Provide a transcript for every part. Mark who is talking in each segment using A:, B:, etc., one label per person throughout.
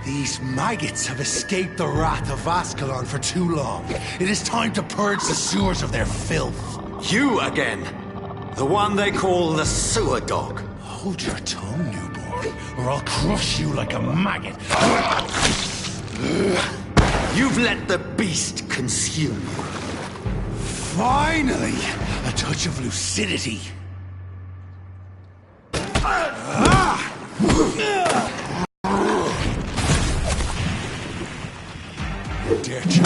A: These maggots have escaped the wrath of Ascalon for too long. It is time to purge the sewers of their filth.
B: You again! The one they call the sewer dog.
A: Hold your tongue, newborn, or I'll crush you like a maggot.
B: You've let the beast consume you.
A: Finally! A touch of lucidity. Dare you?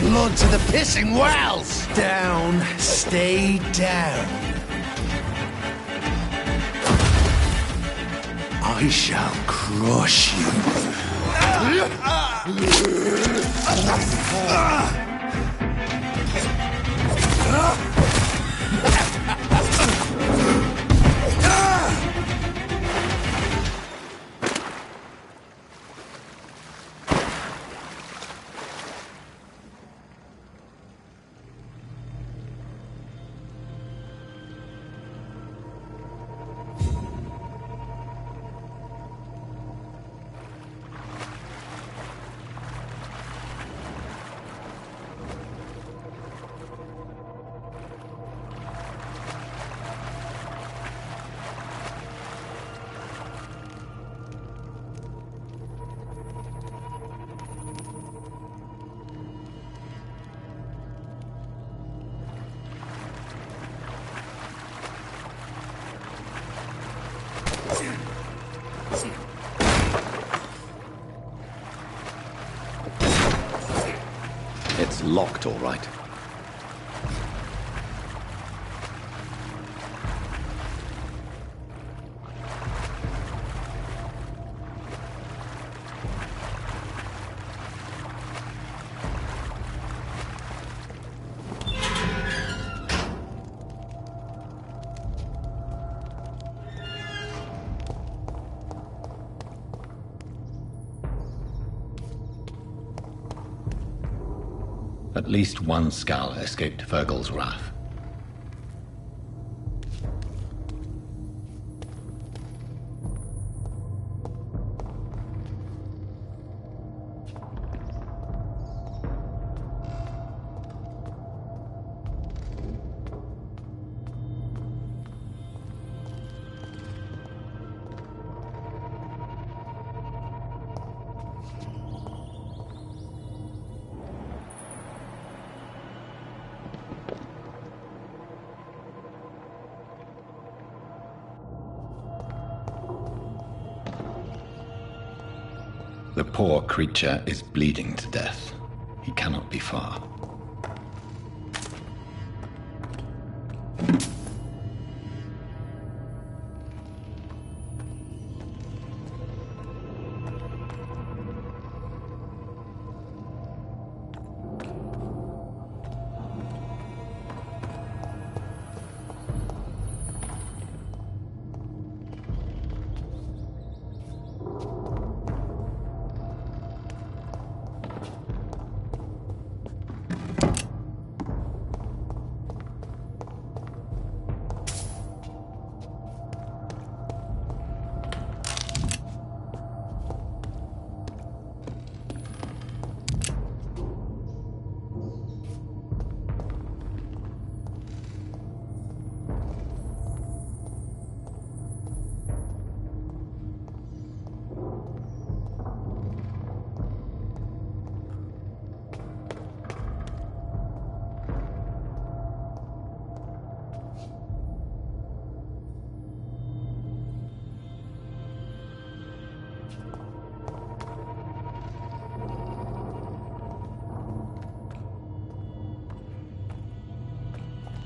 A: Blood to the pissing wells! Down, stay down. I shall crush you.
C: It's locked, all right.
D: At least one Skull escaped Fergal's wrath. The poor creature is bleeding to death. He cannot be far.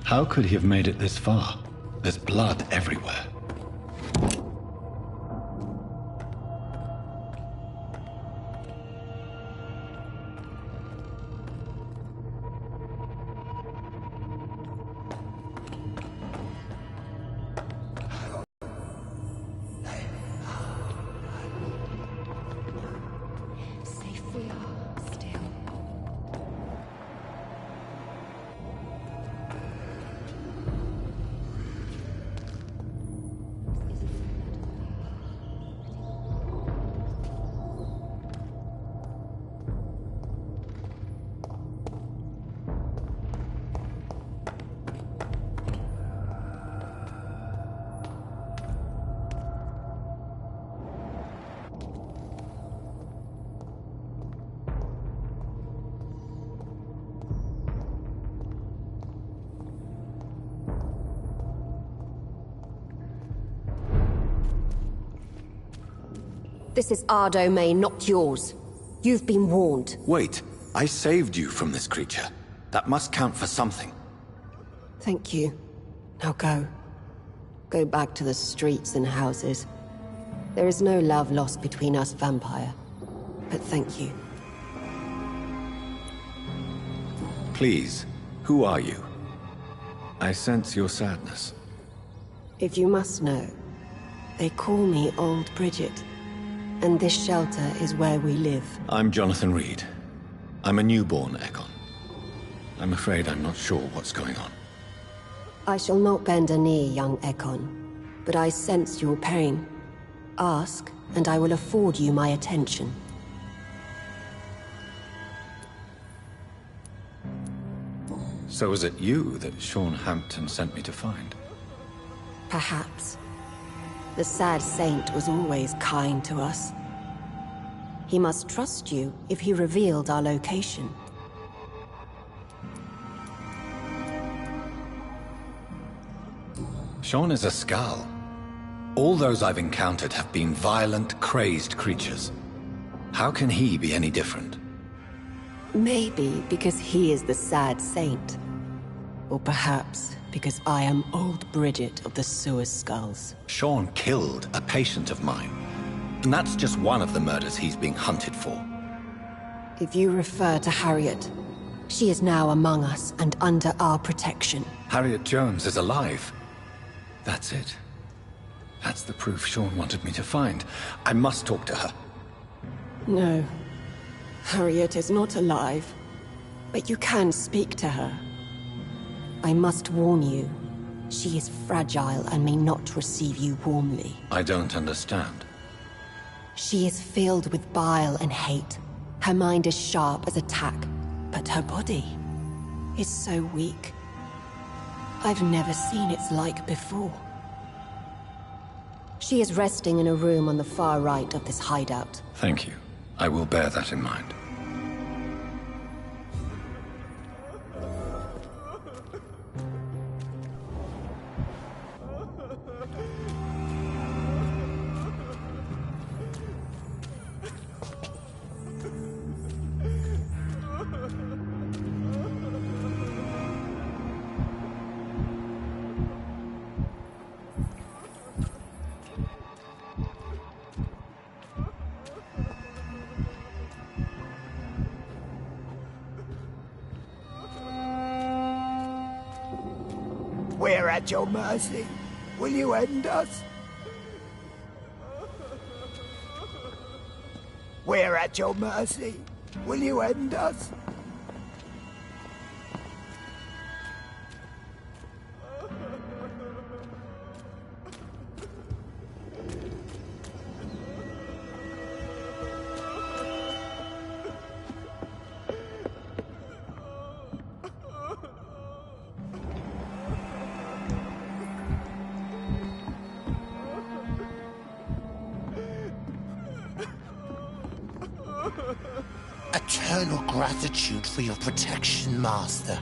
D: How could he have made it this far? There's blood everywhere.
E: This is our domain, not yours. You've been warned.
C: Wait, I saved you from this creature. That must count for something.
E: Thank you. Now go. Go back to the streets and houses. There is no love lost between us, Vampire. But thank you.
C: Please, who are you? I sense your sadness.
E: If you must know, they call me Old Bridget. And this shelter is where we live.
C: I'm Jonathan Reed. I'm a newborn Ekon. I'm afraid I'm not sure what's going on.
E: I shall not bend a knee, young Ekon. But I sense your pain. Ask, and I will afford you my attention.
C: So was it you that Sean Hampton sent me to find?
E: Perhaps. The sad saint was always kind to us. He must trust you if he revealed our location.
C: Sean is a Skull. All those I've encountered have been violent, crazed creatures. How can he be any different?
E: Maybe because he is the sad saint. Or perhaps because I am Old Bridget of the Sewer Skulls.
C: Sean killed a patient of mine. And that's just one of the murders he's being hunted for.
E: If you refer to Harriet, she is now among us and under our protection.
C: Harriet Jones is alive. That's it. That's the proof Sean wanted me to find. I must talk to her.
E: No. Harriet is not alive. But you can speak to her. I must warn you. She is fragile and may not receive you warmly.
C: I don't understand.
E: She is filled with bile and hate. Her mind is sharp as a tack, but her body is so weak. I've never seen its like before. She is resting in a room on the far right of this hideout.
C: Thank you. I will bear that in mind.
F: We're at your mercy. Will you end us? We're at your mercy. Will you end us?
A: Eternal gratitude for your protection, Master.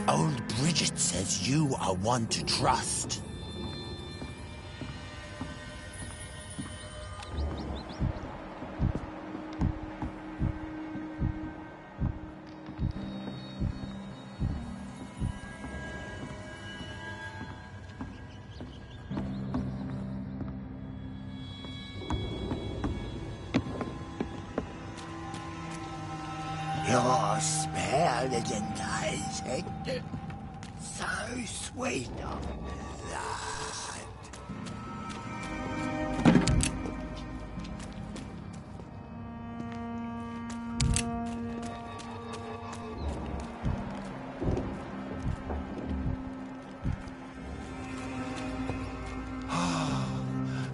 A: Old Bridget says you are one to trust. You're spared and Isaac. So sweet of blood.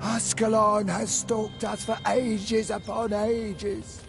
F: Ascalon has stalked us for ages upon ages.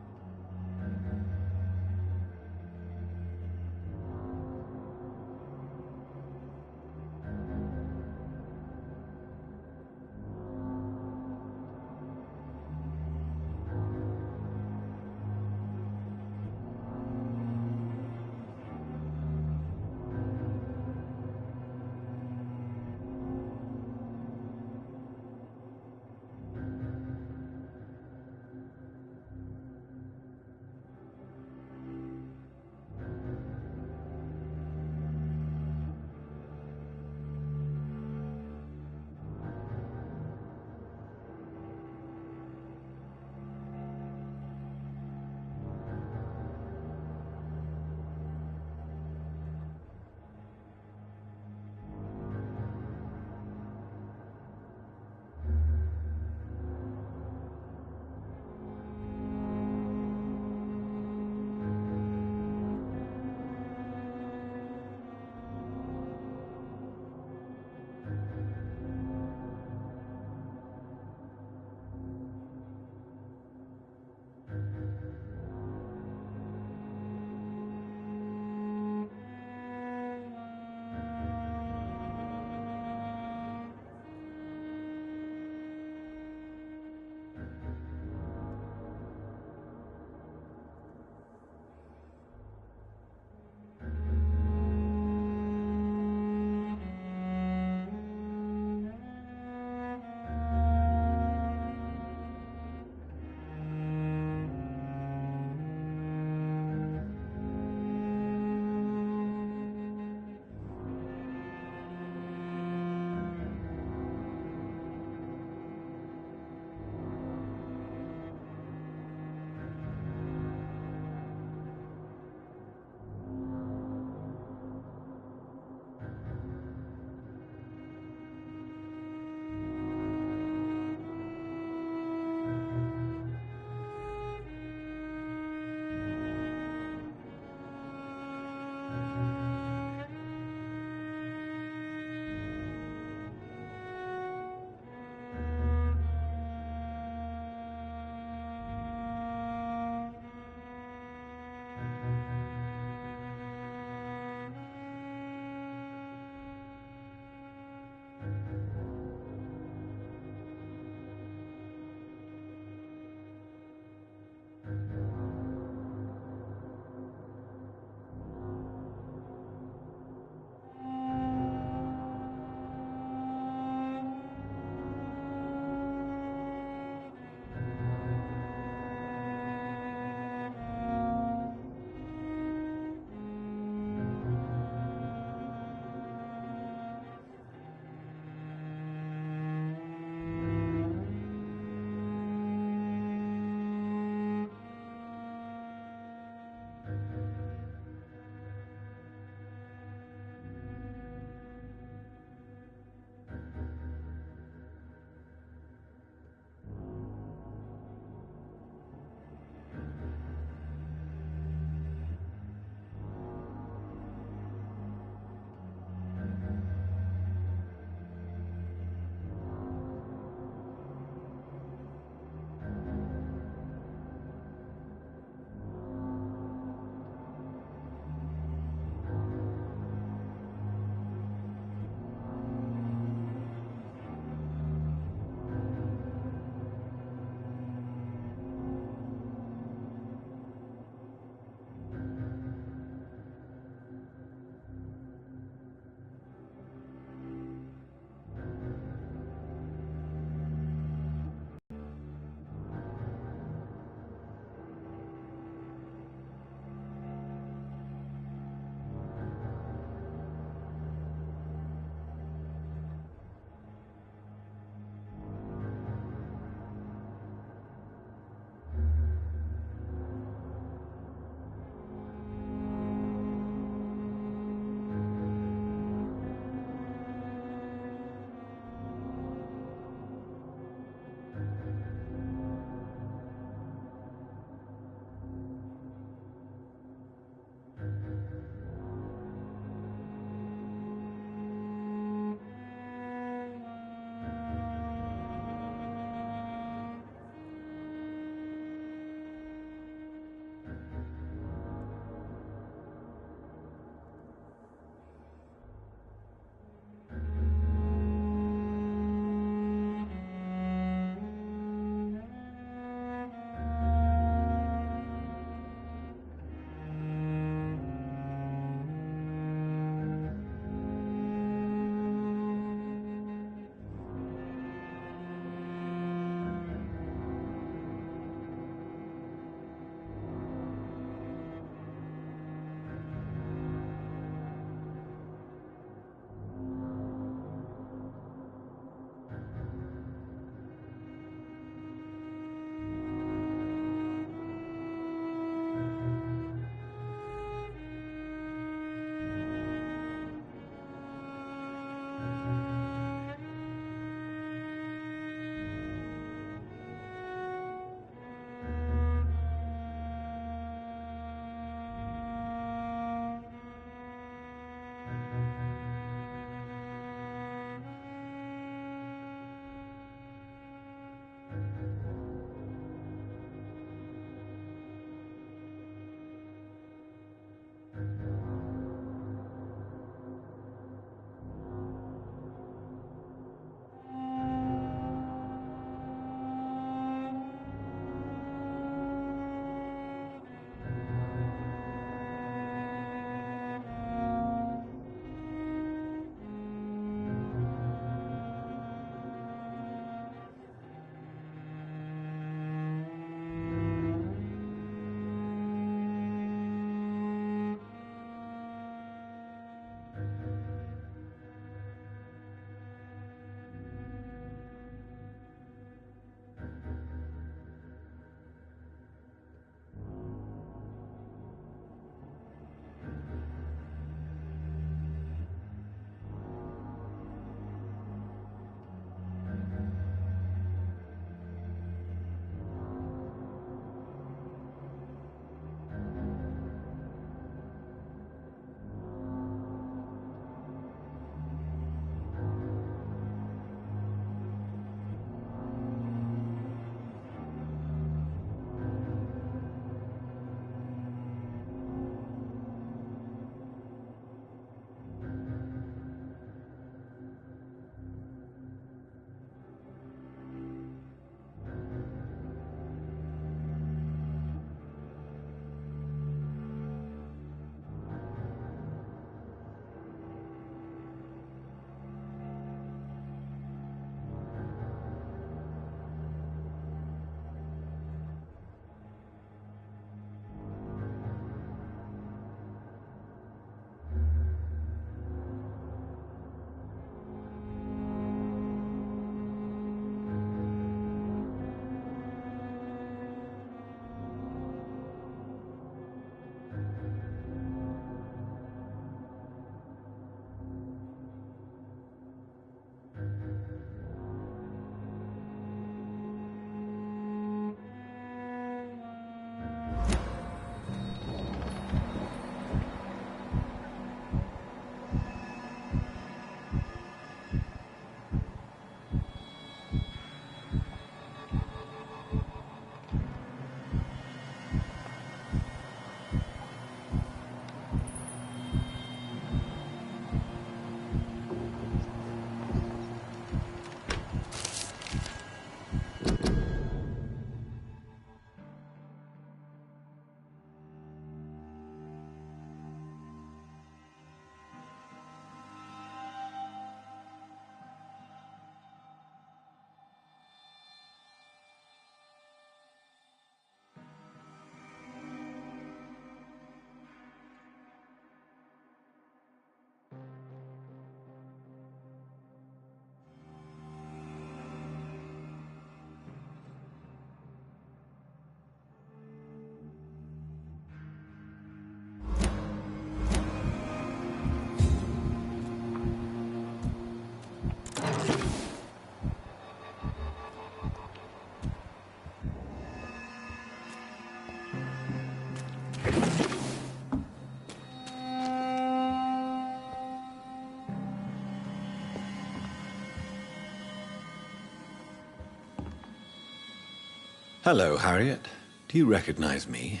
C: Hello, Harriet. Do you recognize me?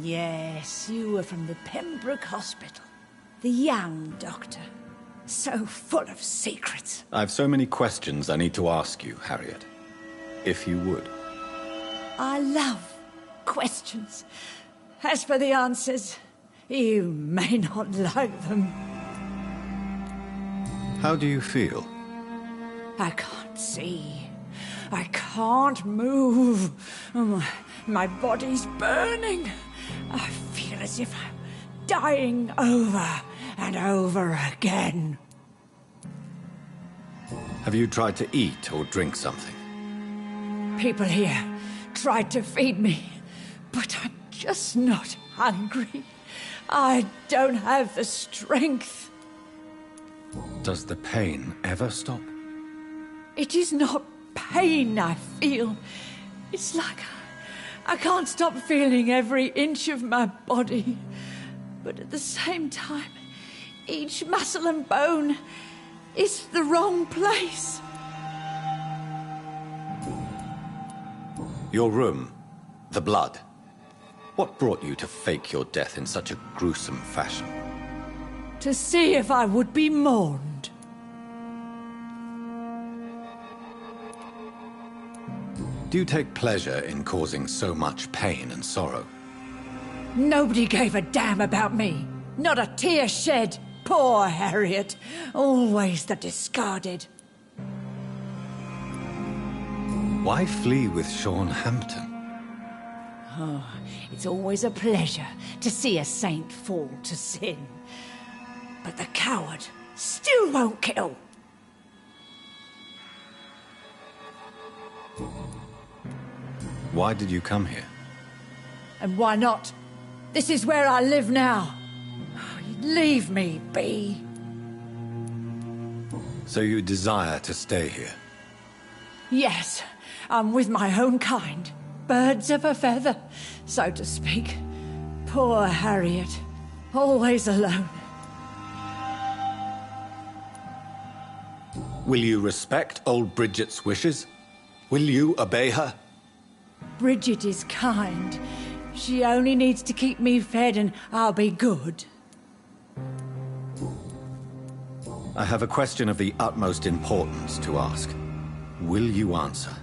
G: Yes, you were from the Pembroke Hospital. The young doctor. So full of secrets.
C: I've so many questions I need to ask you, Harriet. If you would.
G: I love questions. As for the answers, you may not like them.
C: How do you feel?
G: I can't see. I can't move. My body's burning. I feel as if I'm dying over and over again.
C: Have you tried to eat or drink something?
G: People here tried to feed me, but I'm just not hungry. I don't have the strength.
C: Does the pain ever stop?
G: It is not pain I feel. It's like I can't stop feeling every inch of my body. But at the same time, each muscle and bone is the wrong place.
C: Your room, the blood. What brought you to fake your death in such a gruesome fashion?
G: To see if I would be mourned.
C: Do you take pleasure in causing so much pain and sorrow?
G: Nobody gave a damn about me. Not a tear shed. Poor Harriet. Always the discarded.
C: Why flee with Sean Hampton?
G: Oh, it's always a pleasure to see a saint fall to sin. But the coward still won't kill.
C: Why did you come here?
G: And why not? This is where I live now. Leave me be.
C: So you desire to stay here?
G: Yes, I'm with my own kind. Birds of a feather, so to speak. Poor Harriet. Always alone.
C: Will you respect old Bridget's wishes? Will you obey her?
G: Bridget is kind. She only needs to keep me fed and I'll be good.
C: I have a question of the utmost importance to ask. Will you answer?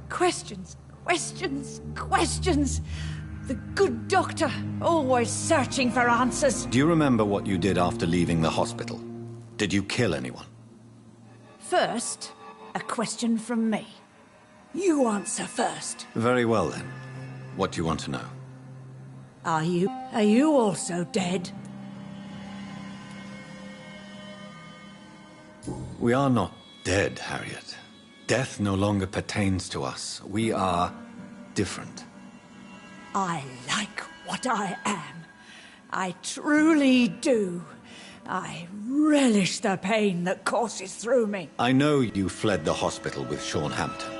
G: Questions, questions, questions. The good doctor, always searching for answers.
C: Do you remember what you did after leaving the hospital? Did you kill anyone?
G: First, a question from me. You answer first.
C: Very well then. What do you want to know?
G: Are you also dead?
C: We are not dead, Harriet. Death no longer pertains to us. We are different.
G: I like what I am. I truly do. I relish the pain that courses through me.
C: I know you fled the hospital with Sean Hampton.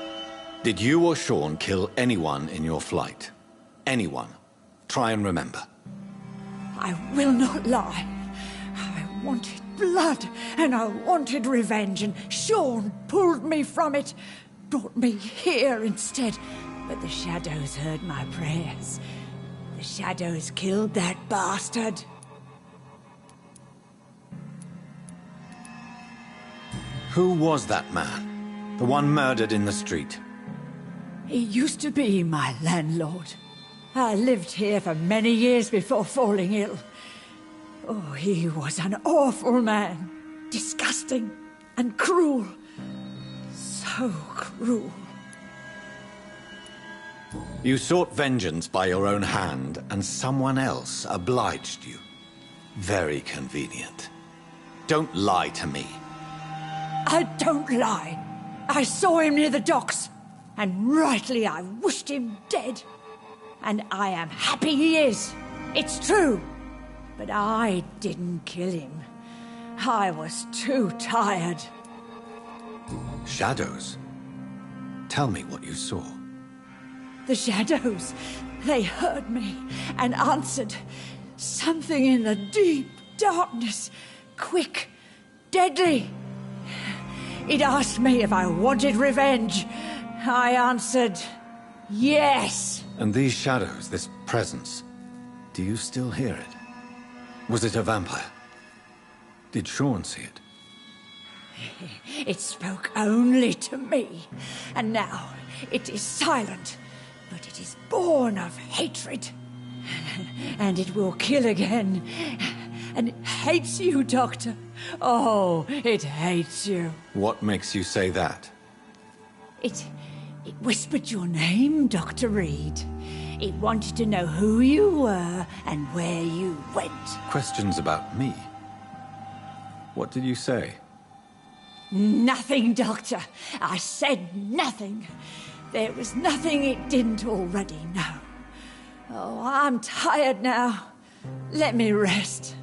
C: Did you or Sean kill anyone in your flight? Anyone? Try and remember.
G: I will not lie. I wanted blood, and I wanted revenge, and Sean pulled me from it, brought me here instead. But the shadows heard my prayers. The shadows killed that bastard.
C: Who was that man? The one murdered in the street?
G: He used to be my landlord. I lived here for many years before falling ill. Oh, he was an awful man. Disgusting and cruel. So cruel.
C: You sought vengeance by your own hand, and someone else obliged you. Very convenient. Don't lie to me.
G: I don't lie. I saw him near the docks, and rightly I wished him dead. And I am happy he is. It's true. But I didn't kill him. I was too tired.
C: Shadows? Tell me what you saw.
G: The shadows, they heard me and answered. Something in the deep darkness, quick, deadly. It asked me if I wanted revenge, I answered, yes.
C: And these shadows, this presence, do you still hear it? Was it a vampire? Did Sean see it?
G: It spoke only to me, and now it is silent, but it is born of hatred. And it will kill again. And it hates you, Doctor. Oh, it hates you.
C: What makes you say that?
G: It whispered your name, Dr. Reed. It wanted to know who you were and where you went.
C: Questions about me? What did you say?
G: Nothing, Doctor. I said nothing. There was nothing it didn't already know. Oh, I'm tired now. Let me rest.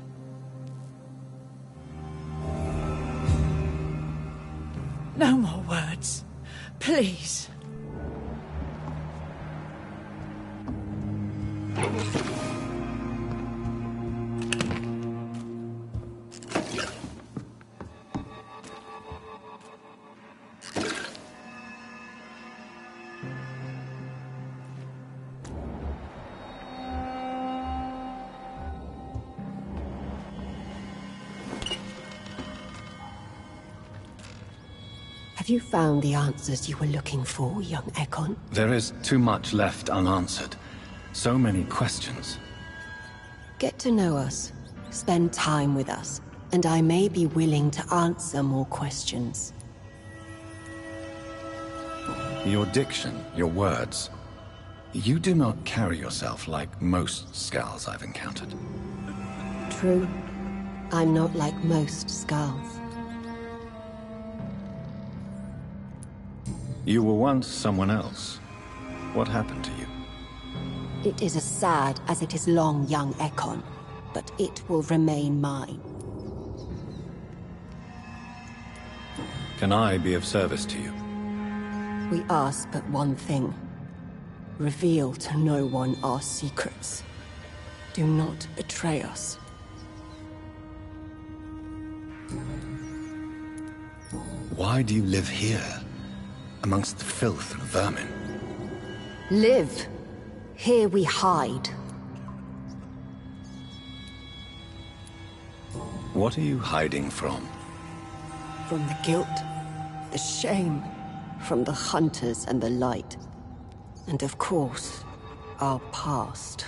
G: No more words. Please.
E: Have you found the answers you were looking for, young Ekon?
D: There is too much left unanswered. So many questions.
E: Get to know us, spend time with us, and I may be willing to answer more questions.
D: Your diction, your words. You do not carry yourself like most Skulls I've encountered.
E: True. I'm not like most Skulls.
D: You were once someone else. What happened to you?
E: It is as sad as it is long, young Ekon, but it will remain mine.
D: Can I be of service to you?
E: We ask but one thing. Reveal to no one our secrets. Do not betray us.
D: Why do you live here? Amongst the filth and vermin?
E: Live. Here we hide.
D: What are you hiding from?
E: From the guilt, the shame, from the hunters and the light. And of course, our past.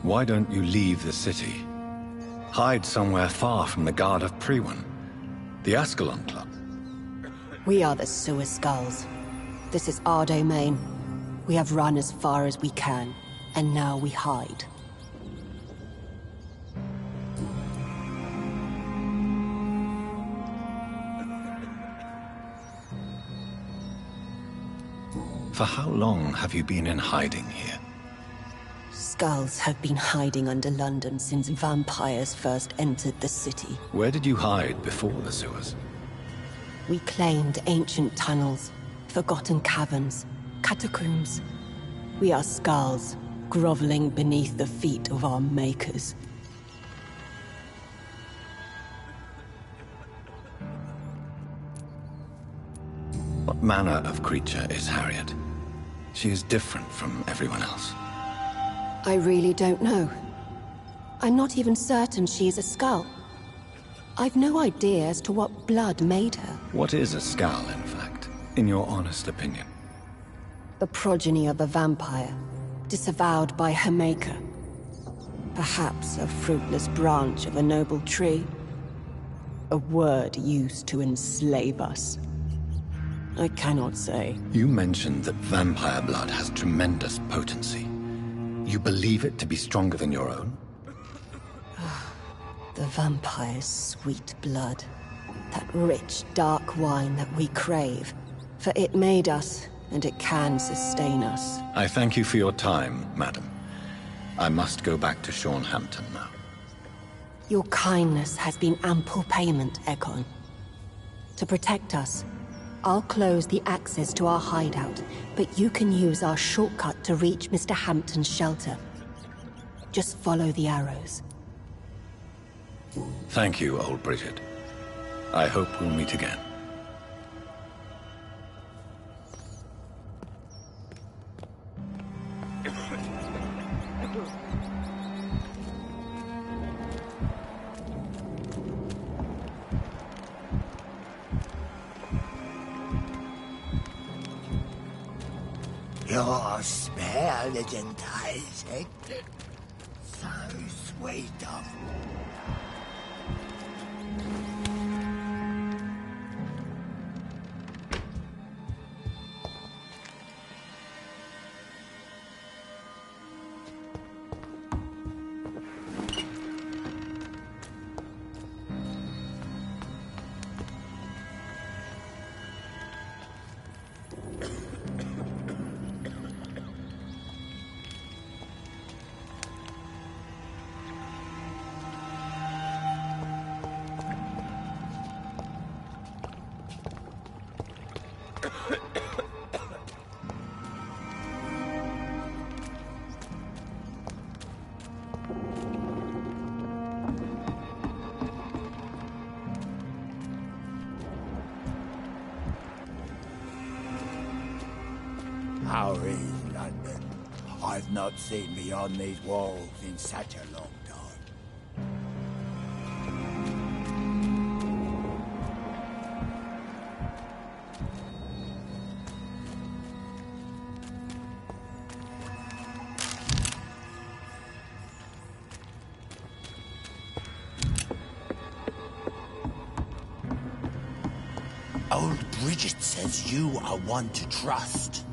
D: Why don't you leave the city? Hide somewhere far from the Guard of Priwen. The Ascalon Club.
E: We are the Sewer Skulls. This is our domain. We have run as far as we can, and now we hide.
D: For how long have you been in hiding here?
E: Skulls have been hiding under London since vampires first entered the city.
D: Where did you hide before the sewers?
E: We claimed ancient tunnels, forgotten caverns, catacombs. We are Skulls, groveling beneath the feet of our makers.
D: What manner of creature is Harriet? She is different from everyone else.
E: I really don't know. I'm not even certain she is a Skull. I've no idea as to what blood made her.
D: What is a Skull, in fact, in your honest opinion?
E: The progeny of a vampire, disavowed by her maker. Perhaps a fruitless branch of a noble tree. A word used to enslave us. I cannot say.
D: You mentioned that vampire blood has tremendous potency. You believe it to be stronger than your own?
E: The vampire's sweet blood. That rich, dark wine that we crave. For it made us, and it can sustain us.
D: I thank you for your time, madam. I must go back to Shornhampton now.
E: Your kindness has been ample payment, Ekon. To protect us, I'll close the access to our hideout, but you can use our shortcut to reach Mr. Hampton's shelter. Just follow the arrows.
D: Thank you, old Bridget. I hope we'll meet again.
F: You're spared and enticing. So sweet of you. How is London? I've not seen beyond these walls in such a long time. Old Bridget says you are one to trust.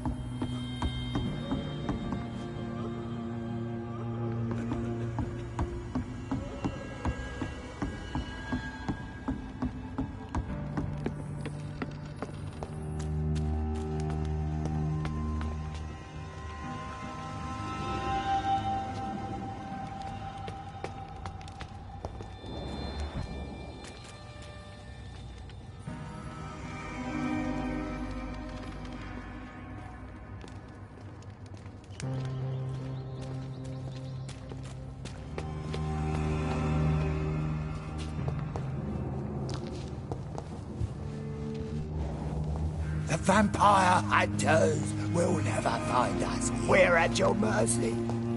F: The vampire hunters will never find us. We're at your mercy.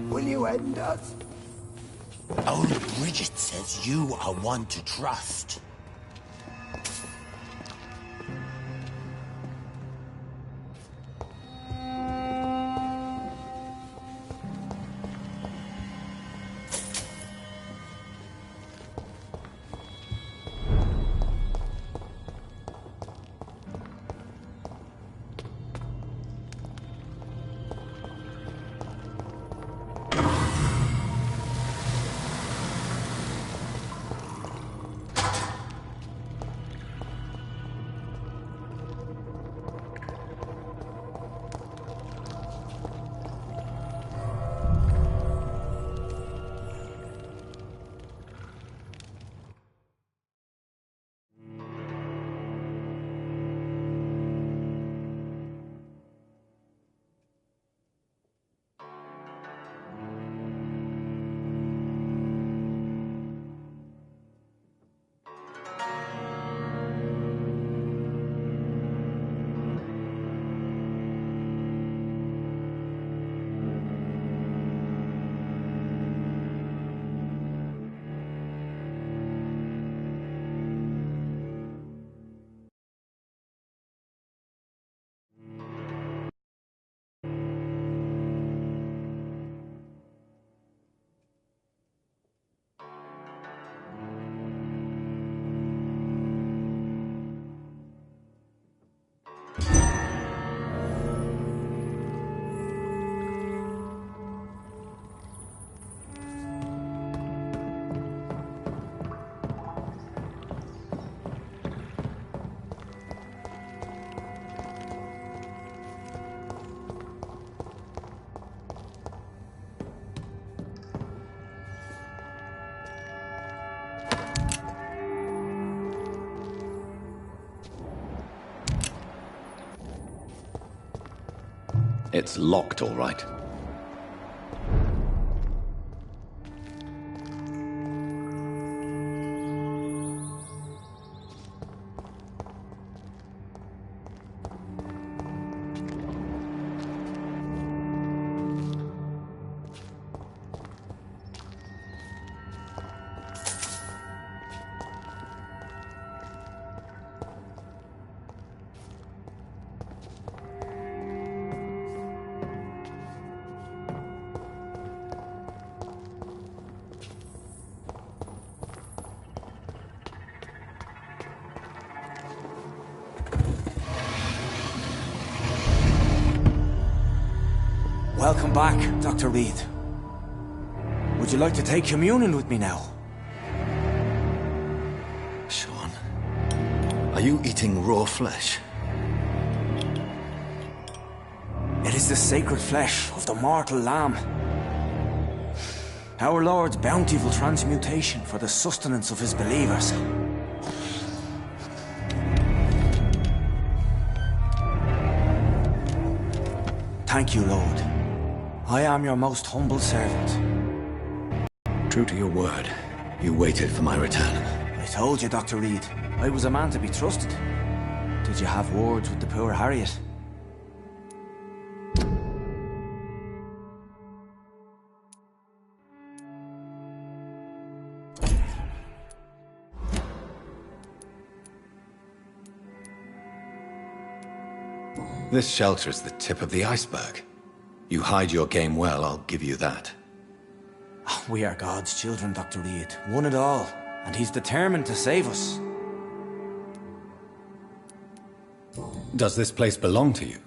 F: Will you end us? Old Bridget says you are one to trust.
D: It's locked, all right.
H: Welcome back, Dr. Reed. Would you like to take communion with me now?
C: Sean, are you eating raw flesh?
H: It is the sacred flesh of the mortal lamb. Our Lord's bountiful transmutation for the sustenance of his believers. Thank you, Lord. I am your most humble servant.
C: True to your word, you waited for my return.
H: I told you, Dr. Reed, I was a man to be trusted. Did you have words with the poor Harriet?
C: This shelter is the tip of the iceberg. You hide your game well, I'll give you that.
H: We are God's children, Dr. Reed. One and all. And he's determined to save us.
D: Does this place belong to you?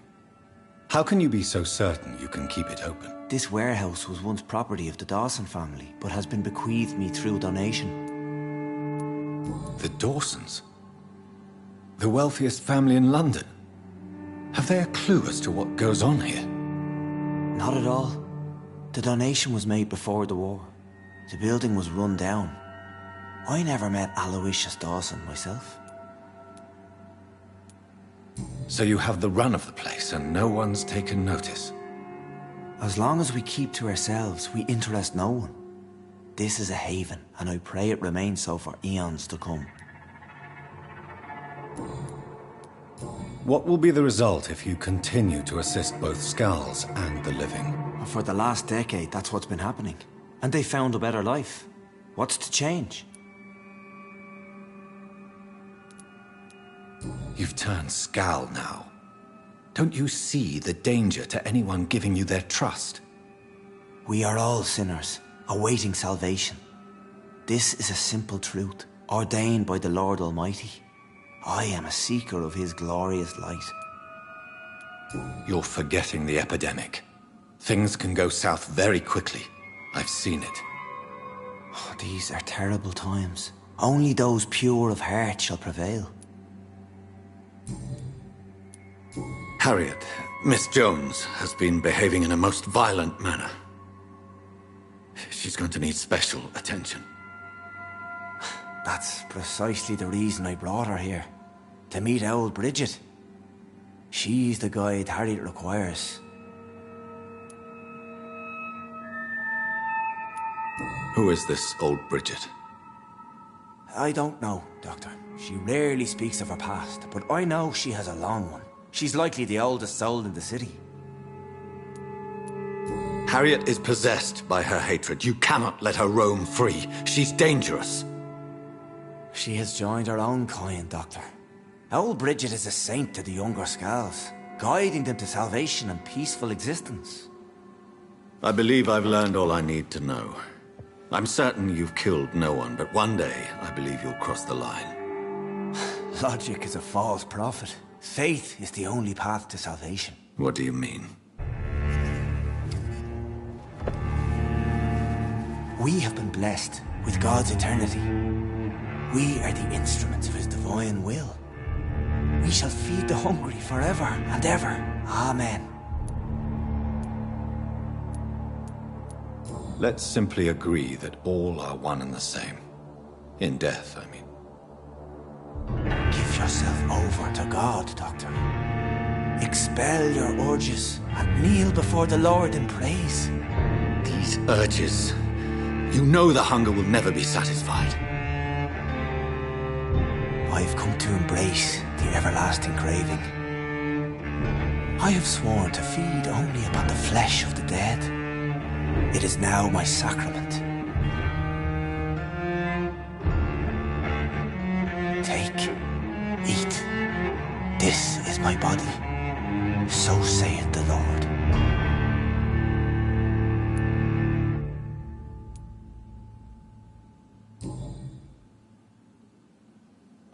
D: How can you be so certain you can keep it open?
H: This warehouse was once property of the Dawson family, but has been bequeathed me through donation.
D: The Dawsons? The wealthiest family in London? Have they a clue as to what goes on here?
H: Not at all. The donation was made before the war. The building was run down. I never met Aloysius Dawson myself.
D: So you have the run of the place and no one's taken notice?
H: As long as we keep to ourselves, we interest no one. This is a haven, and I pray it remains so for eons to come.
D: What will be the result if you continue to assist both Skulls and the living?
H: For the last decade, that's what's been happening. And they found a better life. What's to change?
D: You've turned Skull now. Don't you see the danger to anyone giving you their trust?
H: We are all sinners, awaiting salvation. This is a simple truth, ordained by the Lord Almighty. I am a seeker of his glorious light.
D: You're forgetting the epidemic. Things can go south very quickly. I've seen it.
H: Oh, these are terrible times. Only those pure of heart shall prevail.
C: Harriet, Miss Jones has been behaving in a most violent manner. She's going to need special attention.
H: That's precisely the reason I brought her here. To meet old Bridget. She's the guide Harriet requires.
C: Who is this old Bridget?
H: I don't know, Doctor. She rarely speaks of her past, but I know she has a long one. She's likely the oldest soul in the city.
C: Harriet is possessed by her hatred. You cannot let her roam free. She's dangerous.
H: She has joined her own kind, Doctor. Old Bridget is a saint to the younger Skulls, guiding them to salvation and peaceful existence.
C: I believe I've learned all I need to know. I'm certain you've killed no one, but one day I believe you'll cross the line.
H: Logic is a false prophet. Faith is the only path to salvation.
C: What do you mean?
H: We have been blessed with God's eternity. We are the instruments of his divine will. We shall feed the hungry forever and ever. Amen.
D: Let's simply agree that all are one and the same. In death, I mean.
H: Give yourself over to God, Doctor. Expel your urges and kneel before the Lord in praise.
C: These urges. You know the hunger will never be satisfied.
H: I've come to embrace the everlasting craving. I have sworn to feed only upon the flesh of the dead. It is now my sacrament. Take, eat. This is my body. So saith the Lord.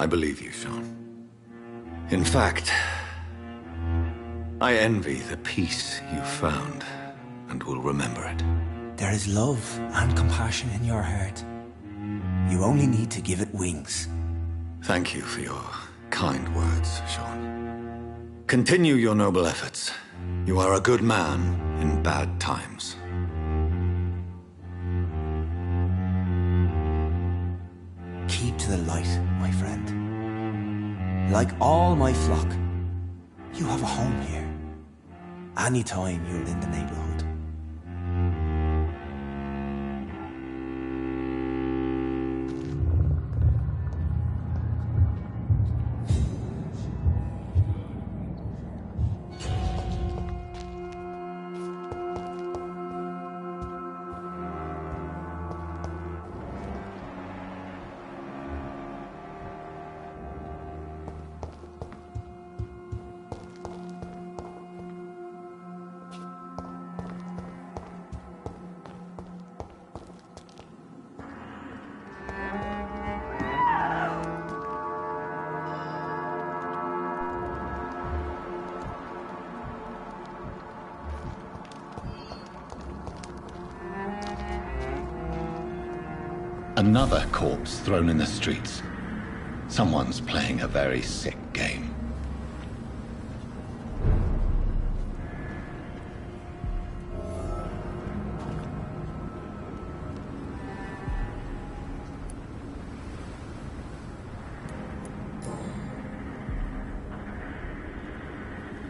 C: I believe you, Sean. In fact, I envy the peace you found and will remember it.
H: There is love and compassion in your heart. You only need to give it wings.
C: Thank you for your kind words, Sean. Continue your noble efforts. You are a good man in bad times.
H: Keep to the light, my friend. Like all my flock, you have a home here. Anytime you're in the neighborhood.
D: Another corpse thrown in the streets. Someone's playing a very sick game.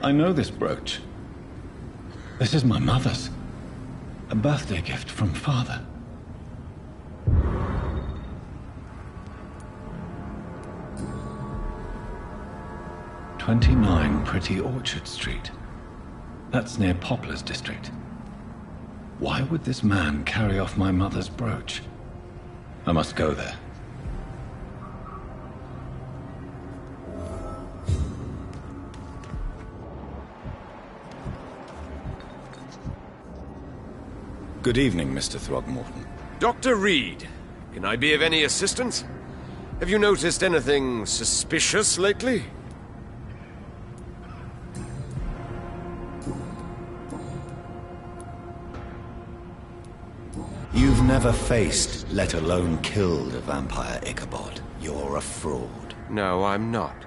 D: I know this brooch. This is my mother's. A birthday gift from father. 29 Pretty Orchard Street. That's near Poplar's district. Why would this man carry off my mother's brooch? I must go there. Good evening, Mr. Throgmorton.
I: Dr. Reed, can I be of any assistance? Have you noticed anything suspicious lately?
C: You've never faced, let alone killed, a vampire, Ichabod. You're a fraud.
I: No, I'm not.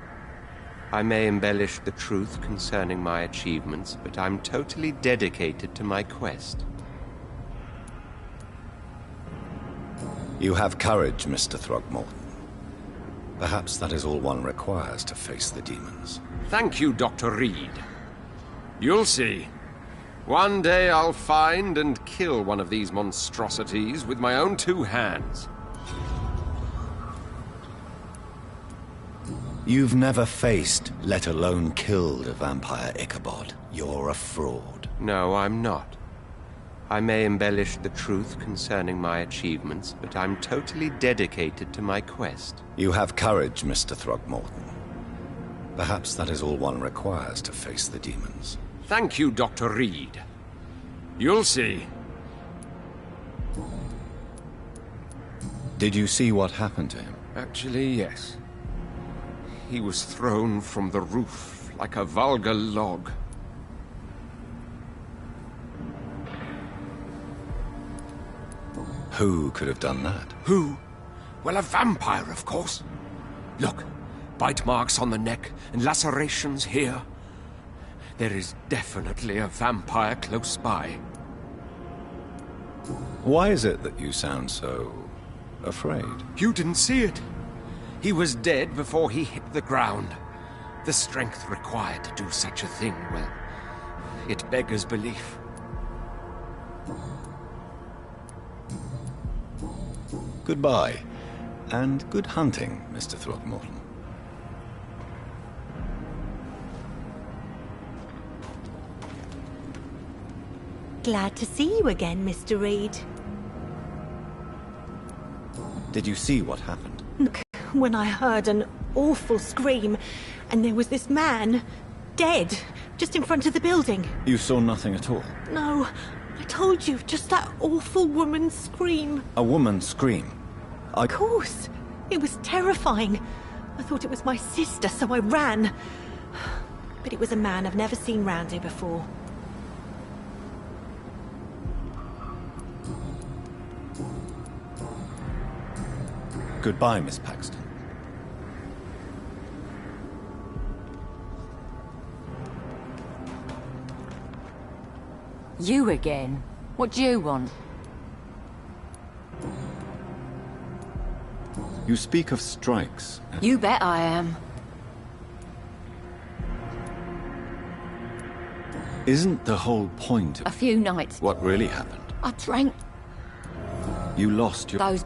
I: I may embellish the truth concerning my achievements, but I'm totally dedicated to my quest.
C: You have courage, Mr. Throgmorton. Perhaps that is all one requires to face the demons.
I: Thank you, Dr. Reed. You'll see. One day I'll find and kill one of these monstrosities with my own 2 hands.
C: You've never faced, let alone killed, a vampire, Ichabod. You're a fraud.
I: No, I'm not. I may embellish the truth concerning my achievements, but I'm totally dedicated to my quest.
C: You have courage, Mr. Throgmorton. Perhaps that is all one requires to face the demons.
I: Thank you, Dr. Reed. You'll see.
C: Did you see what happened to him?
I: Actually, yes. He was thrown from the roof like a vulgar log.
C: Who could have done that?
I: Who? Well, a vampire, of course. Look, bite marks on the neck and lacerations here. There is definitely a vampire close by.
C: Why is it that you sound so afraid?
I: You didn't see it. He was dead before he hit the ground. The strength required to do such a thing, well, it beggars belief.
C: Goodbye, and good hunting, Mr. Throgmorton.
J: Glad to see you again, Mr. Reed.
C: Did you see what happened?
J: Look, when I heard an awful scream, and there was this man, dead, just in front of the building.
C: You saw nothing at all?
J: No, I told you, just that awful woman's scream.
C: A woman's scream?
J: Of course. It was terrifying. I thought it was my sister, so I ran. But it was a man I've never seen round here before.
C: Goodbye, Miss Paxton.
K: You again? What do you want?
C: You speak of strikes.
K: You bet I am.
C: Isn't the whole point
K: A
C: of
K: few nights.
C: what really happened?
K: I drank
C: You lost your...
K: those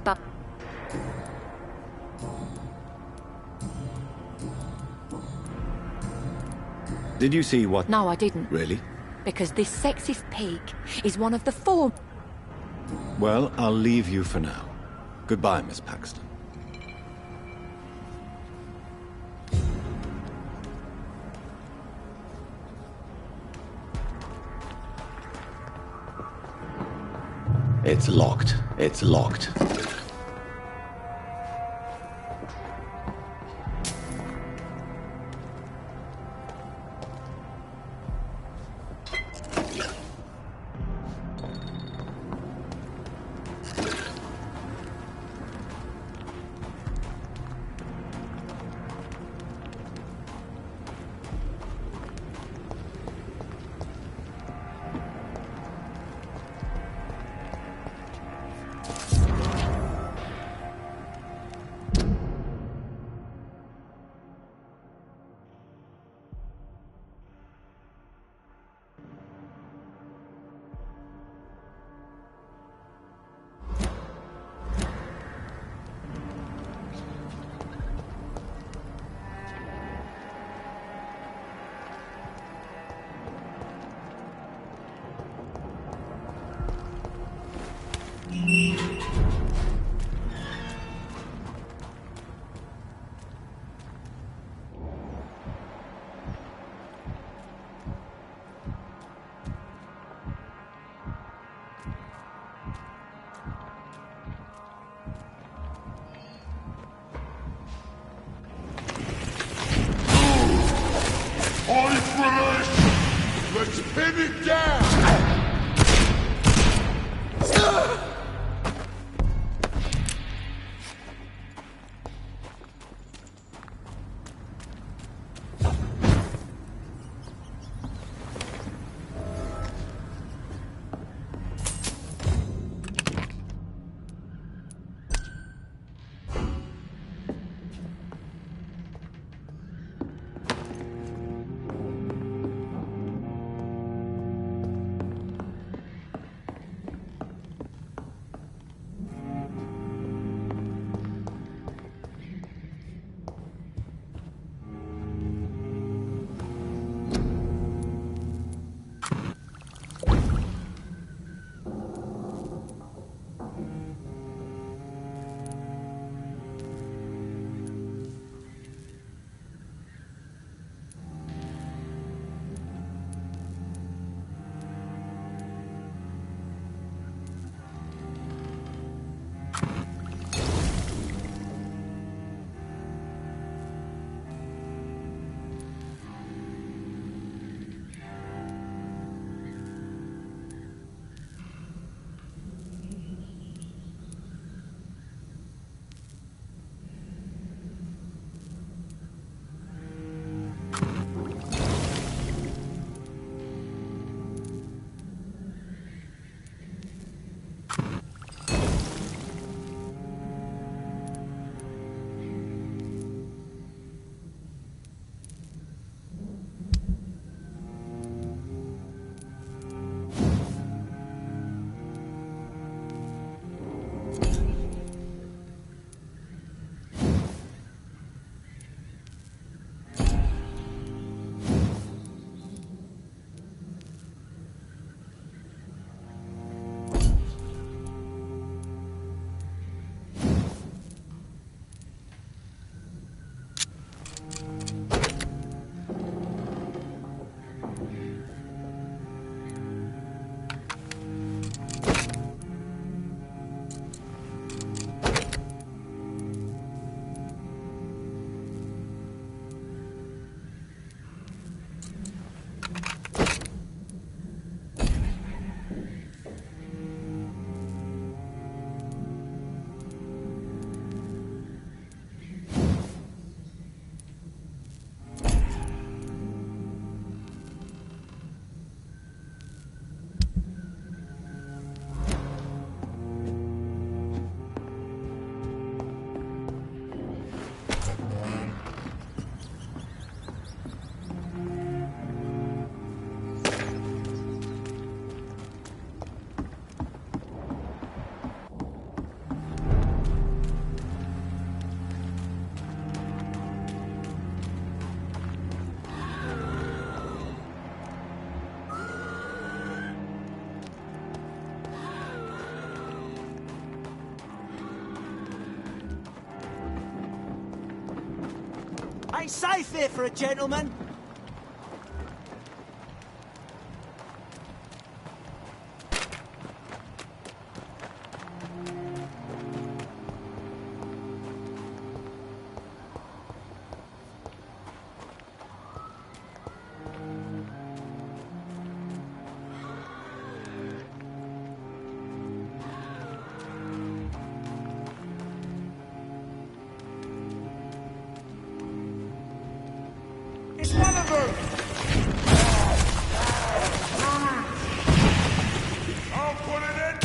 C: Did you see what...
K: No, I didn't.
C: Really?
K: Because this sexist pig is one of the 4...
C: Well, I'll leave you for now. Goodbye, Miss Paxton. It's locked. It's locked.
A: Let's pin it down!
H: ain't safe here for a gentleman.
F: It's one of them! I'll put it in!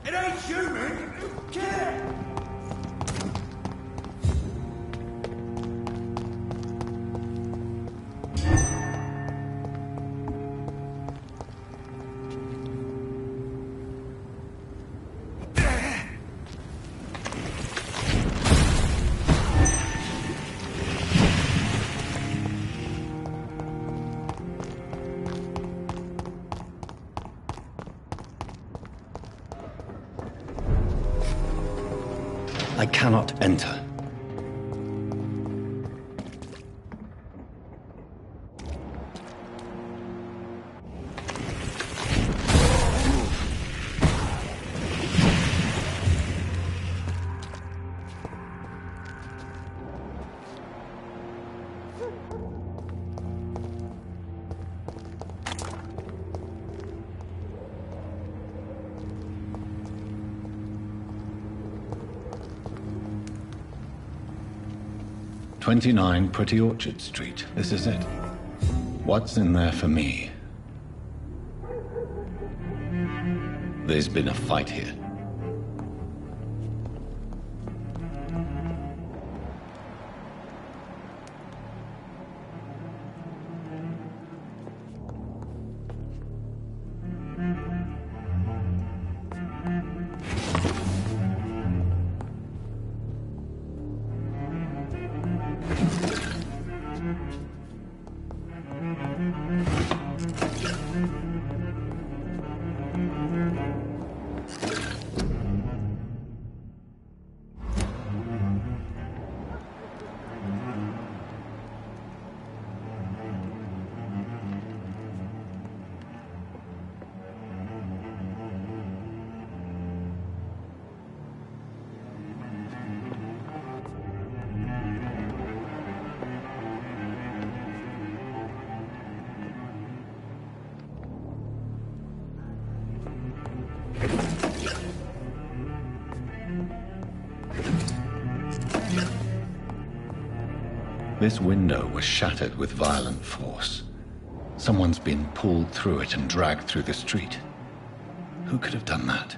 F: It ain't human! Kill it!
D: I cannot enter. "29 Pretty Orchard Street. This is it. What's in there for me?" There's been a fight here. This window was shattered with violent force. Someone's been pulled through it and dragged through the street. Who could have done that?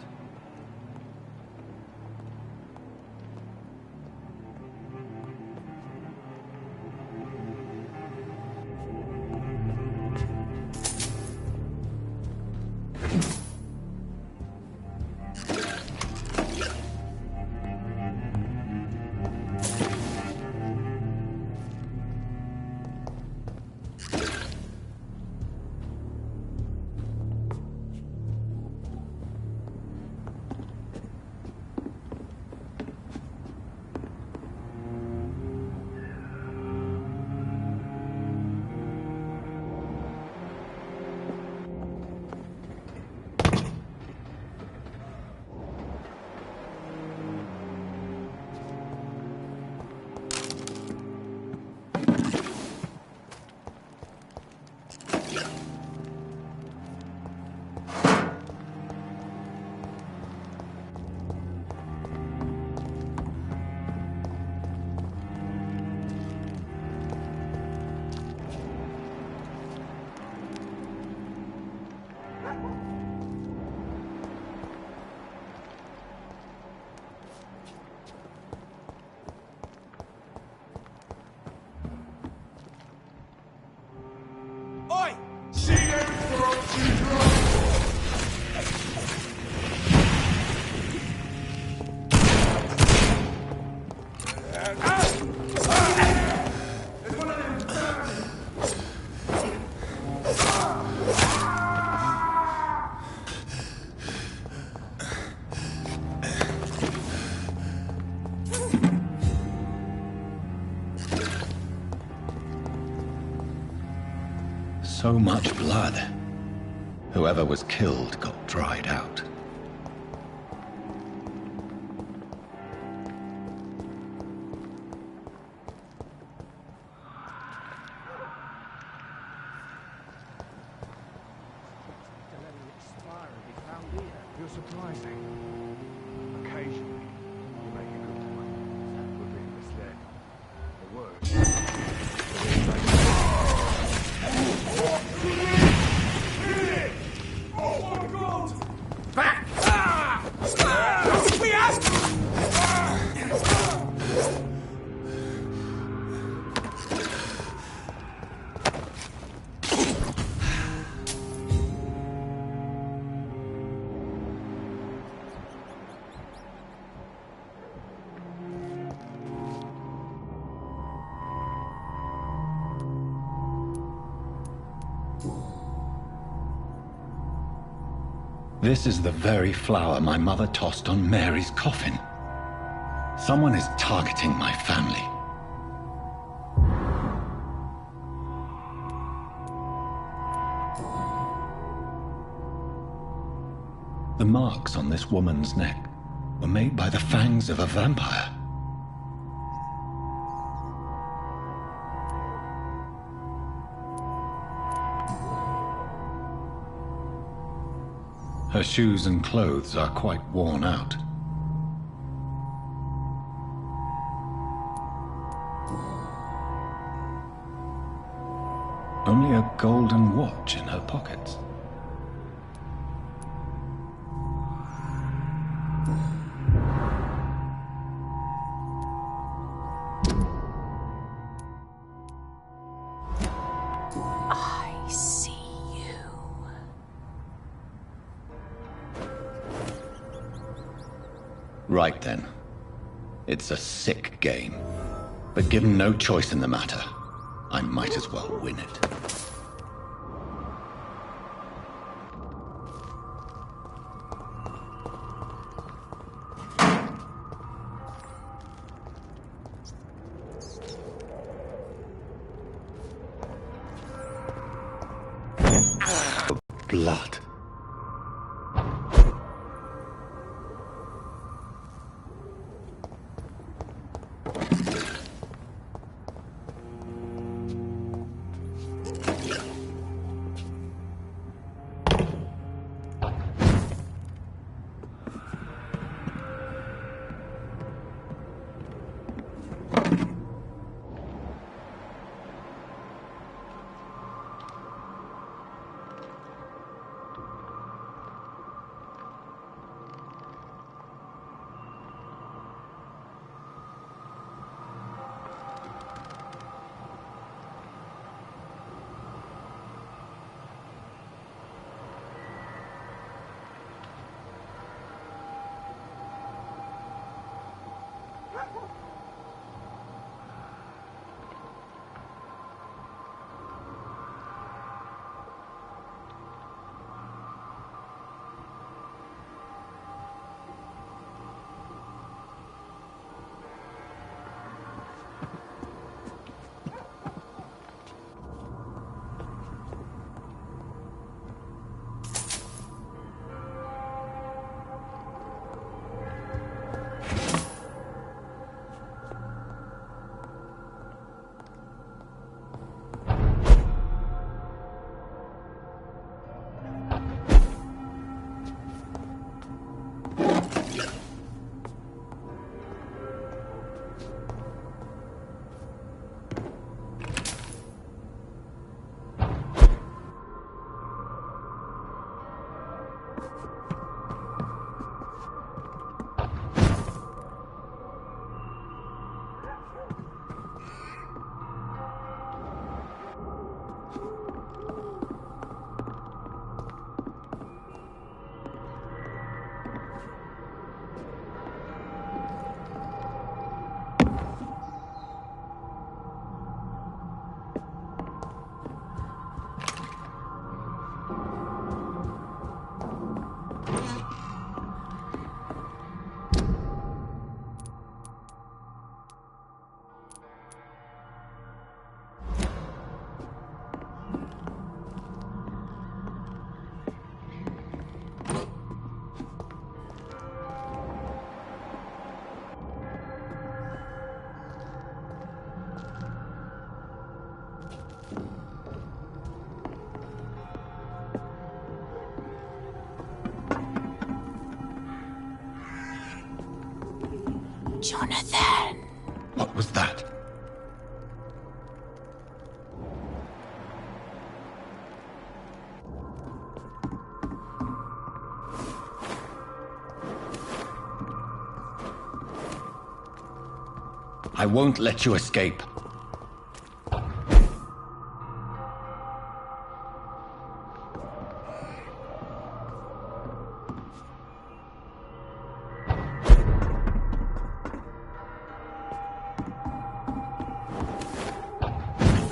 D: So much blood. Whoever was killed got dried out.
L: You're surprising. Occasionally, you make a good point. We're being misled. The word.
I: Back! We asked!
D: This is the very flower my mother tossed on Mary's coffin. Someone is targeting my family. The marks on this woman's neck were made by the fangs of a vampire. Her shoes and clothes are quite worn out. Only a golden watch in her pockets.
K: I see you.
D: Right then. It's a sick game. But given no choice in the matter, I might as well win it. Blood.
E: Jonathan!
D: What was that? I won't let you escape.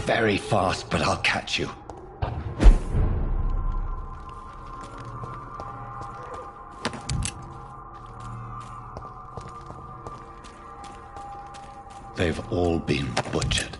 D: Very fast, but I'll catch you. They've all been butchered.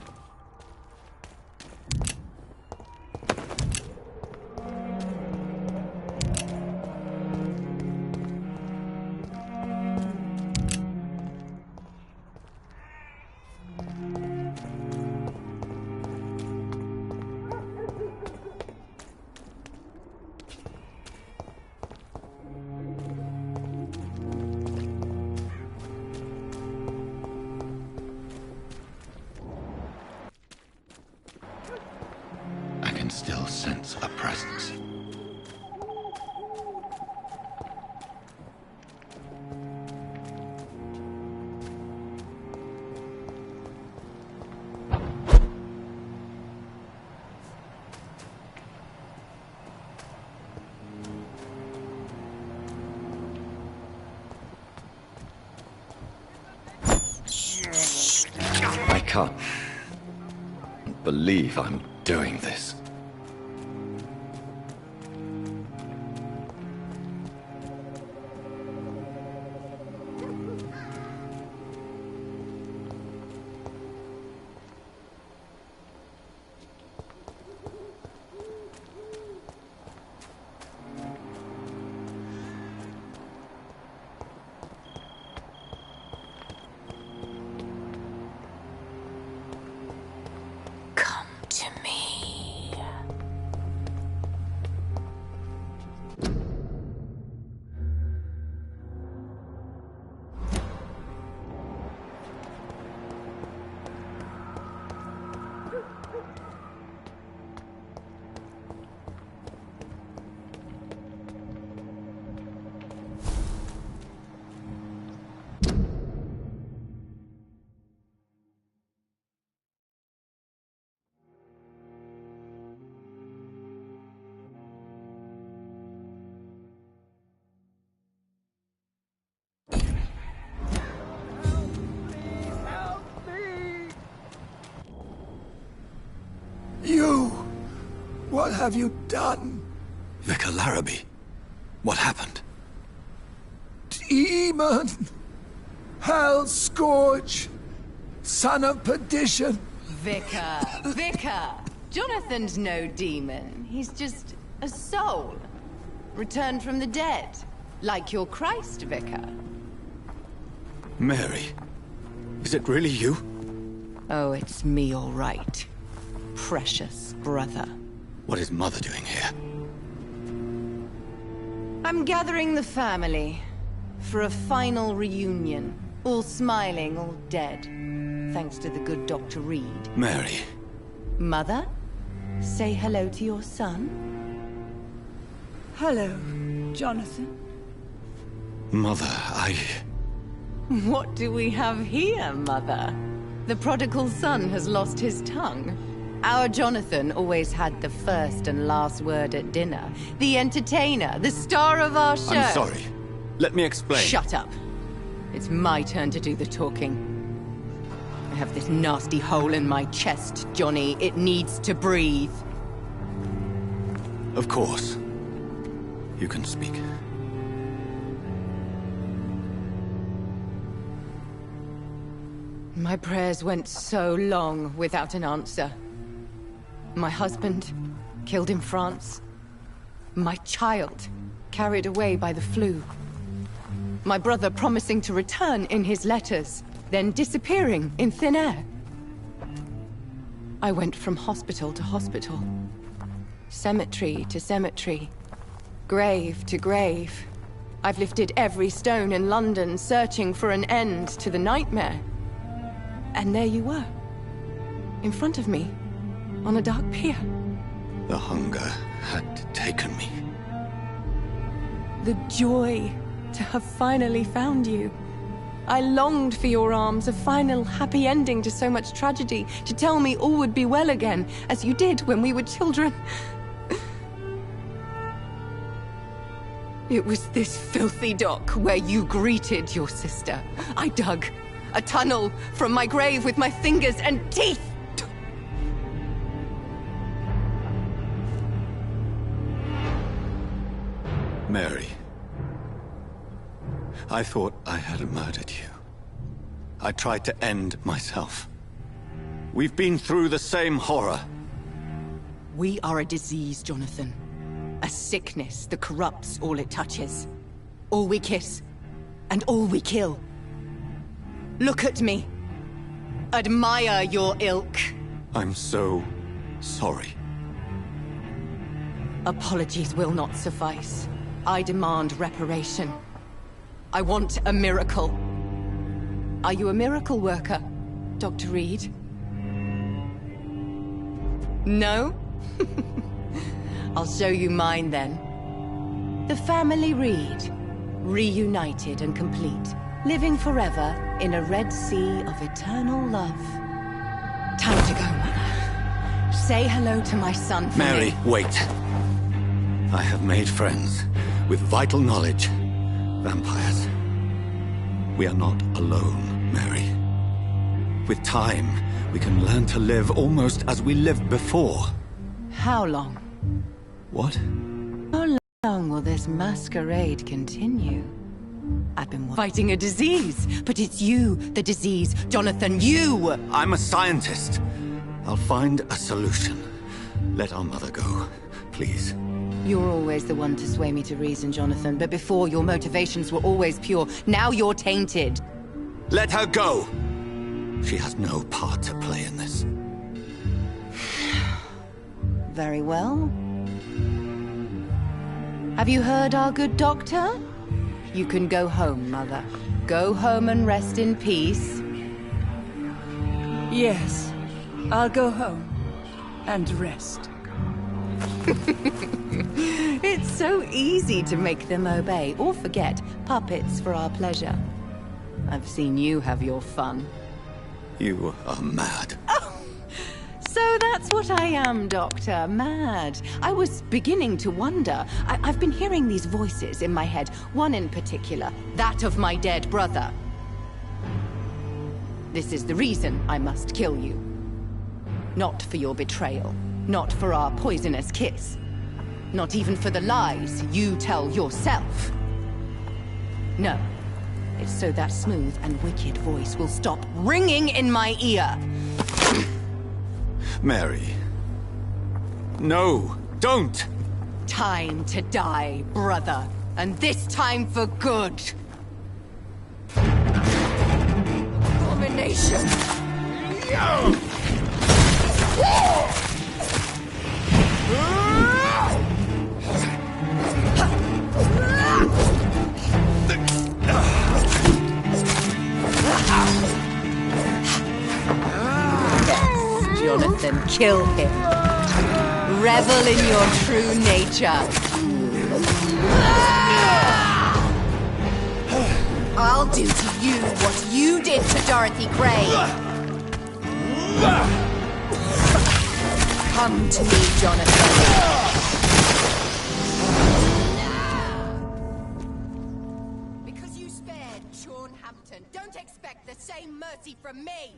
D: Still sense a presence. I can't believe I'm doing this.
F: What have you done?
C: Vicar Larrabee, what happened?
F: Demon! Hell Scourge! Son of perdition!
K: Vicar! Jonathan's no demon. He's just a soul. Returned from the dead. Like your Christ, Vicar.
C: Mary, is it really you?
K: Oh, it's me, all right. Precious brother.
C: What is Mother doing here?
K: I'm gathering the family for a final reunion. All smiling, all dead. Thanks to the good Dr. Reed.
C: Mary.
K: Mother, say hello to your son.
G: Hello, Jonathan.
C: Mother,
K: What do we have here, Mother? The prodigal son has lost his tongue. Our Jonathan always had the first and last word at dinner. The entertainer, the star of our show.
C: I'm sorry. Let me explain.
K: Shut up. It's my turn to do the talking. I have this nasty hole in my chest, Johnny. It needs to breathe.
C: Of course. You can speak.
K: My prayers went so long without an answer. My husband, killed in France. My child, carried away by the flu. My brother promising to return in his letters, then disappearing in thin air. I went from hospital to hospital. Cemetery to cemetery. Grave to grave. I've lifted every stone in London, searching for an end to the nightmare. And there you were, in front of me, on a dark pier.
C: The hunger had taken me.
K: The joy to have finally found you. I longed for your arms, a final happy ending to so much tragedy, to tell me all would be well again, as you did when we were children. It was this filthy dock where you greeted your sister. I dug a tunnel from my grave with my fingers and teeth.
C: Mary, I thought I had murdered you. I tried to end myself. We've been through the same horror.
K: We are a disease, Jonathan. A sickness that corrupts all it touches. All we kiss, and all we kill. Look at me. Admire your ilk.
C: I'm so sorry.
K: Apologies will not suffice. I demand reparation. I want a miracle. Are you a miracle worker, Dr. Reed? No? I'll show you mine then. The family Reed, reunited and complete, living forever in a red sea of eternal love. Time to go, Mother. Say hello to my son for
C: Mary,
K: me.
C: wait. I have made friends with vital knowledge. Vampires. We are not alone, Mary. With time, we can learn to live almost as we lived before.
K: How long?
C: What?
K: How long will this masquerade continue? I've been fighting a disease, but it's you, the disease, Jonathan, you!
C: I'm a scientist. I'll find a solution. Let our mother go, please.
K: You're always the one to sway me to reason, Jonathan, but before your motivations were always pure. Now you're tainted.
C: Let her go! She has no part to play in this.
K: Very well. Have you heard our good doctor? You can go home, Mother. Go home and rest in peace.
G: Yes, I'll go home and rest.
K: It's so easy to make them obey or forget. Puppets for our pleasure. I've seen you have your fun.
C: You are mad.
K: Oh, so that's what I am, Doctor. Mad. I was beginning to wonder. I've been hearing these voices in my head. One in particular, that of my dead brother. This is the reason I must kill you. Not for your betrayal. Not for our poisonous kiss. Not even for the lies you tell yourself. No. It's so that smooth and wicked voice will stop ringing in my ear.
C: Mary. No, don't!
K: Time to die, brother. And this time for good. Abomination! Jonathan, kill him. Revel in your true nature. I'll do to you what you did to Dorothy Gray. Come to me, Jonathan. Because you spared Sean Hampton, don't expect the same mercy from me.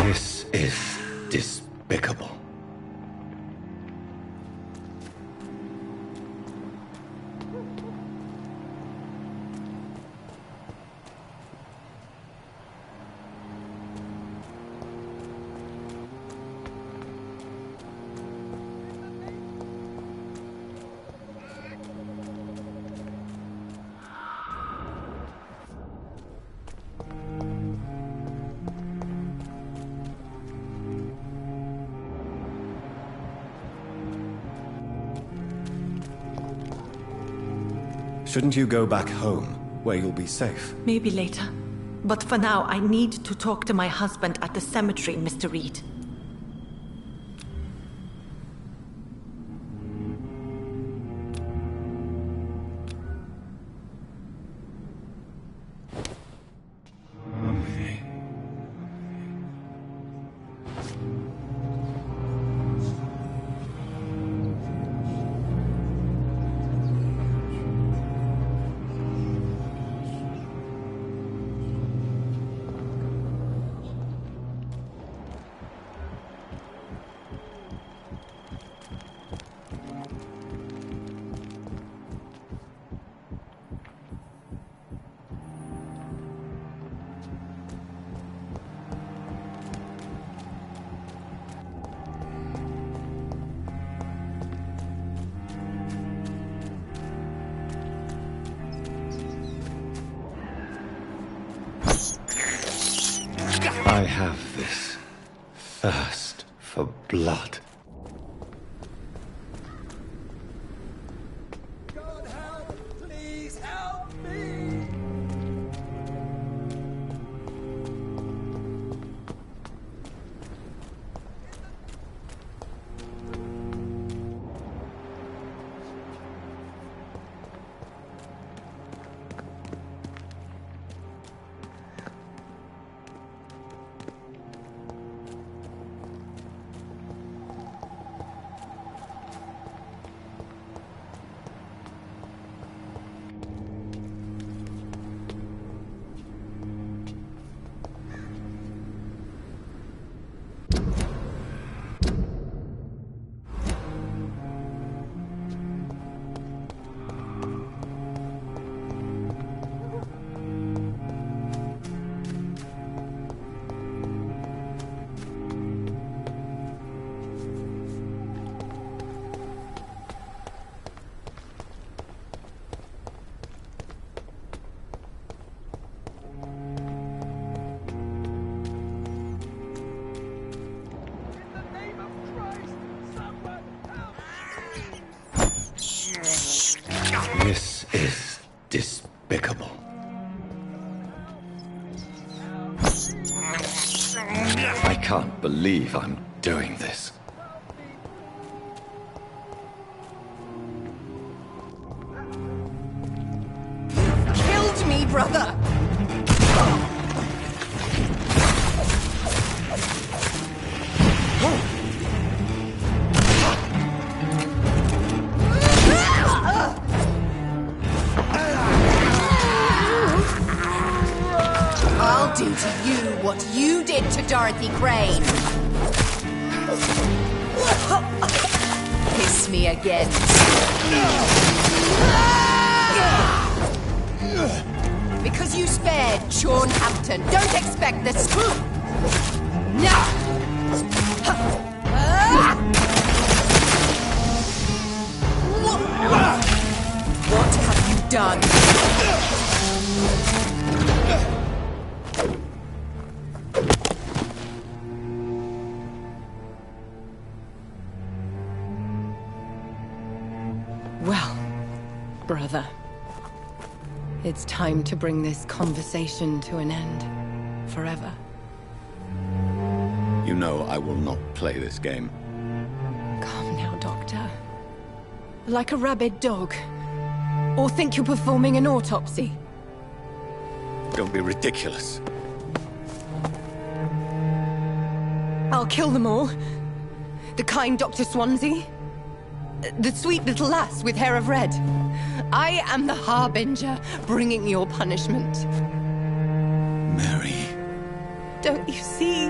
C: This is despicable.
M: Shouldn't you go back home, where you'll be safe?
J: Maybe later. But for now, I need to talk to my husband at the cemetery, Mr. Reed.
C: I have this thirst for blood.
F: God help! Please help me!
D: This is despicable. I can't believe I'm doing this.
K: Killed me, brother!
N: I'll do to you what you did to Dorothy Crane. Kiss me again. Because you spared Sean Hampton, don't expect the scoop. No. What have you done?
K: Well, brother, it's time to bring this conversation to an end. Forever.
C: You know I will not play this game.
K: Calm now, Doctor. Like a rabid dog. Or think you're performing an autopsy.
C: Don't be ridiculous.
K: I'll kill them all. The kind Dr. Swansea. The sweet little lass with hair of red. I am the Harbinger, bringing your punishment.
C: Mary.
K: Don't you see?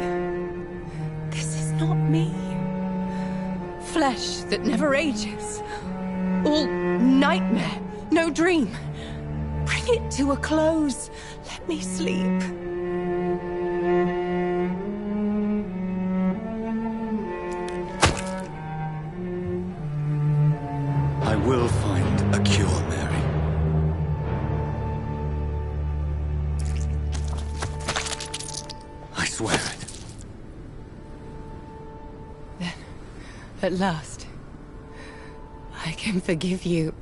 K: This is not me. Flesh that never ages. All nightmare, no dream. Bring it to a close. Let me sleep.
C: I will find a cure, Mary. I swear it.
K: Then, at last, I can forgive you.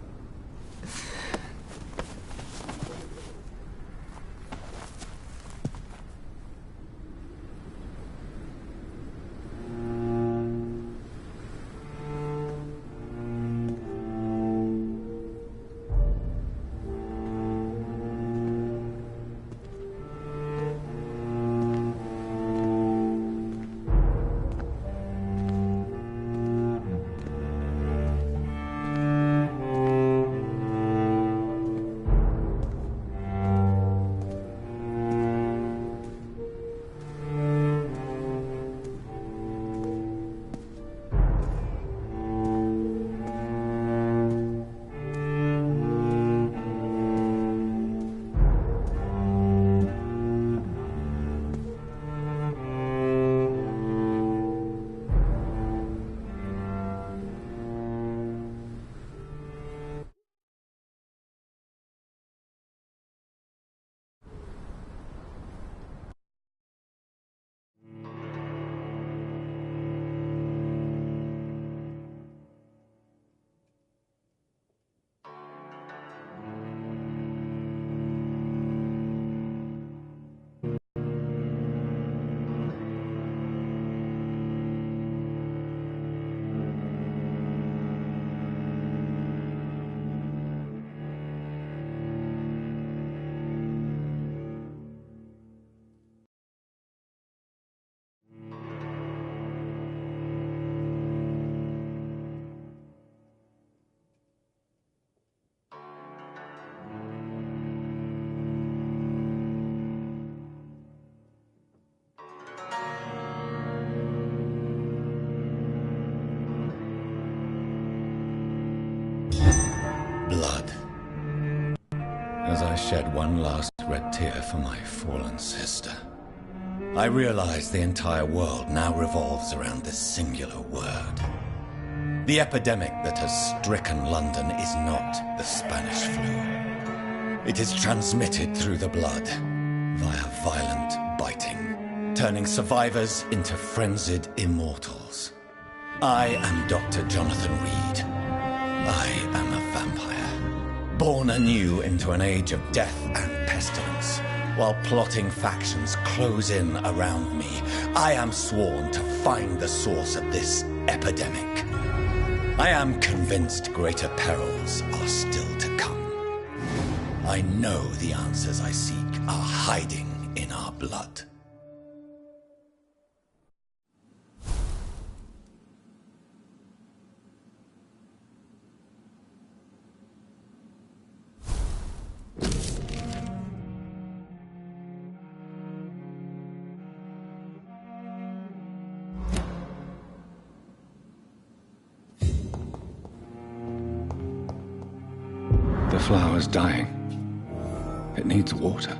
D: Blood. As I shed one last red tear for my fallen sister, I realize the entire world now revolves around this singular word. The epidemic that has stricken London is not the Spanish flu. It is transmitted through the blood, via violent biting, turning survivors into frenzied immortals. I am Dr. Jonathan Reed. I am a vampire. born anew into an age of death and pestilence, while plotting factions close in around me. I am sworn to find the source of this epidemic. I am convinced greater perils are still to come. I know the answers I seek are hiding in our blood.
L: The flower's dying. It needs water.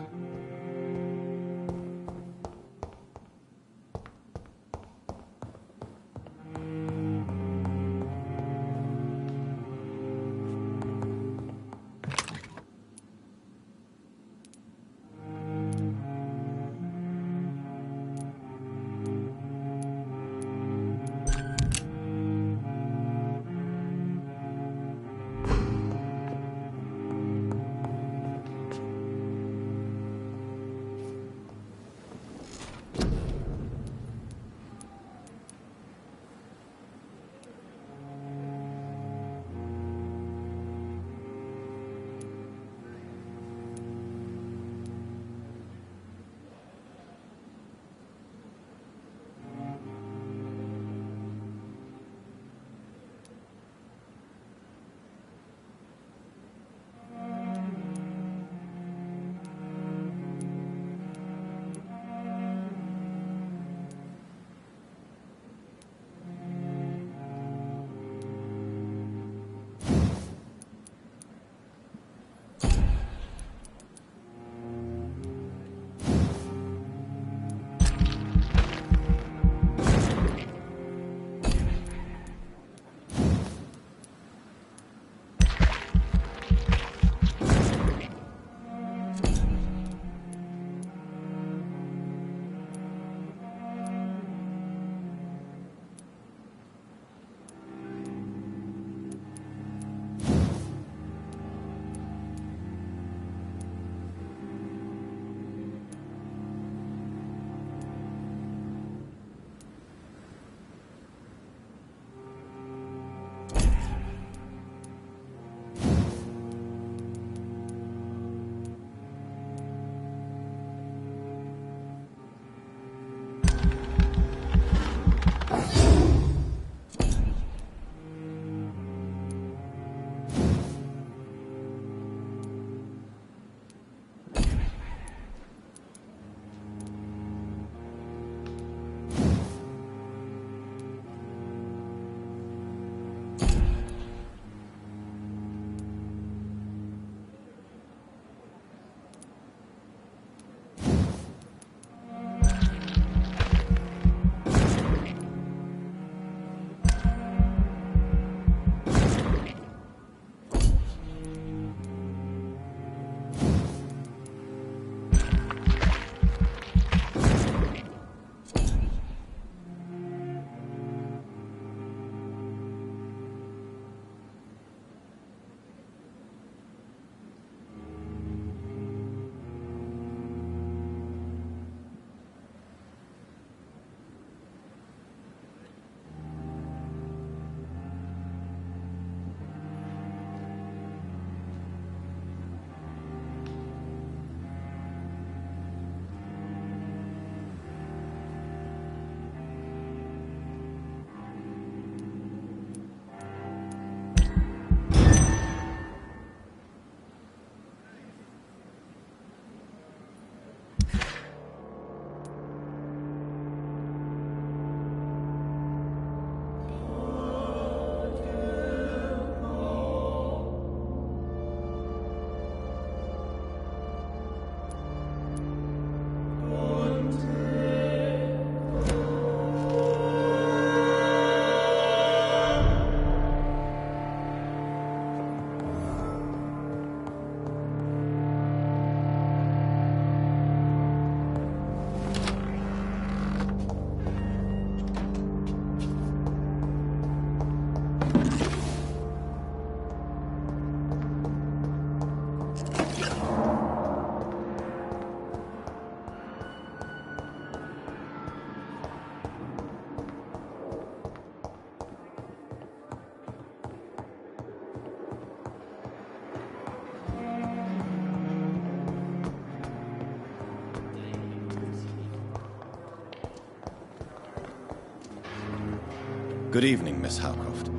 D: Good evening, Miss Howcroft.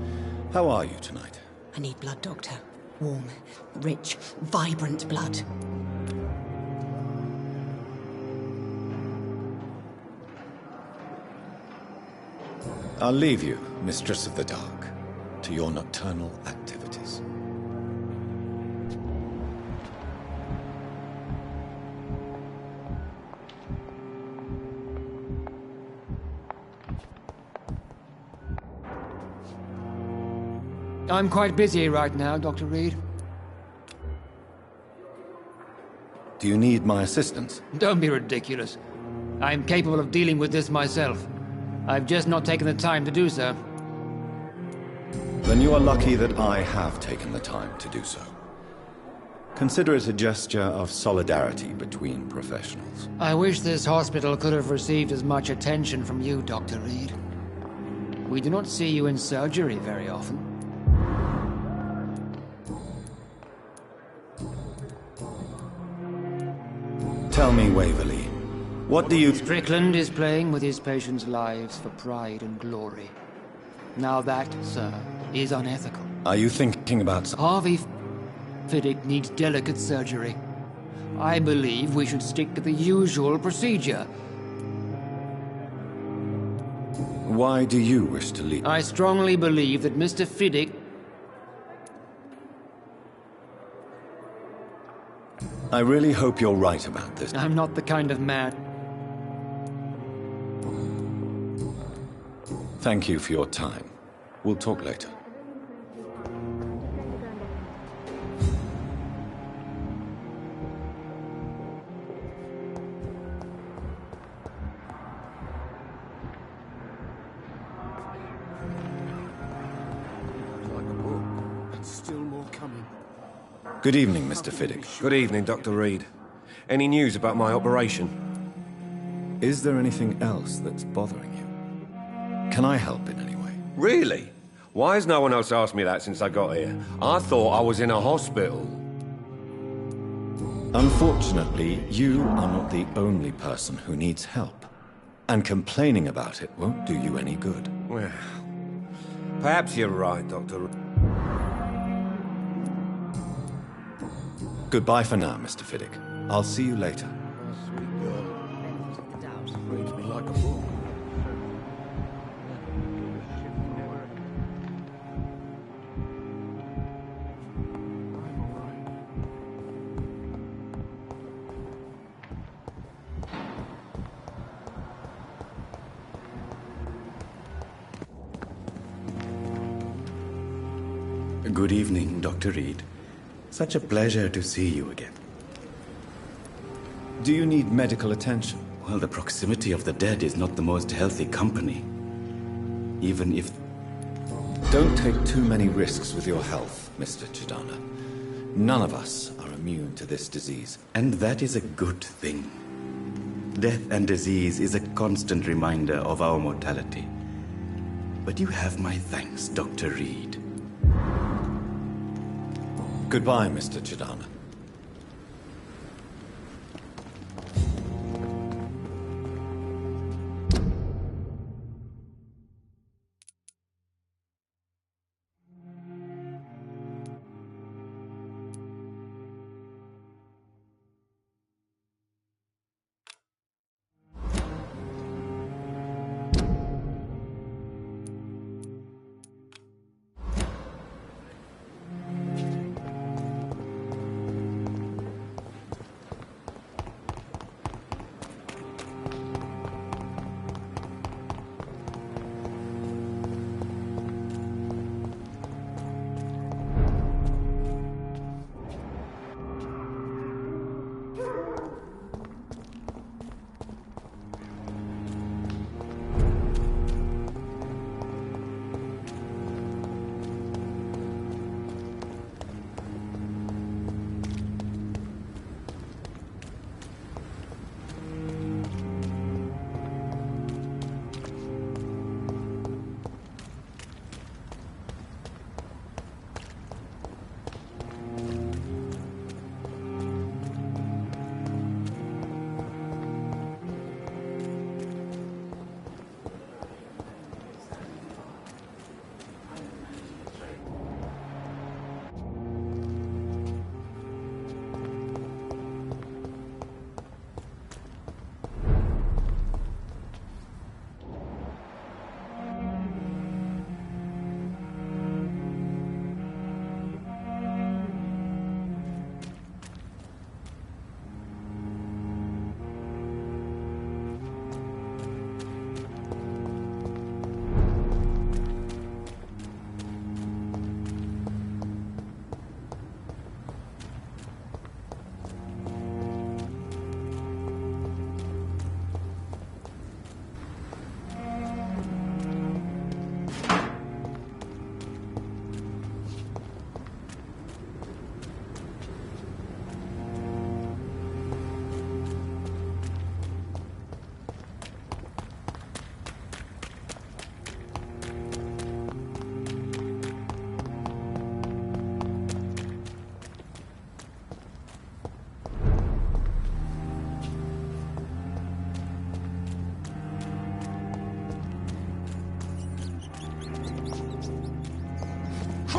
D: How are you tonight?
O: I need blood, Doctor. Warm, rich, vibrant blood.
D: I'll leave you, Mistress of the Dark, to your nocturnal activities.
P: I'm quite busy right now, Dr. Reed.
D: Do you need my assistance?
P: Don't be ridiculous. I'm capable of dealing with this myself. I've just not taken the time to do so.
D: Then you are lucky that I have taken the time to do so. Consider it a gesture of solidarity between professionals.
P: I wish this hospital could have received as much attention from you, Dr. Reed. We do not see you in surgery very often.
D: Tell me, Waverly, what do you...
P: Strickland is playing with his patients' lives for pride and glory. Now that, sir, is unethical.
D: Are you thinking about...
P: Harvey Fiddick needs delicate surgery. I believe we should stick to the usual procedure.
D: Why do you wish to leave?
P: I strongly believe that Mr. Fiddick...
D: I really hope you're right about this.
P: I'm not the kind of man...
D: Thank you for your time. We'll talk later. Good evening, Mr. Fiddick.
I: Good evening, Dr. Reed. Any news about my operation?
D: Is there anything else that's bothering you? Can I help in any way?
I: Really? Why has no one else asked me that since I got here? I thought I was in a hospital.
D: Unfortunately, you are not the only person who needs help. And complaining about it won't do you any good.
I: Well, perhaps you're right, Dr.
D: Goodbye for now, Mr. Fiddick. I'll see you later.
L: Sweet girl. Reads me like a book.
Q: Good evening, Dr. Reed. Such a pleasure to see you again.
D: Do you need medical attention?
Q: Well, the proximity of the dead is not the most healthy company. Even if...
D: Don't take too many risks with your health, Mr. Chidana. None of us are immune to this disease.
Q: And that is a good thing. Death and disease is a constant reminder of our mortality. But you have my thanks, Dr. Reed.
D: Goodbye, Mr. Chidana.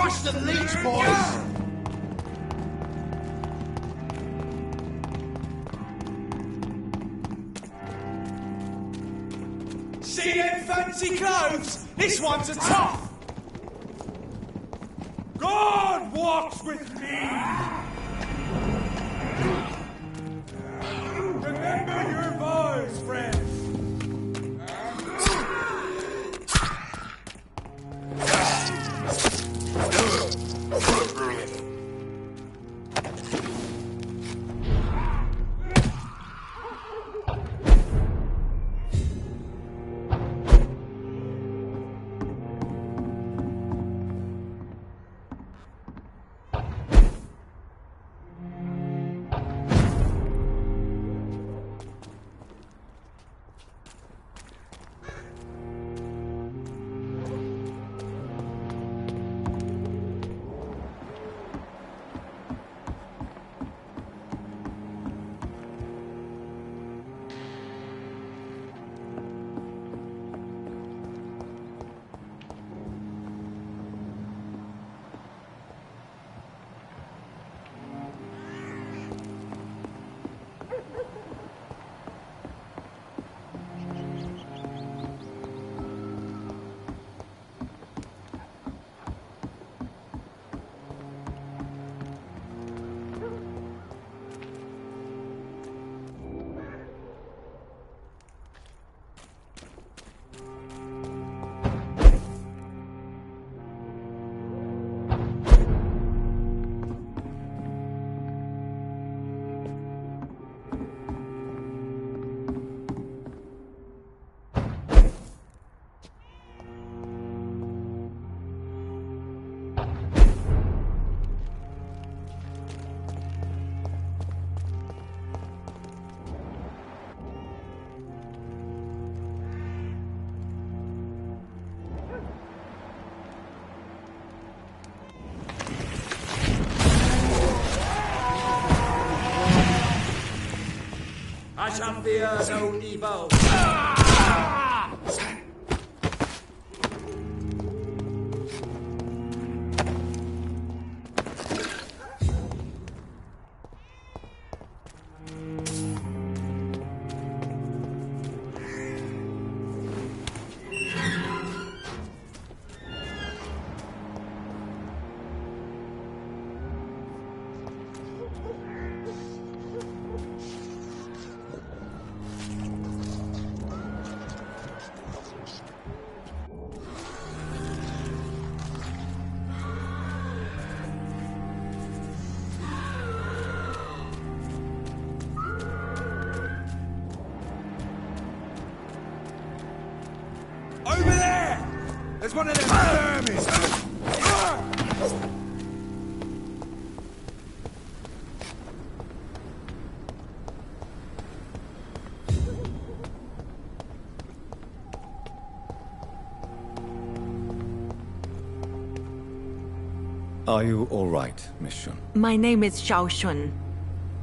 A: Squash the leech, boys!
R: See them fancy clothes? This one's a tough! God walks with me! Remember your vows, friend!
S: I shall fear no evil.
R: There's one of them vermin!
D: Are you all right, Miss Shun?
J: My name is Xiao Shun.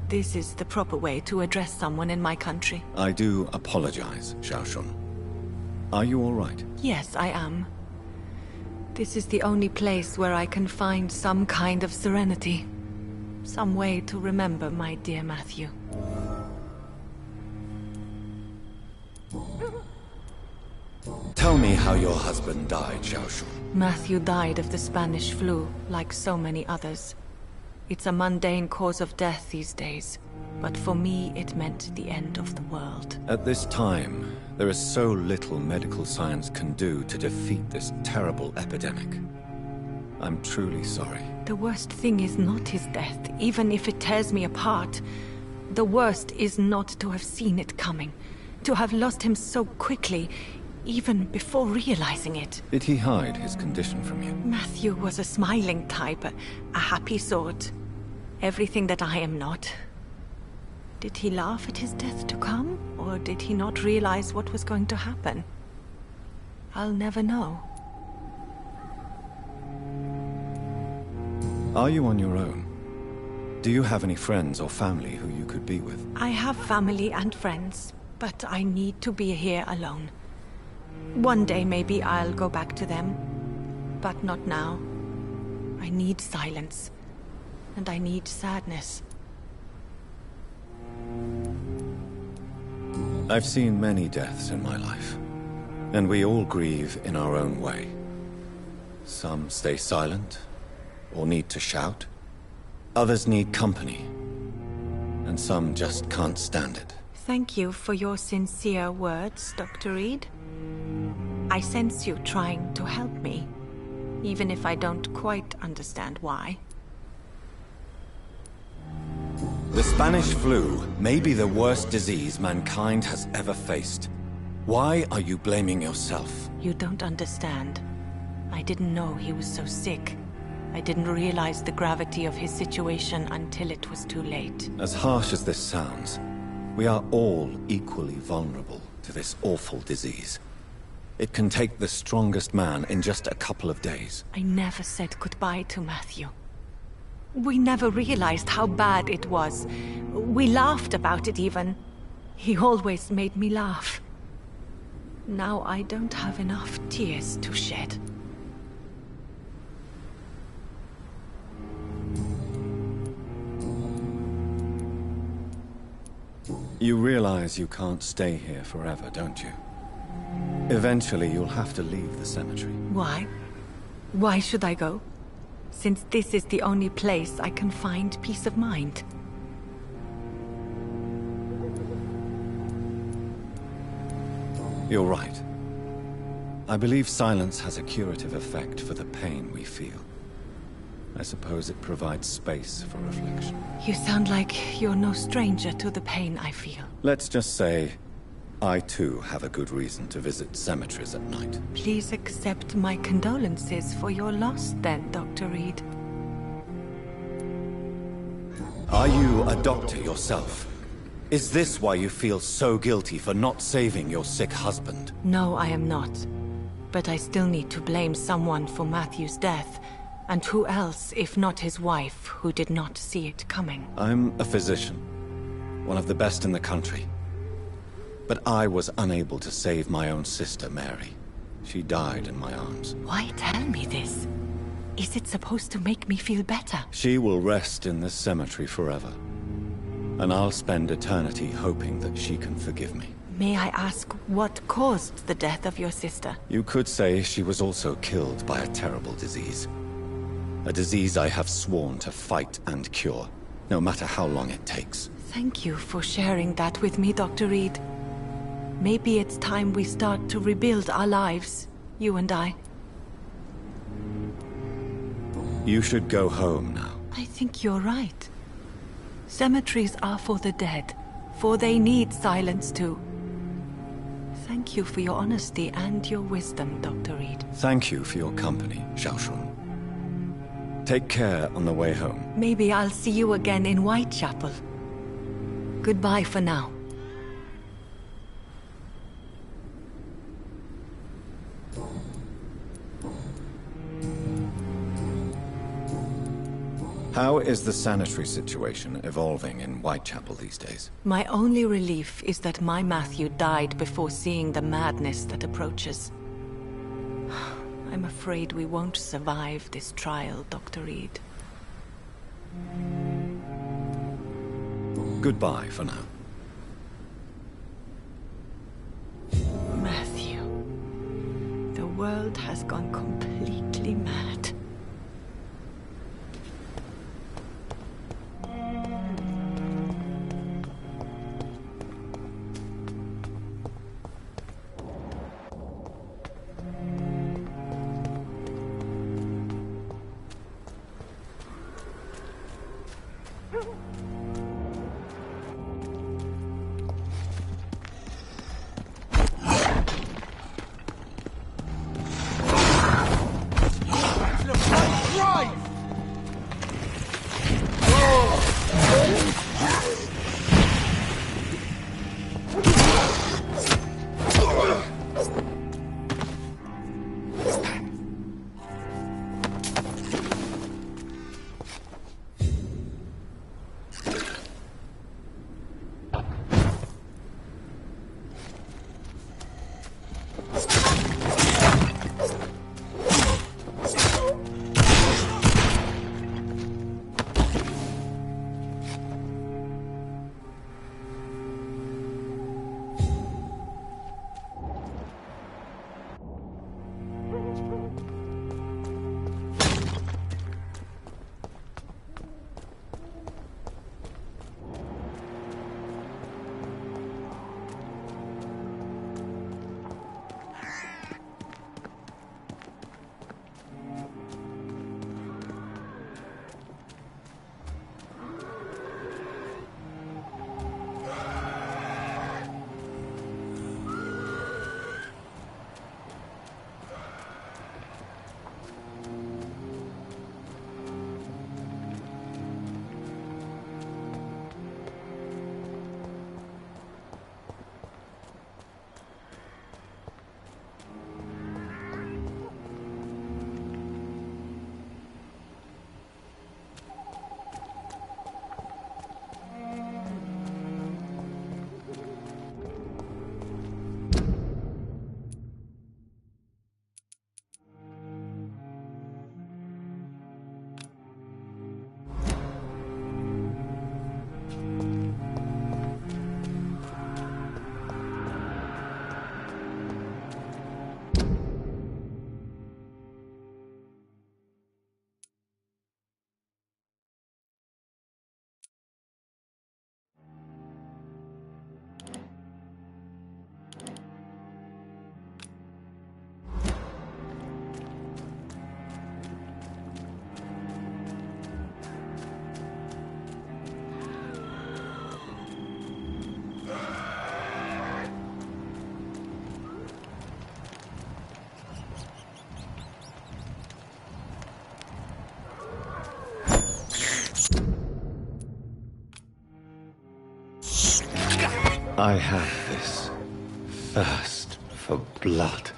J: This is the proper way to address someone in my country.
D: I do apologize, Xiao Shun. Are you all right?
J: Yes, I am. This is the only place where I can find some kind of serenity. Some way to remember my dear Matthew.
D: Tell me how your husband died, Xiao Shun.
J: Matthew died of the Spanish flu, like so many others. It's a mundane cause of death these days, but for me it meant the end of the world.
D: At this time, there is so little medical science can do to defeat this terrible epidemic. I'm truly sorry.
J: The worst thing is not his death, even if it tears me apart. The worst is not to have seen it coming, to have lost him so quickly, even before realizing it.
D: Did he hide his condition from you?
J: Matthew was a smiling type, a happy sort. Everything that I am not. Did he laugh at his death to come, or did he not realize what was going to happen? I'll never know.
D: Are you on your own? Do you have any friends or family who you could be with?
J: I have family and friends, but I need to be here alone. One day maybe I'll go back to them, but not now. I need silence. And I need sadness.
D: I've seen many deaths in my life, and we all grieve in our own way. Some stay silent, or need to shout. Others need company, and some just can't stand it.
J: Thank you for your sincere words, Dr. Reed. I sense you trying to help me, even if I don't quite understand why.
D: The Spanish flu may be the worst disease mankind has ever faced. Why are you blaming yourself?
J: You don't understand. I didn't know he was so sick. I didn't realize the gravity of his situation until it was too late.
D: As harsh as this sounds, we are all equally vulnerable to this awful disease. It can take the strongest man in just a couple of days.
J: I never said goodbye to Matthew. We never realized how bad it was. We laughed about it even. He always made me laugh. Now I don't have enough tears to shed.
D: You realize you can't stay here forever, don't you? Eventually you'll have to leave the cemetery.
J: Why? Why should I go? Since this is the only place I can find peace of mind.
D: You're right. I believe silence has a curative effect for the pain we feel. I suppose it provides space for reflection.
J: You sound like you're no stranger to the pain I feel.
D: Let's just say, I too have a good reason to visit cemeteries at night.
J: Please accept my condolences for your loss then, Dr. Reed.
D: Are you a doctor yourself? Is this why you feel so guilty for not saving your sick husband?
J: No, I am not. But I still need to blame someone for Matthew's death. And who else, if not his wife, who did not see it coming?
D: I'm a physician. One of the best in the country. But I was unable to save my own sister, Mary. She died in my arms.
J: Why tell me this? Is it supposed to make me feel better?
D: She will rest in this cemetery forever. And I'll spend eternity hoping that she can forgive me.
J: May I ask what caused the death of your sister?
D: You could say she was also killed by a terrible disease. A disease I have sworn to fight and cure, no matter how long it takes.
J: Thank you for sharing that with me, Dr. Reed. Maybe it's time we start to rebuild our lives, you and I.
D: You should go home now.
J: I think you're right. Cemeteries are for the dead, for they need silence too. Thank you for your honesty and your wisdom, Dr. Reed.
D: Thank you for your company, Xiaoshun. Take care on the way home.
J: Maybe I'll see you again in Whitechapel. Goodbye for now.
D: How is the sanitary situation evolving in Whitechapel these days?
J: My only relief is that my Matthew died before seeing the madness that approaches. I'm afraid we won't survive this trial, Dr. Reed.
D: Goodbye for now.
J: Matthew. The world has gone completely mad.
D: I have this thirst for blood.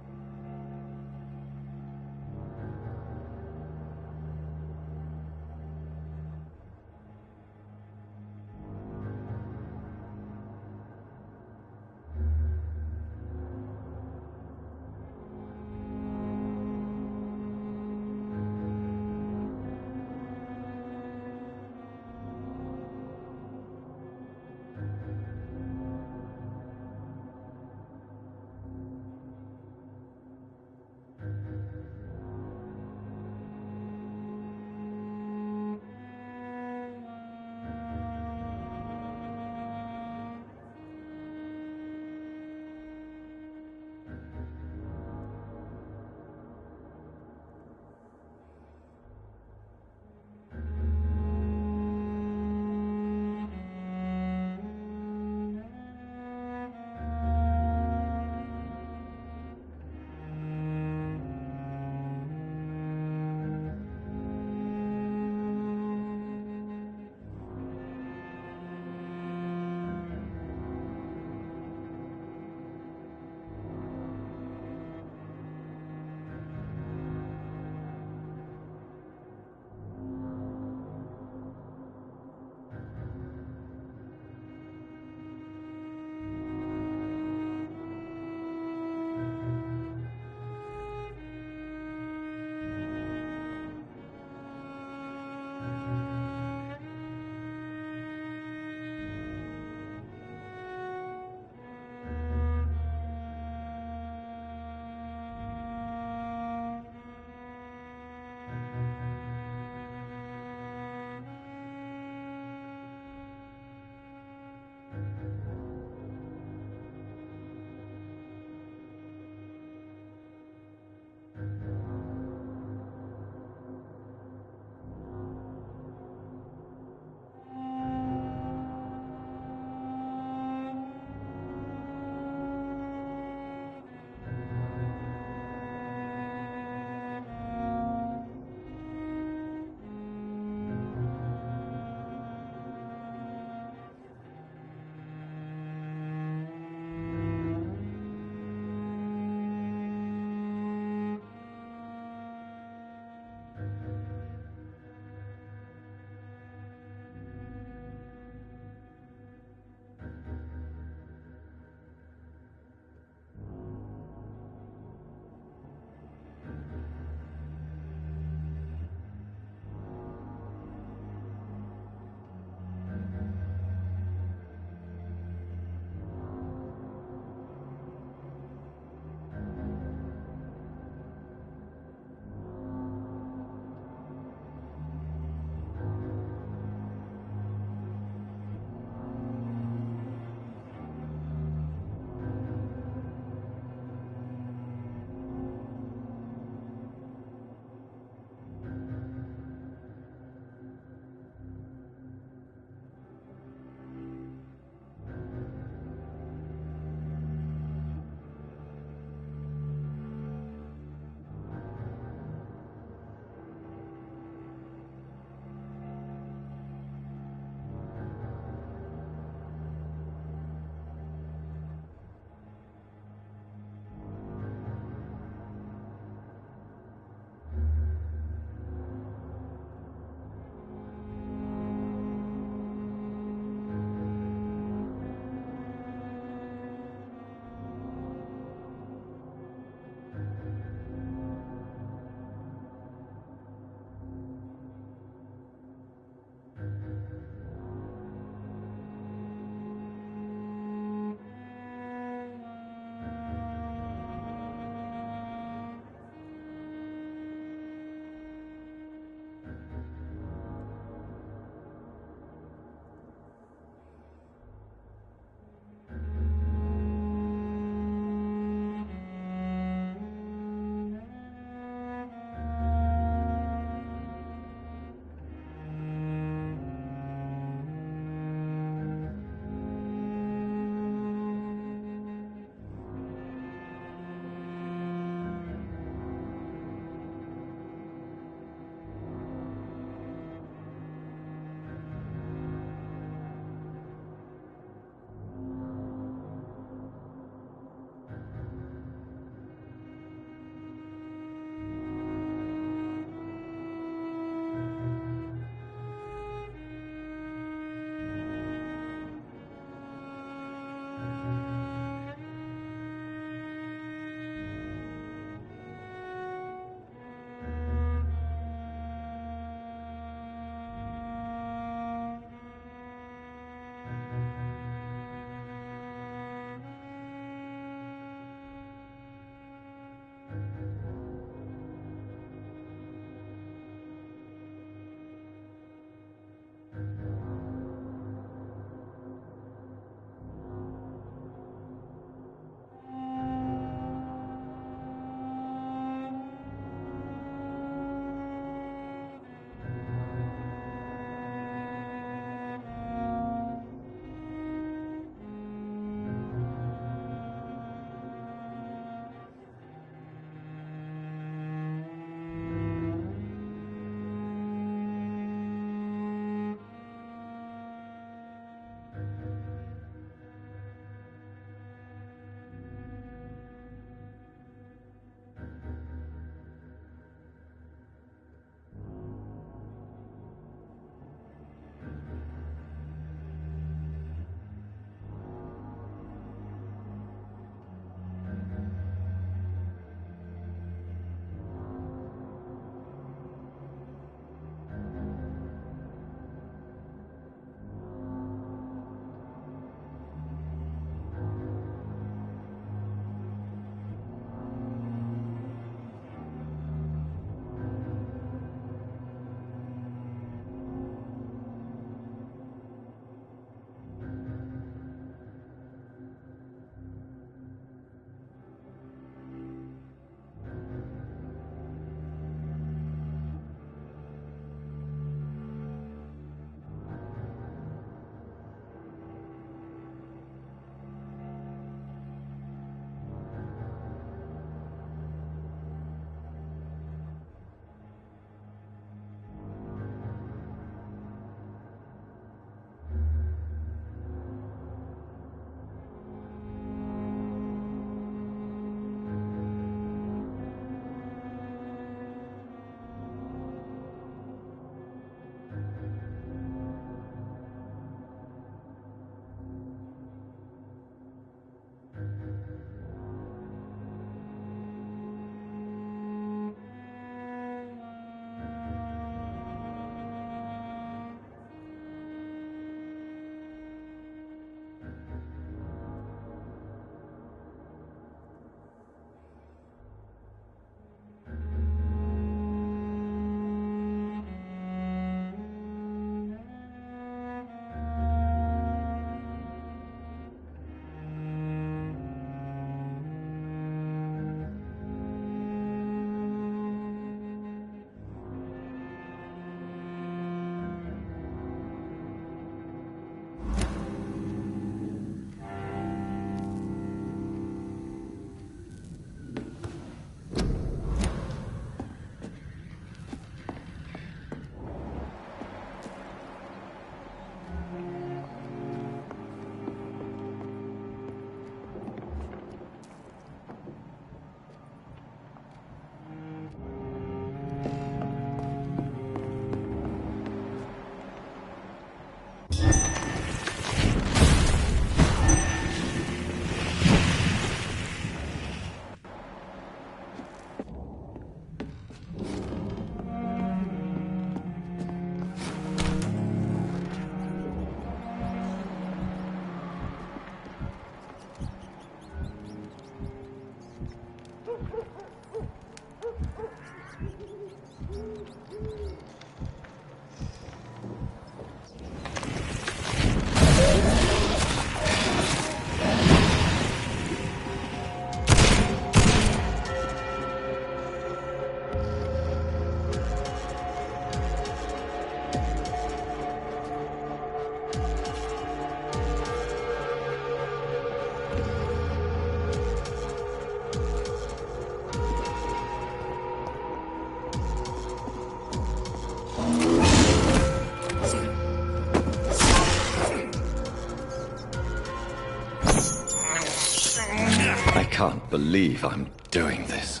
D: can't believe I'm doing this.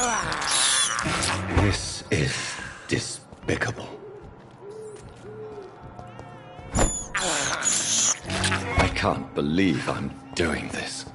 D: This is despicable. I can't believe I'm doing this.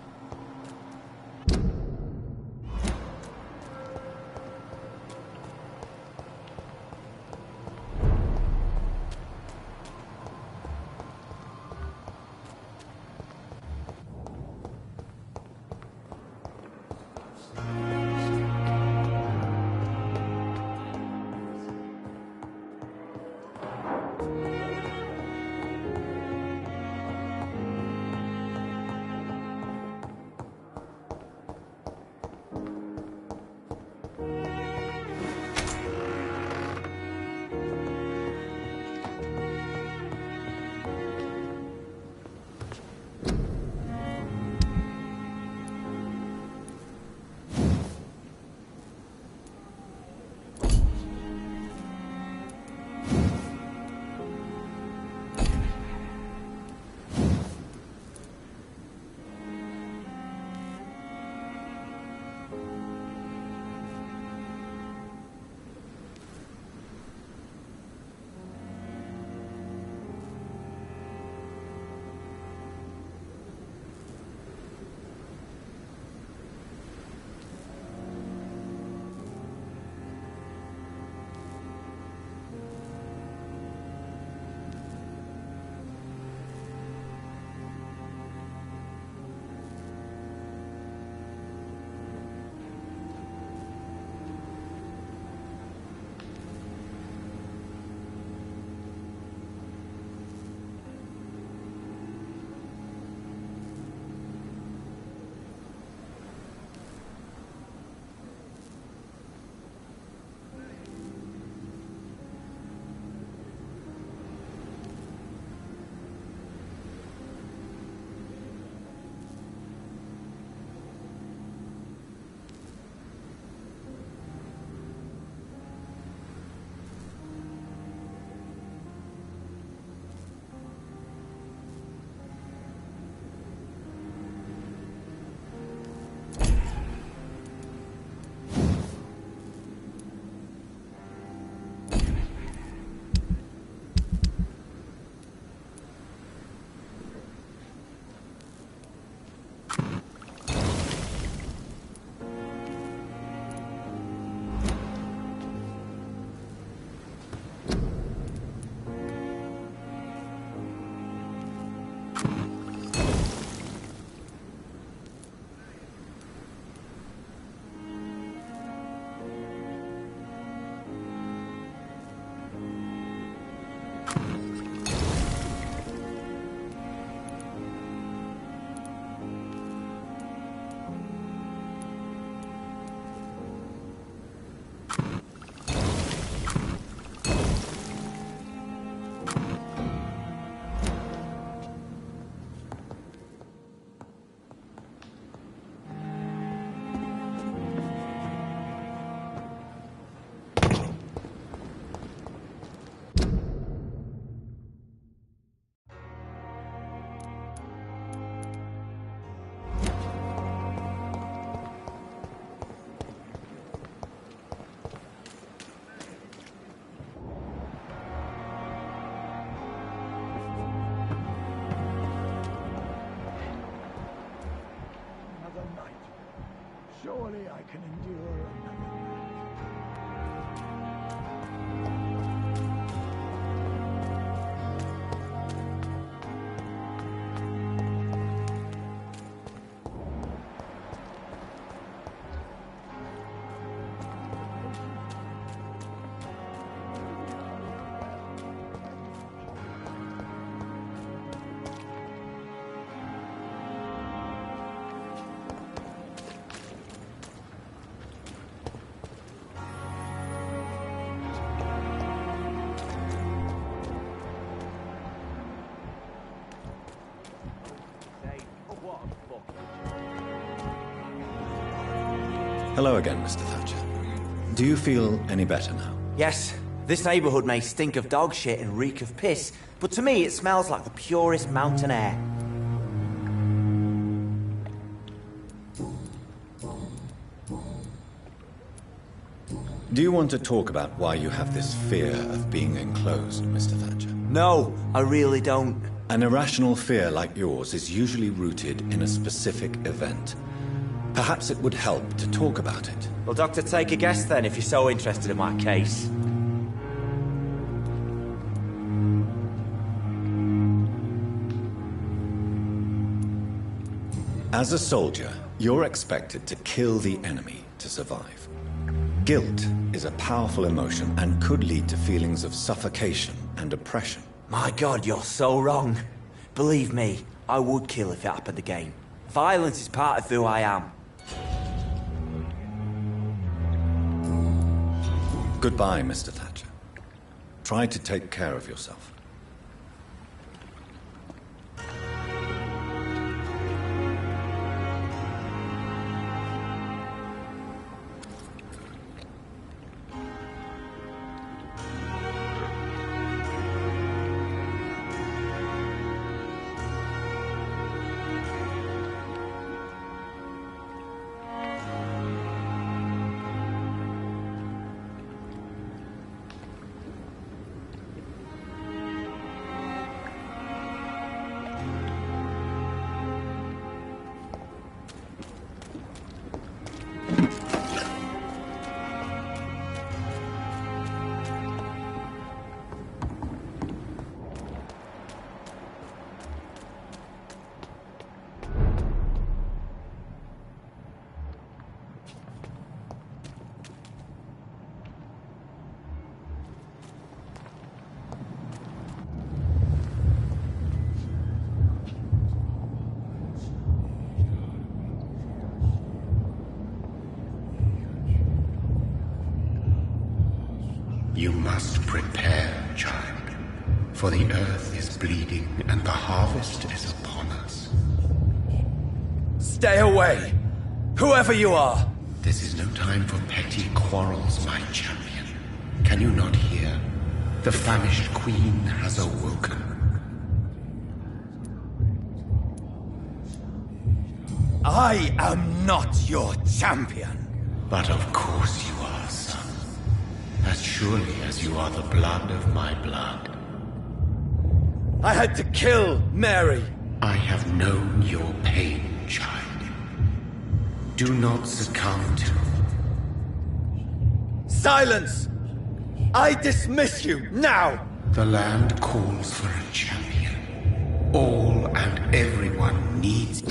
L: Surely I can endure another night.
D: Hello again, Mr. Thatcher. Do you feel any better now?
H: Yes. This neighborhood may stink of dog shit and reek of piss, but to me it smells like the purest mountain air.
D: Do you want to talk about why you have this fear of being enclosed, Mr. Thatcher?
H: No, I really don't.
D: An irrational fear like yours is usually rooted in a specific event. Perhaps it would help to talk about it.
T: Well, Doctor, take a guess then, if you're so interested in my case.
D: As a soldier, you're expected to kill the enemy to survive. Guilt is a powerful emotion and could lead to feelings of suffocation and oppression.
H: My God, you're so wrong. Believe me, I would kill if it happened again. Violence is part of who I am.
D: Goodbye, Mr. Thatcher. Try to take care of yourself.
U: You must prepare, child, for the earth is bleeding and the harvest is upon us.
R: Stay away! Whoever you are!
U: This is no time for petty quarrels, my champion. Can you not hear? The famished queen has awoken.
R: I am not your champion.
U: But of course you are, son. As surely as you are the blood of my blood.
R: I had to kill Mary.
U: I have known your pain, child. Do not succumb to...
R: Silence! I dismiss you, now!
U: The land calls for a champion. All and everyone needs...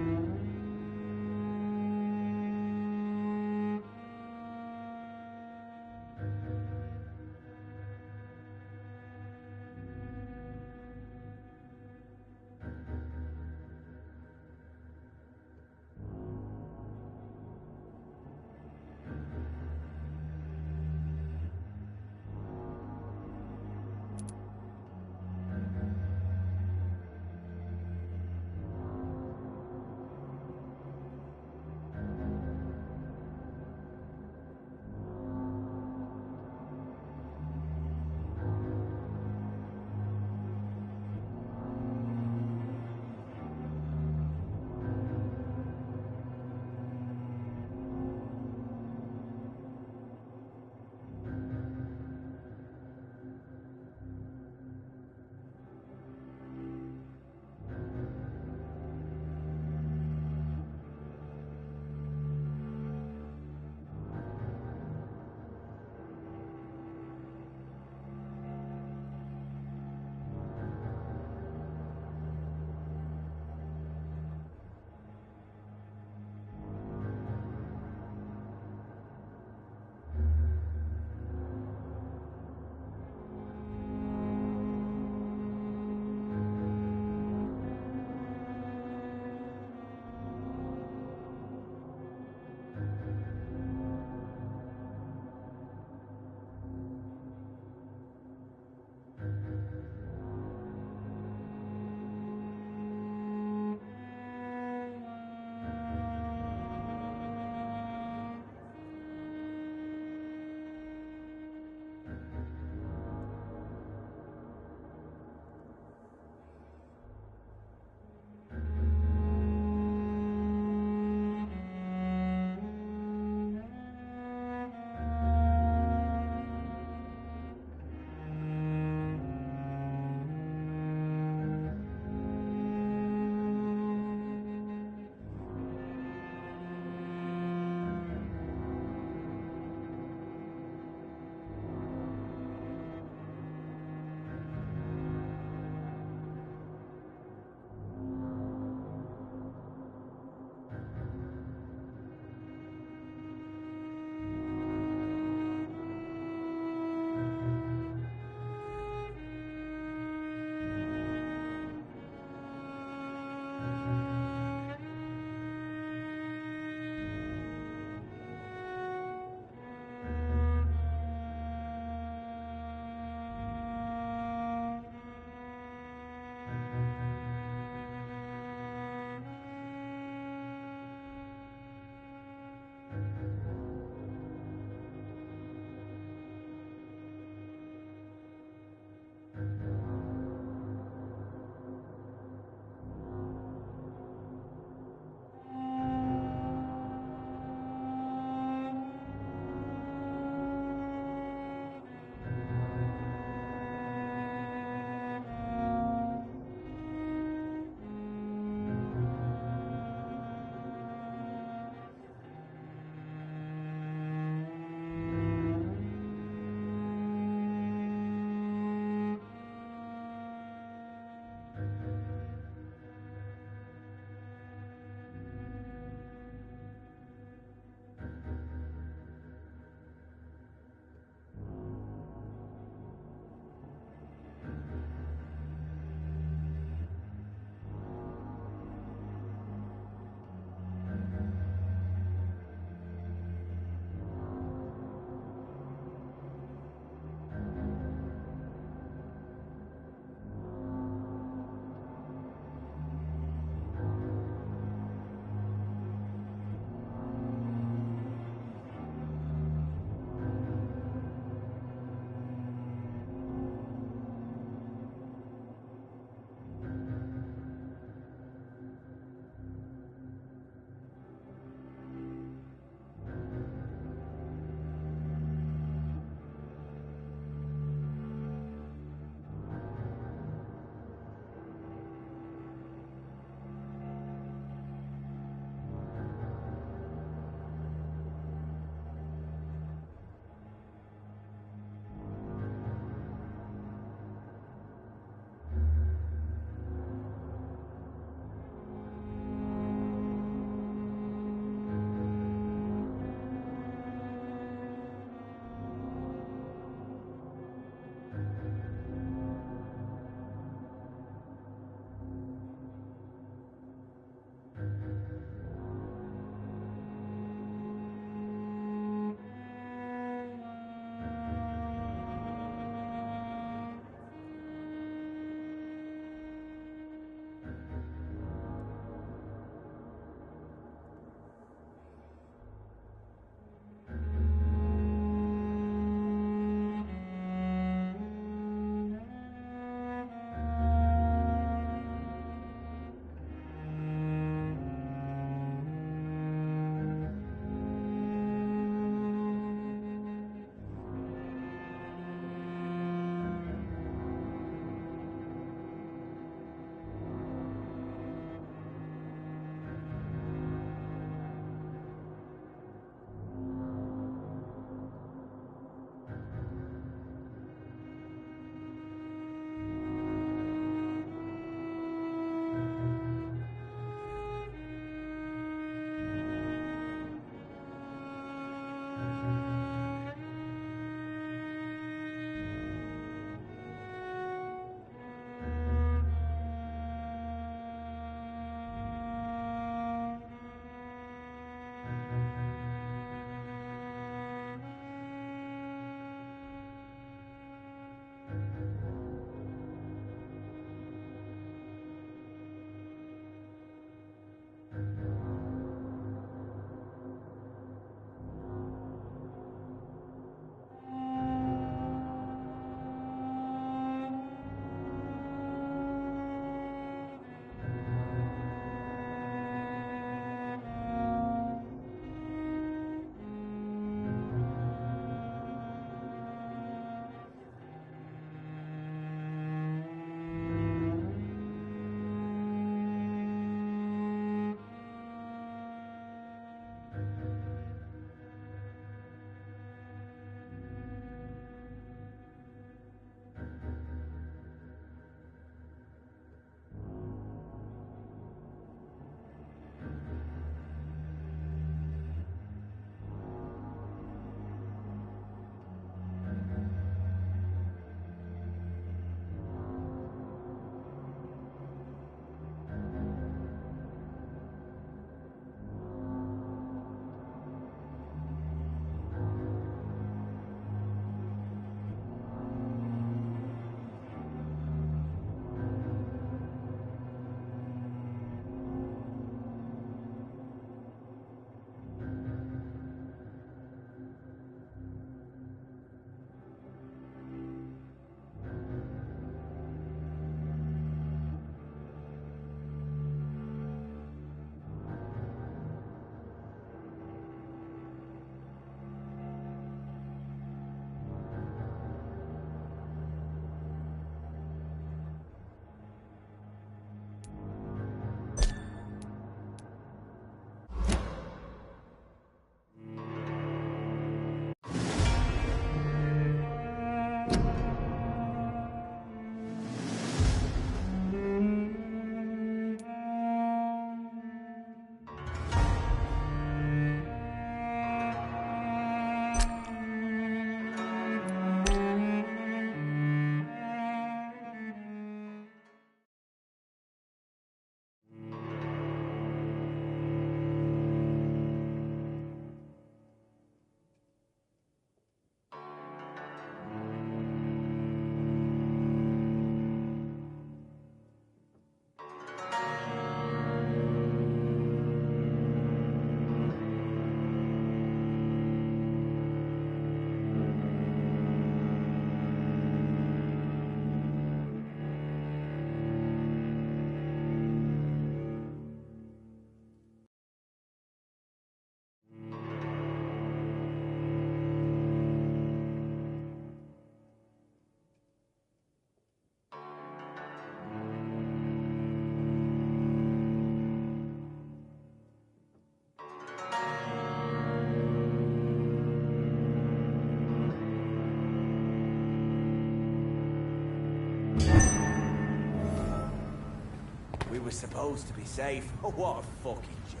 T: were supposed to be safe. Oh, what a fucking joke.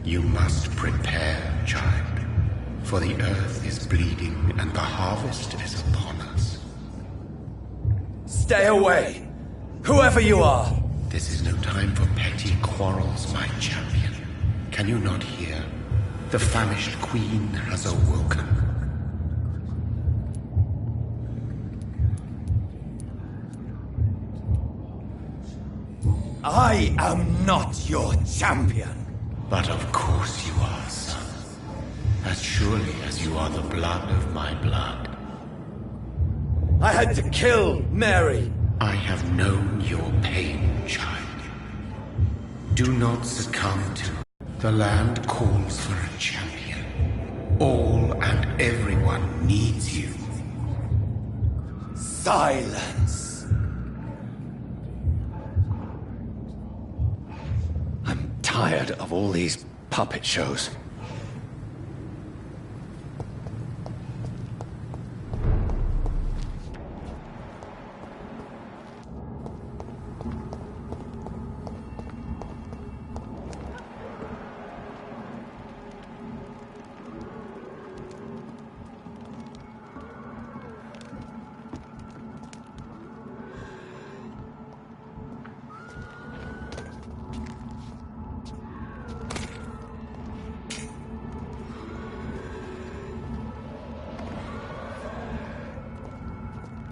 U: You must prepare, child, for the earth is bleeding and the harvest is upon us.
T: Stay away! Whoever you are!
U: This is no time for petty quarrels, my champion. Can you not hear? The famished queen has awoken.
T: I am not your champion!
U: But of course you are, son. As surely as you are the blood of my blood.
T: I had to kill Mary!
U: I have known your pain, child. Do not succumb to it. The land calls for a champion. All and everyone needs you.
T: Silence!
C: I'm tired of all these puppet shows.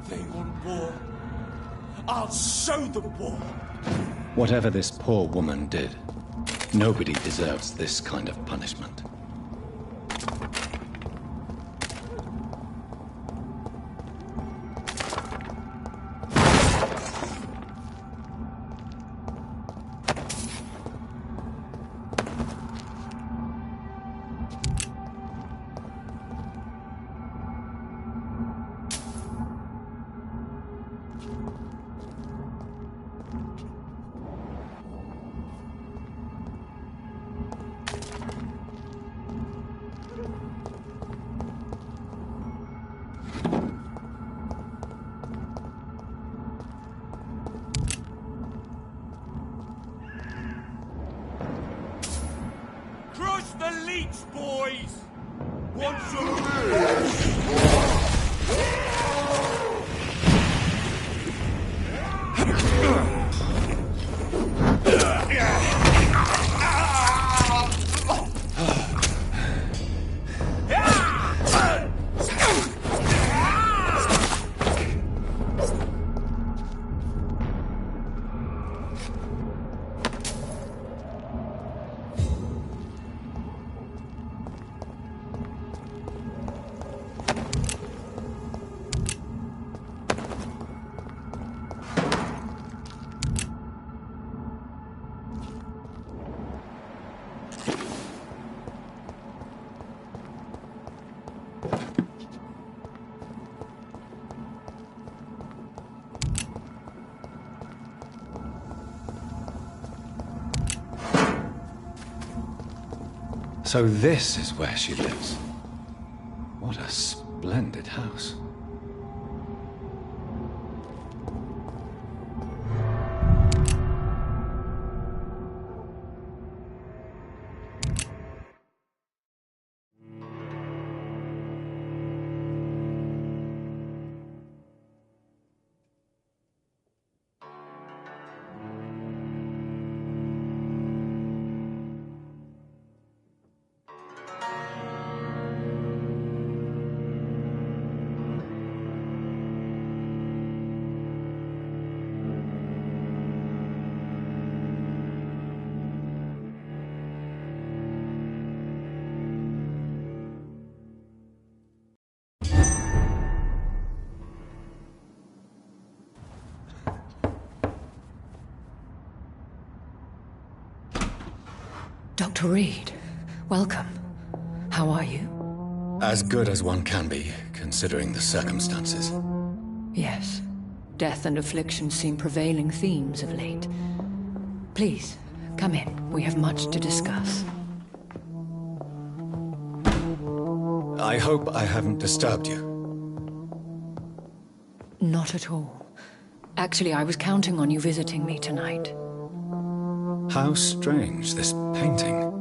R: They want war. I'll show them war.
D: Whatever this poor woman did, nobody deserves this kind of punishment.
R: Crush the leech, boys! Want some
D: So this is where she lives. What a splendid house.
O: Dr. Reed, welcome. How are you?
D: As good as one can be, considering the circumstances.
O: Yes. Death and affliction seem prevailing themes of late. Please, come in. We have much to discuss.
D: I hope I haven't disturbed you.
O: Not at all. Actually, I was counting on you visiting me tonight.
D: How strange, this painting.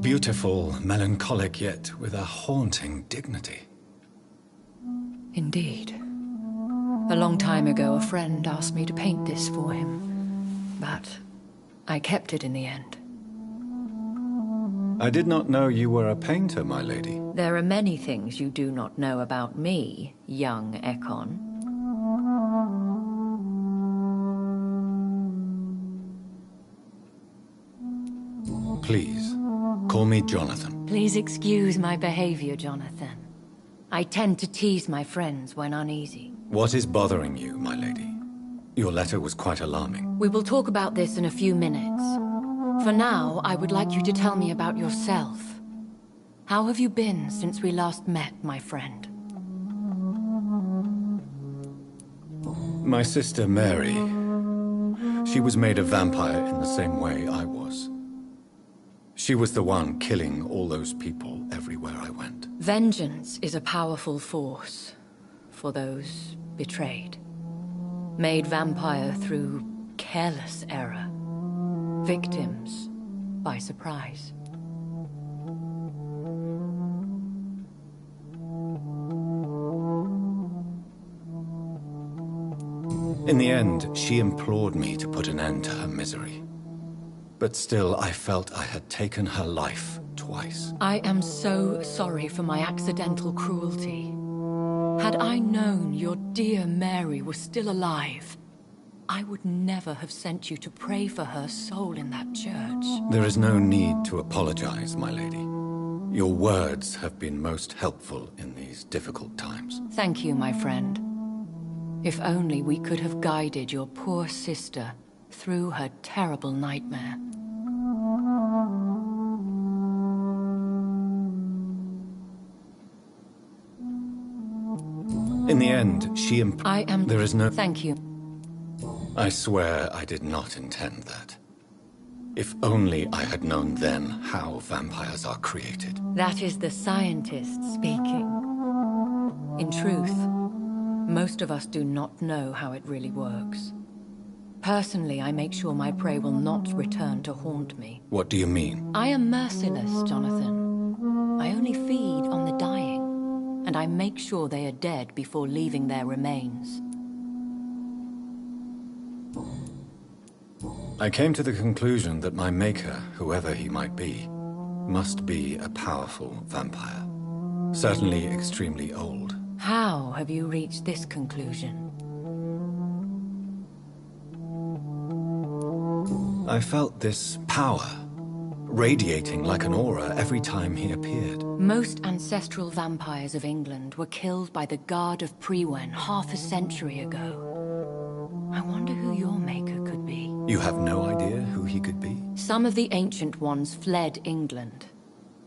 D: Beautiful, melancholic, yet with a haunting dignity.
O: Indeed. A long time ago, a friend asked me to paint this for him, but I kept it in the end.
D: I did not know you were a painter, my lady.
O: There are many things you do not know about me, young Ekon.
D: Please, call me Jonathan.
O: Please excuse my behavior, Jonathan. I tend to tease my friends when uneasy.
D: What is bothering you, my lady? Your letter was quite alarming.
O: We will talk about this in a few minutes. For now, I would like you to tell me about yourself. How have you been since we last met, my friend?
D: My sister Mary. She was made a vampire in the same way I was. She was the one killing all those people everywhere I went.
O: Vengeance is a powerful force for those betrayed. Made vampire through careless error. Victims by surprise.
D: In the end, she implored me to put an end to her misery. But still, I felt I had taken her life twice.
O: I am so sorry for my accidental cruelty. Had I known your dear Mary was still alive, I would never have sent you to pray for her soul in that church.
D: There is no need to apologize, my lady. Your words have been most helpful in these difficult times.
O: Thank you, my friend. If only we could have guided your poor sister through her terrible nightmare.
D: In the end, she There is no...
O: Thank you.
D: I swear I did not intend that. If only I had known then how vampires are created.
O: That is the scientist speaking. In truth, most of us do not know how it really works. Personally, I make sure my prey will not return to haunt me.
D: What do you mean?
O: I am merciless, Jonathan. I only feed on the dying, and I make sure they are dead before leaving their remains.
D: I came to the conclusion that my maker, whoever he might be, must be a powerful vampire. Certainly extremely old.
O: How have you reached this conclusion?
D: I felt this power, radiating like an aura every time he appeared.
O: Most ancestral vampires of England were killed by the Guard of Priwen half a century ago. I wonder who your maker could be.
D: You have no idea who he could be?
O: Some of the ancient ones fled England.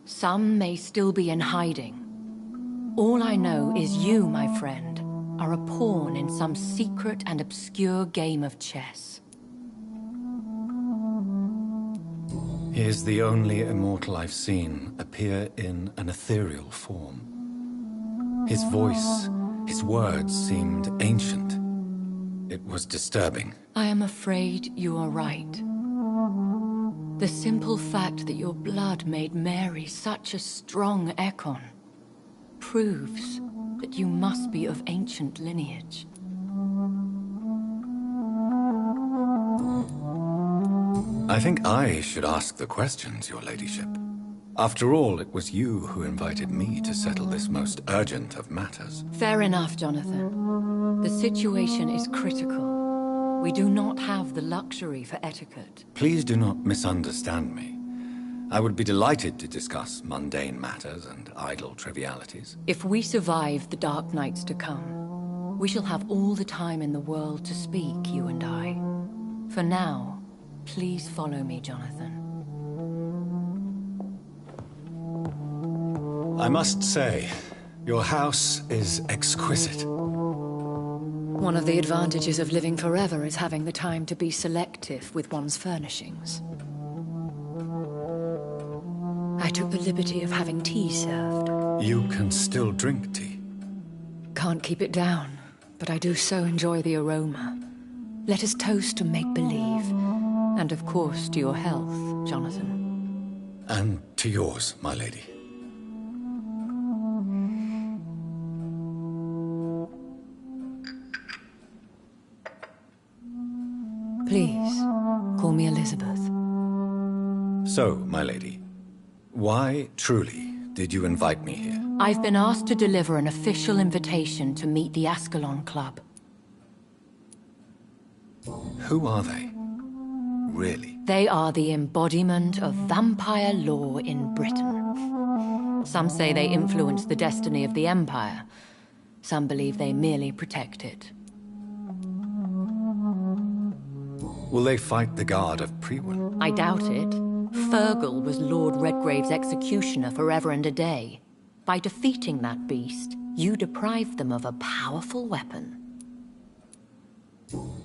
O: Some may still be in hiding. All I know is you, my friend, are a pawn in some secret and obscure game of chess.
D: He is the only immortal I've seen appear in an ethereal form. His voice, his words seemed ancient. It was disturbing.
O: I am afraid you are right. The simple fact that your blood made Mary such a strong Ekon proves that you must be of ancient lineage.
D: I think I should ask the questions, your ladyship. After all, it was you who invited me to settle this most urgent of matters.
O: Fair enough, Jonathan. The situation is critical. We do not have the luxury for etiquette.
D: Please do not misunderstand me. I would be delighted to discuss mundane matters and idle trivialities.
O: If we survive the dark nights to come, we shall have all the time in the world to speak, you and I. For now, please follow me, Jonathan.
D: I must say, your house is exquisite.
O: One of the advantages of living forever is having the time to be selective with one's furnishings. I took the liberty of having tea served.
D: You can still drink tea?
O: Can't keep it down, but I do so enjoy the aroma. Let us toast to make-believe. And of course to your health, Jonathan.
D: And to yours, my lady.
O: Please, call me Elizabeth.
D: So, my lady, why, truly, did you invite me here?
O: I've been asked to deliver an official invitation to meet the Ascalon Club.
D: Who are they? Really?
O: They are the embodiment of vampire law in Britain. Some say they influence the destiny of the Empire. Some believe they merely protect it.
D: Will they fight the Guard of Priwen?
O: I doubt it. Fergal was Lord Redgrave's executioner forever and a day. By defeating that beast, you deprived them of a powerful weapon.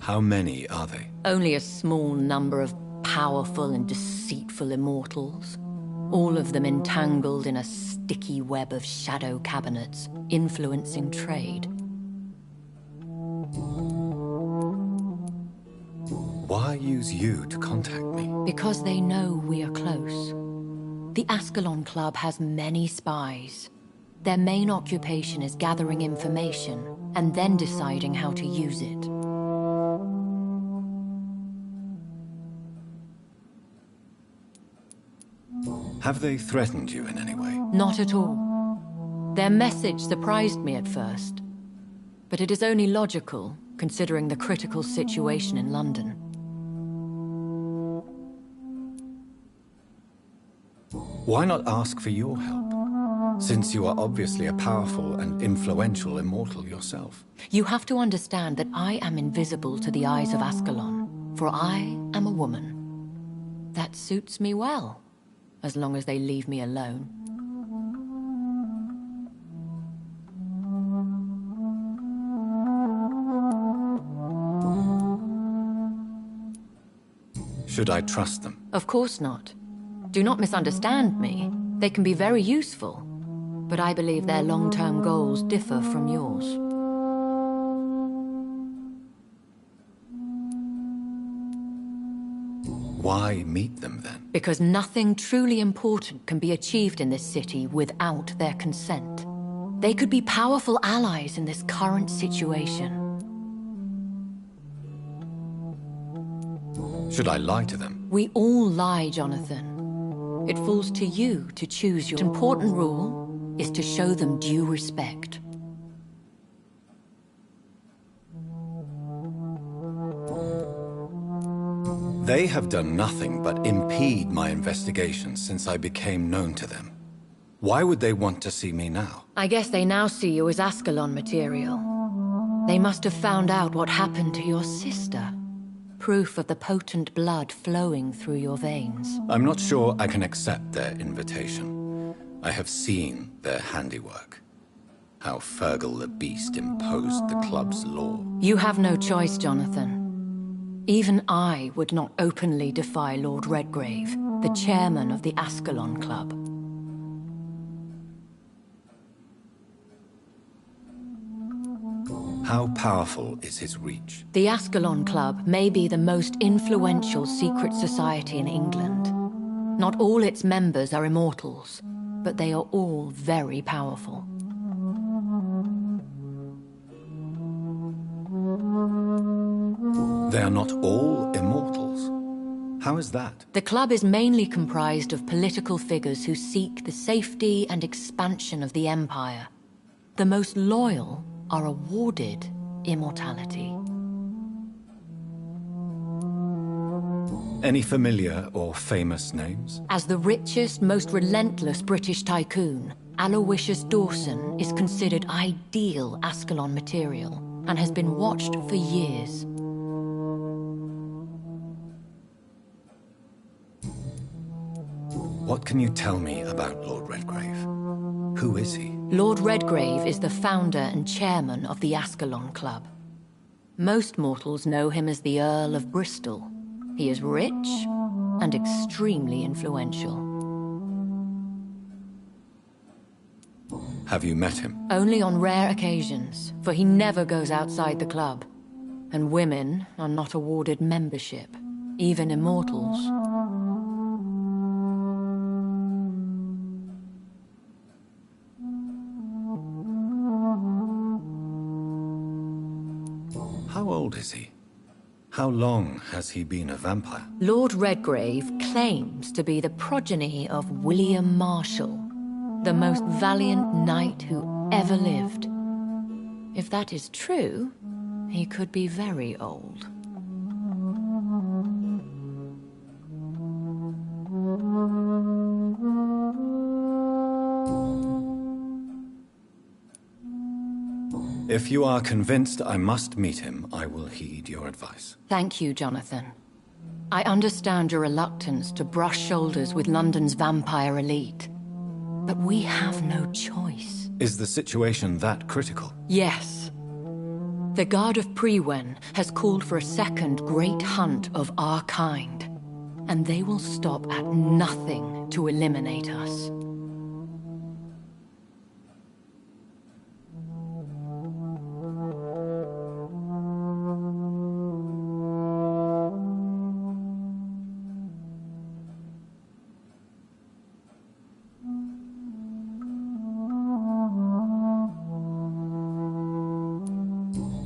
D: How many are they?
O: Only a small number of powerful and deceitful immortals. All of them entangled in a sticky web of shadow cabinets, influencing trade.
D: Why use you to contact me?
O: Because they know we are close. The Ascalon Club has many spies. Their main occupation is gathering information and then deciding how to use it.
D: Have they threatened you in any way?
O: Not at all. Their message surprised me at first. But it is only logical, considering the critical situation in London.
D: Why not ask for your help? Since you are obviously a powerful and influential immortal yourself.
O: You have to understand that I am invisible to the eyes of Ascalon, for I am a woman. That suits me well, as long as they leave me alone.
D: Should I trust them?
O: Of course not. Do not misunderstand me. They can be very useful, but I believe their long-term goals differ from yours.
D: Why meet them then?
O: Because nothing truly important can be achieved in this city without their consent. They could be powerful allies in this current situation.
D: Should I lie to them?
O: We all lie, Jonathan. It falls to you to choose. Your important rule is to show them due respect.
D: They have done nothing but impede my investigations since I became known to them. Why would they want to see me now?
O: I guess they now see you as Ascalon material. They must have found out what happened to your sister. Proof of the potent blood flowing through your veins.
D: I'm not sure I can accept their invitation. I have seen their handiwork. How Fergal the Beast imposed the club's law.
O: You have no choice, Jonathan. Even I would not openly defy Lord Redgrave, the chairman of the Ascalon Club.
D: How powerful is his reach?
O: The Ascalon Club may be the most influential secret society in England. Not all its members are immortals, but they are all very powerful.
D: They are not all immortals. How is that?
O: The club is mainly comprised of political figures who seek the safety and expansion of the Empire. The most loyal are awarded immortality.
D: Any familiar or famous names?
O: As the richest, most relentless British tycoon, Aloysius Dawson is considered ideal Ascalon material and has been watched for years.
D: What can you tell me about Lord Redgrave? Who is he?
O: Lord Redgrave is the founder and chairman of the Ascalon Club. Most mortals know him as the Earl of Bristol. He is rich and extremely influential.
D: Have you met him?
O: Only on rare occasions, for he never goes outside the club. And women are not awarded membership, even immortals.
D: How old is he? How long has he been a vampire?
O: Lord Redgrave claims to be the progeny of William Marshall, the most valiant knight who ever lived. If that is true, he could be very old.
D: If you are convinced I must meet him, I will heed your advice.
O: Thank you, Jonathan. I understand your reluctance to brush shoulders with London's vampire elite. But we have no choice.
D: Is the situation that critical?
O: Yes. The Guard of Prewen has called for a second great hunt of our kind. And they will stop at nothing to eliminate us.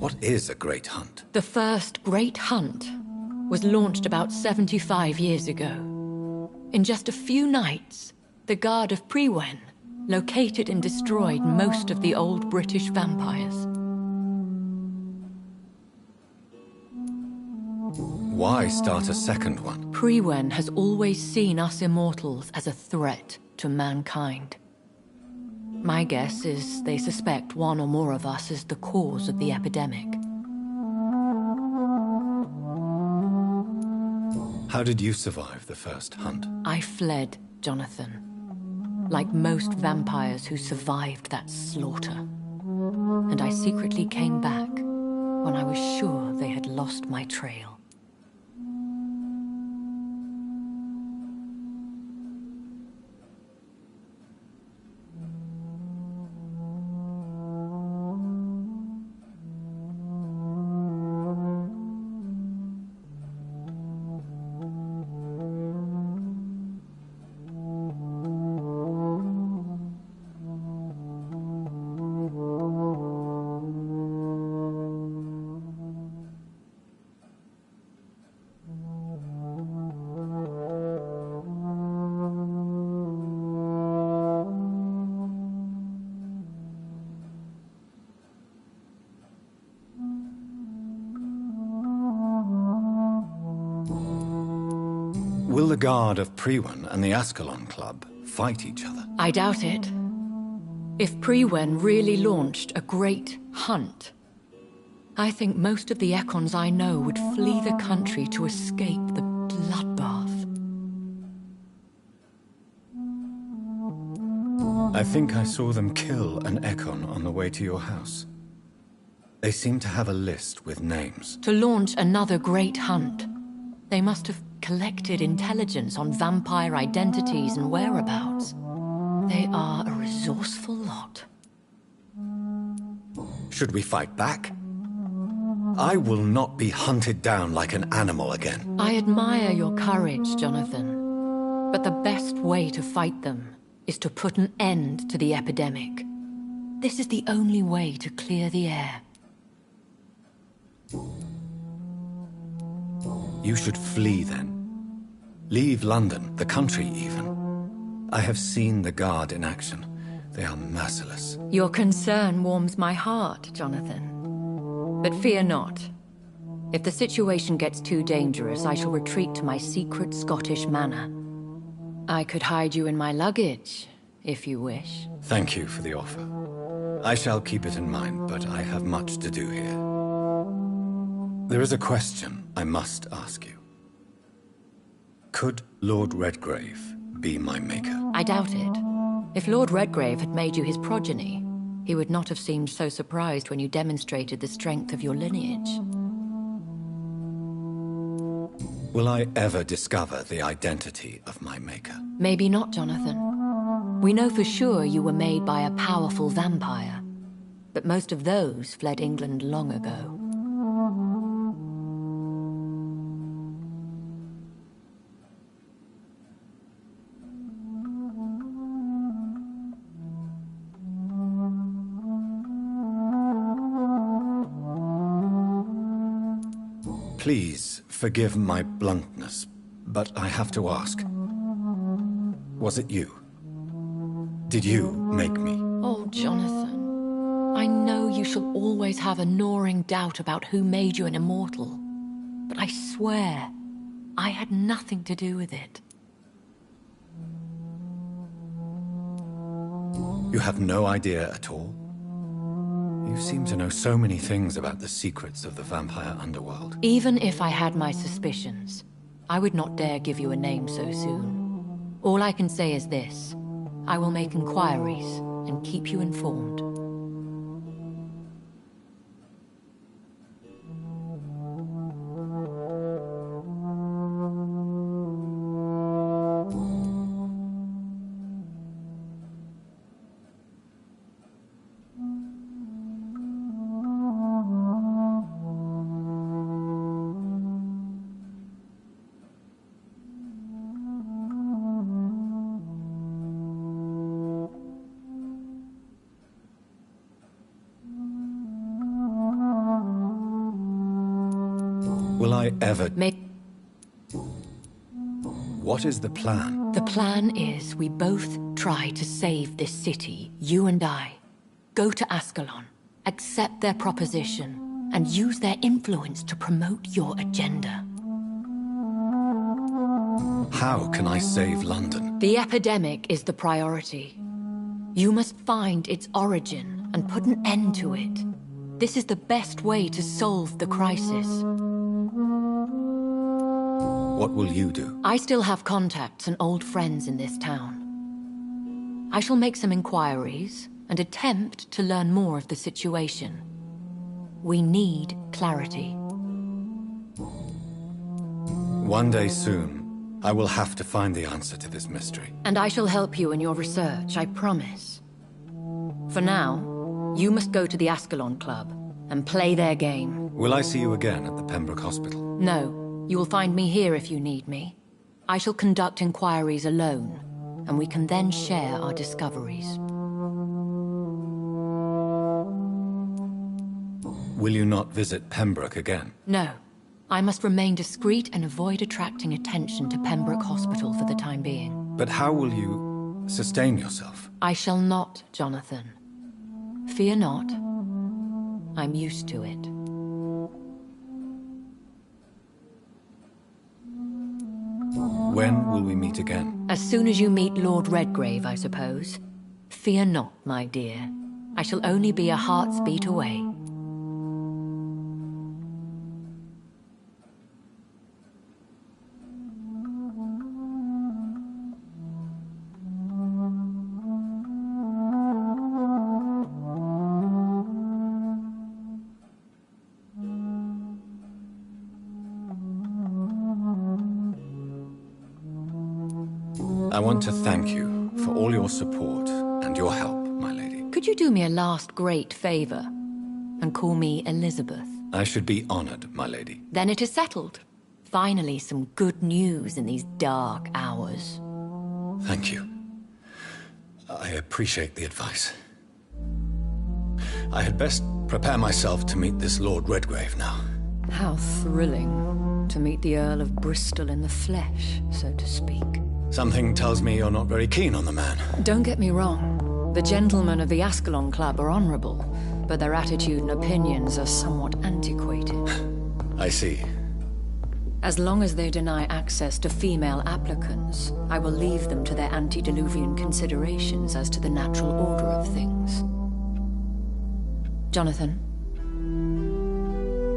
D: What is a great hunt?
O: The first great hunt was launched about 75 years ago. In just a few nights, the Guard of Prewen located and destroyed most of the old British vampires.
D: Why start a second one?
O: Prewen has always seen us immortals as a threat to mankind. My guess is they suspect one or more of us is the cause of the epidemic.
D: How did you survive the first hunt?
O: I fled, Jonathan. Like most vampires who survived that slaughter. And I secretly came back when I was sure they had lost my trail.
D: Will the Guard of Priwen and the Ascalon Club fight each other?
O: I doubt it. If Priwen really launched a great hunt, I think most of the Ekons I know would flee the country to escape the bloodbath.
D: I think I saw them kill an Ekon on the way to your house. They seem to have a list with names.
O: To launch another great hunt, they must have collected intelligence on vampire identities and whereabouts. They are a resourceful lot.
D: Should we fight back? I will not be hunted down like an animal again.
O: I admire your courage, Jonathan. But the best way to fight them is to put an end to the epidemic. This is the only way to clear the air.
D: You should flee then. Leave London, the country even. I have seen the Guard in action. They are merciless.
O: Your concern warms my heart, Jonathan. But fear not. If the situation gets too dangerous, I shall retreat to my secret Scottish manor. I could hide you in my luggage, if you wish.
D: Thank you for the offer. I shall keep it in mind, but I have much to do here. There is a question I must ask you. Could Lord Redgrave be my maker?
O: I doubt it. If Lord Redgrave had made you his progeny, he would not have seemed so surprised when you demonstrated the strength of your lineage.
D: Will I ever discover the identity of my maker?
O: Maybe not, Jonathan. We know for sure you were made by a powerful vampire, but most of those fled England long ago.
D: Please forgive my bluntness, but I have to ask. Was it you? Did you make me?
O: Oh, Jonathan. I know you shall always have a gnawing doubt about who made you an immortal. But I swear, I had nothing to do with it.
D: You have no idea at all? You seem to know so many things about the secrets of the vampire underworld.
O: Even if I had my suspicions, I would not dare give you a name so soon. All I can say is this. I will make inquiries and keep you informed.
D: Will I ever... What is the plan?
O: The plan is we both try to save this city, you and I. Go to Ascalon, accept their proposition, and use their influence to promote your agenda.
D: How can I save London?
O: The epidemic is the priority. You must find its origin and put an end to it. This is the best way to solve the crisis.
D: What will you do?
O: I still have contacts and old friends in this town. I shall make some inquiries and attempt to learn more of the situation. We need clarity.
D: One day soon, I will have to find the answer to this mystery.
O: And I shall help you in your research, I promise. For now, you must go to the Ascalon Club and play their game.
D: Will I see you again at the Pembroke Hospital?
O: No. You will find me here if you need me. I shall conduct inquiries alone, and we can then share our discoveries.
D: Will you not visit Pembroke again?
O: No. I must remain discreet and avoid attracting attention to Pembroke Hospital for the time being.
D: But how will you sustain yourself?
O: I shall not, Jonathan. Fear not. I'm used to it.
D: When will we meet again?
O: As soon as you meet Lord Redgrave, I suppose. Fear not, my dear. I shall only be a heart's beat away.
D: I want to thank you for all your support and your help, my lady.
O: Could you do me a last great favor and call me Elizabeth?
D: I should be honored, my lady.
O: Then it is settled. Finally, some good news in these dark hours.
D: Thank you. I appreciate the advice. I had best prepare myself to meet this Lord Redgrave now.
O: How thrilling to meet the Earl of Bristol in the flesh, so to speak.
D: Something tells me you're not very keen on the man.
O: Don't get me wrong. The gentlemen of the Ascalon Club are honorable, but their attitude and opinions are somewhat antiquated.
D: I see.
O: As long as they deny access to female applicants, I will leave them to their antediluvian considerations as to the natural order of things. Jonathan,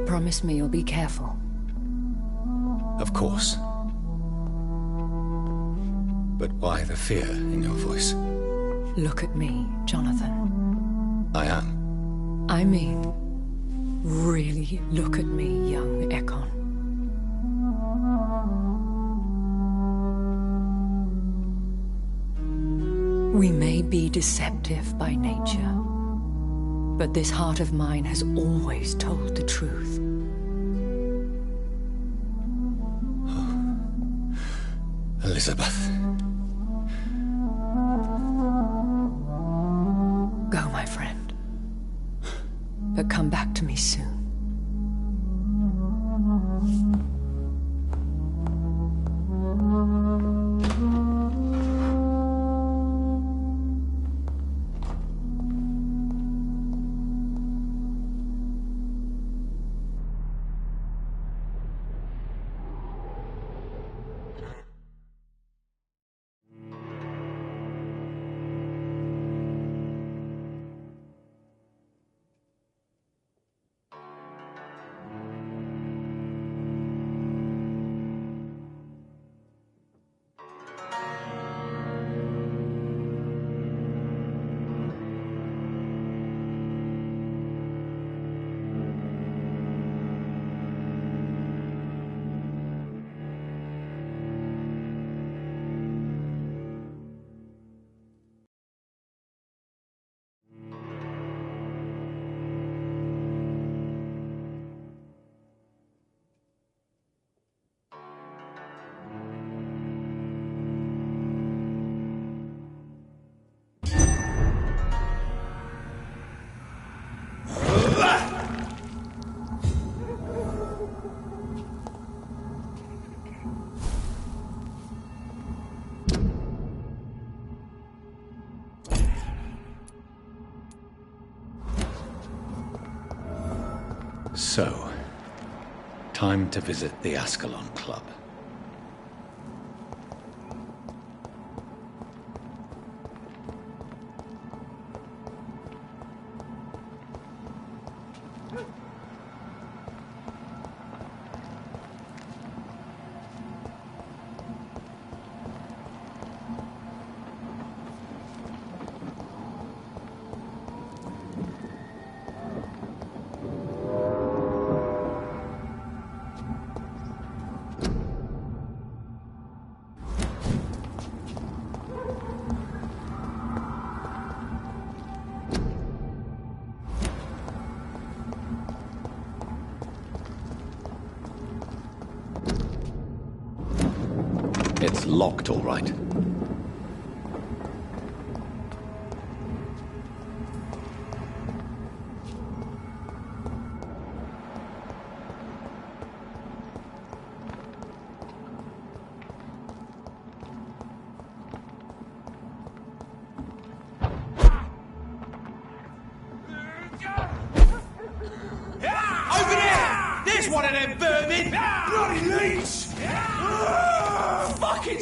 O: promise me you'll be careful.
D: Of course. But why the fear in your voice?
O: Look at me, Jonathan.
D: I am.
O: I mean, really look at me, young Ekon. We may be deceptive by nature, but this heart of mine has always told the truth.
D: Elizabeth.
O: Go, my friend. But come back to me soon.
D: So, time to visit the Ascalon Club. It's locked, all right.
R: Over there! There's one of them vermin! Bloody leech! Fucking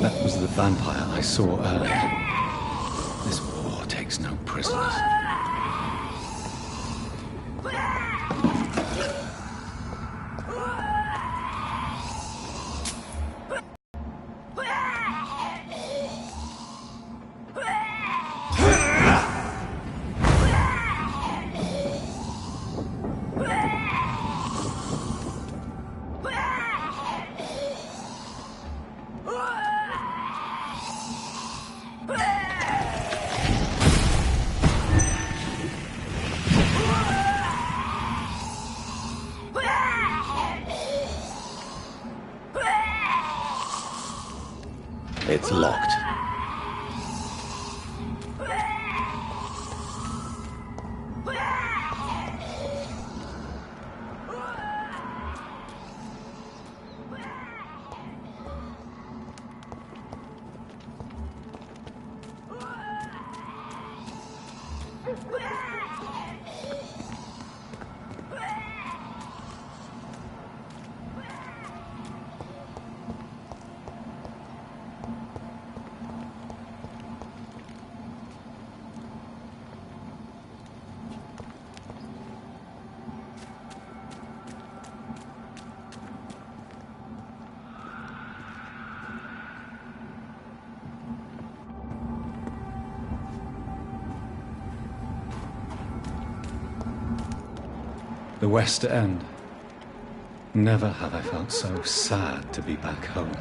D: That was the vampire I saw earlier. This war takes no prisoners. It's locked. The West End. Never have I felt so sad to be back home.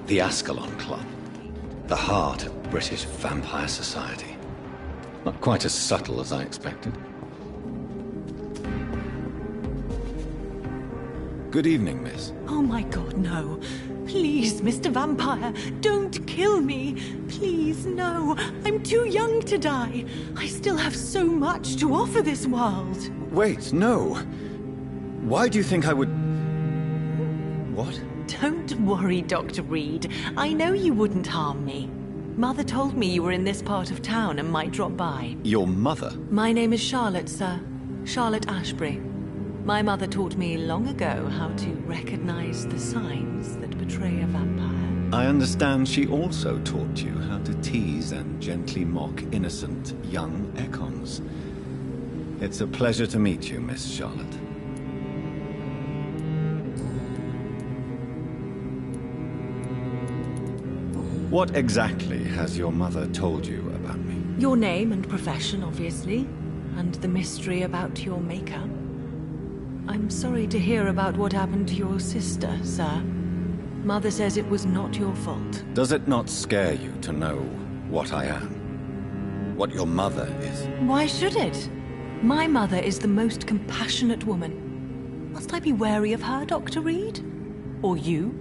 D: The Ascalon Club. The heart of British vampire society. Not quite as subtle as I expected. Good evening, miss.
J: Oh my god, no. Please, Mr. Vampire, don't kill me. Please, no. I'm too young to die. I still have so much to offer this world.
D: Wait, no. Why do you think I would... What?
J: Don't worry, Dr. Reed. I know you wouldn't harm me. Mother told me you were in this part of town and might drop by.
D: Your mother?
J: My name is Charlotte, sir. Charlotte Ashbury. My mother taught me long ago how to recognize the signs that betray a vampire.
D: I understand she also taught you how to tease and gently mock innocent young Ekons. It's a pleasure to meet you, Miss Charlotte. What exactly has your mother told you about me?
J: Your name and profession, obviously, and the mystery about your maker. I'm sorry to hear about what happened to your sister, sir. Mother says it was not your fault.
D: Does it not scare you to know what I am? What your mother is?
J: Why should it? My mother is the most compassionate woman. Must I be wary of her, Dr. Reed? Or you?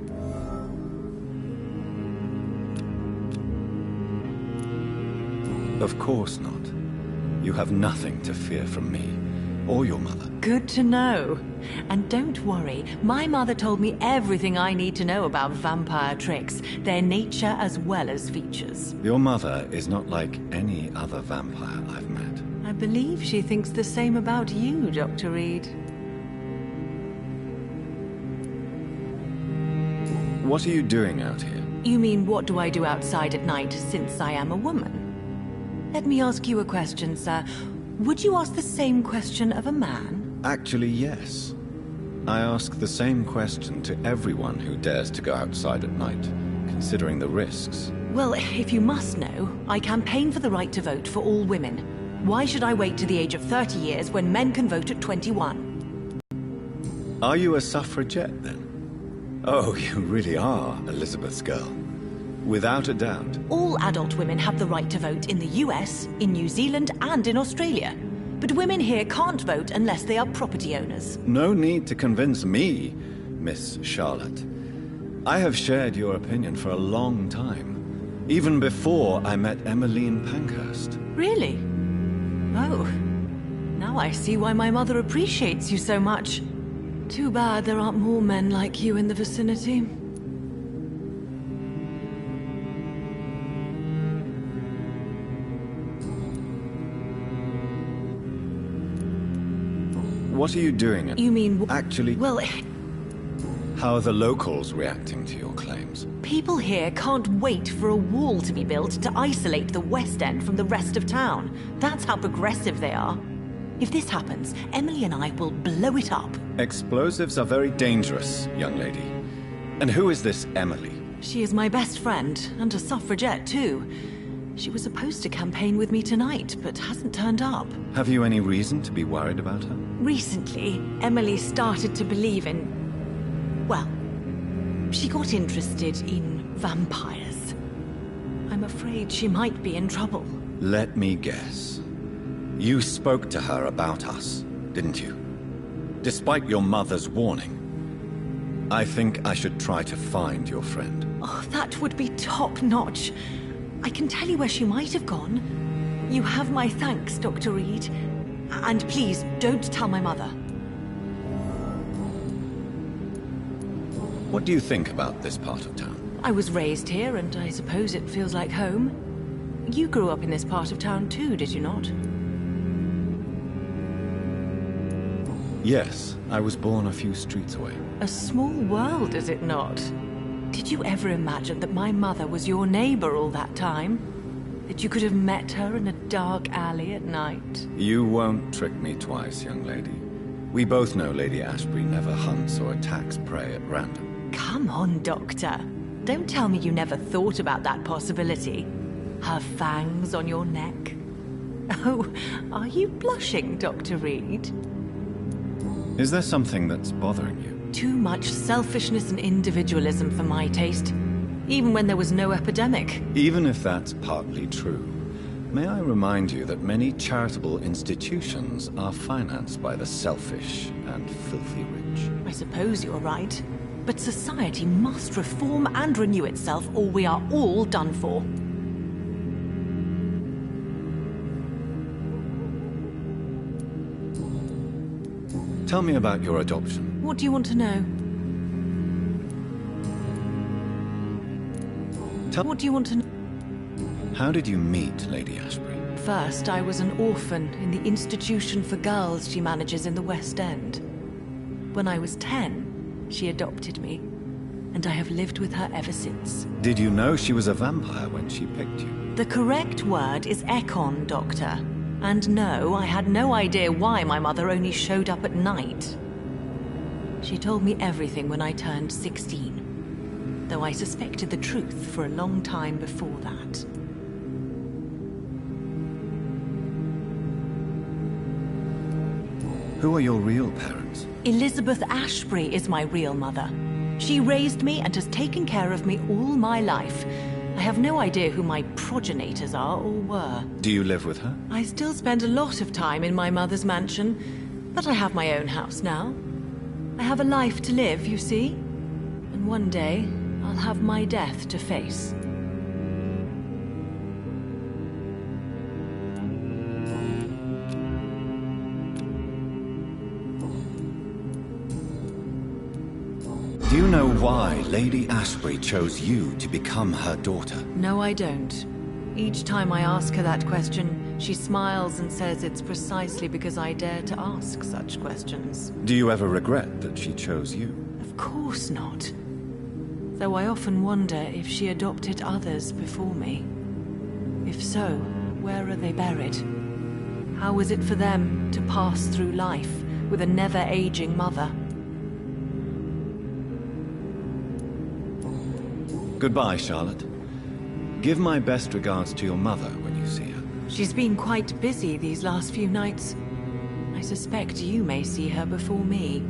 D: Of course not. You have nothing to fear from me, or your mother.
J: Good to know. And don't worry, my mother told me everything I need to know about vampire tricks, their nature as well as features.
D: Your mother is not like any other vampire I've met.
J: I believe she thinks the same about you, Dr. Reed.
D: What are you doing out here?
J: You mean what do I do outside at night since I am a woman? Let me ask you a question, sir. Would you ask the same question of a man?
D: Actually, yes. I ask the same question to everyone who dares to go outside at night, considering the risks.
J: Well, if you must know, I campaign for the right to vote for all women. Why should I wait to the age of 30 years when men can vote at 21?
D: Are you a suffragette, then? Oh, you really are Elizabeth's girl. Without a doubt.
J: All adult women have the right to vote in the US, in New Zealand, and in Australia. But women here can't vote unless they are property owners.
D: No need to convince me, Miss Charlotte. I have shared your opinion for a long time. Even before I met Emmeline Pankhurst.
J: Really? Oh. Now I see why my mother appreciates you so much. Too bad there aren't more men like you in the vicinity.
D: What are you doing at...
J: You mean...
D: Actually...
J: Well...
D: How are the locals reacting to your claims?
J: People here can't wait for a wall to be built to isolate the West End from the rest of town. That's how progressive they are. If this happens, Emily and I will blow it up.
D: Explosives are very dangerous, young lady. And who is this Emily?
J: She is my best friend, and a suffragette too. She was supposed to campaign with me tonight, but hasn't turned up.
D: Have you any reason to be worried about her?
J: Recently, Emily started to believe in... well, she got interested in vampires. I'm afraid she might be in trouble.
D: Let me guess. You spoke to her about us, didn't you? Despite your mother's warning. I think I should try to find your friend.
J: Oh, that would be top-notch. I can tell you where she might have gone. You have my thanks, Dr. Reed. And please, don't tell my mother.
D: What do you think about this part of town?
J: I was raised here, and I suppose it feels like home. You grew up in this part of town too, did you not?
D: Yes, I was born a few streets away.
J: A small world, is it not? Did you ever imagine that my mother was your neighbor all that time? That you could have met her in a dark alley at night?
D: You won't trick me twice, young lady. We both know Lady Ashbury never hunts or attacks prey at random.
J: Come on, Doctor. Don't tell me you never thought about that possibility. Her fangs on your neck. Oh, are you blushing, Dr. Reed?
D: Is there something that's bothering you?
J: Too much selfishness and individualism for my taste. even when there was no epidemic.
D: Even if that's partly true, may I remind you that many charitable institutions are financed by the selfish and filthy rich.
J: I suppose you're right. But society must reform and renew itself, or we are all done for.
D: Tell me about your adoption.
J: What do you want to know? What do you want to know?
D: How did you meet Lady Ashbury?
J: First, I was an orphan in the institution for girls she manages in the West End. When I was 10, she adopted me, and I have lived with her ever since.
D: Did you know she was a vampire when she picked you?
J: The correct word is Ekon, Doctor. And no, I had no idea why my mother only showed up at night. She told me everything when I turned 16, though I suspected the truth for a long time before that.
D: Who are your real parents?
J: Elizabeth Ashbury is my real mother. She raised me and has taken care of me all my life. I have no idea who my progenitors are or were.
D: Do you live with her?
J: I still spend a lot of time in my mother's mansion, but I have my own house now. I have a life to live, you see. And one day, I'll have my death to face.
D: Do you know why Lady Ashbury chose you to become her daughter?
J: No, I don't. Each time I ask her that question, she smiles and says it's precisely because I dare to ask such questions.
D: Do you ever regret that she chose you?
J: Of course not. Though I often wonder if she adopted others before me. If so, where are they buried? How is it for them to pass through life with a never-aging mother?
D: Goodbye, Charlotte. Give my best regards to your mother when you see her.
J: She's been quite busy these last few nights. I suspect you may see her before me.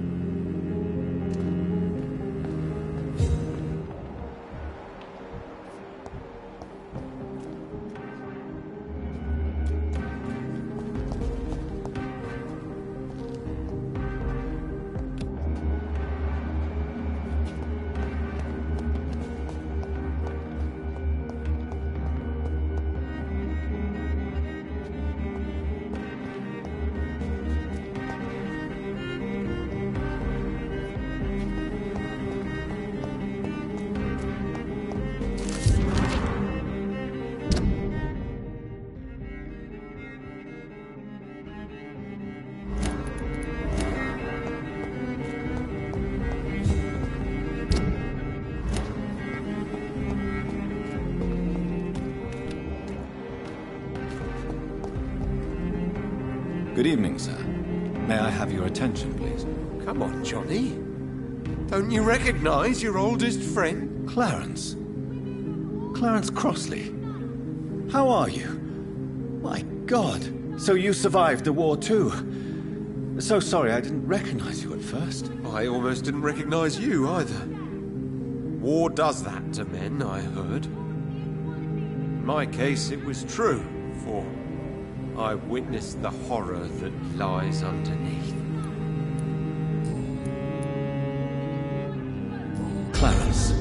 D: Good evening, sir. May I have your attention, please?
I: Come on, Johnny. Don't you recognize your oldest friend?
D: Clarence. Clarence Crossley. How are you? My God. So you survived the war too. So sorry I didn't recognize you at first.
I: I almost didn't recognize you either. War does that to men, I heard. In my case, it was true, for I witnessed the horror that lies underneath.
D: Clarence,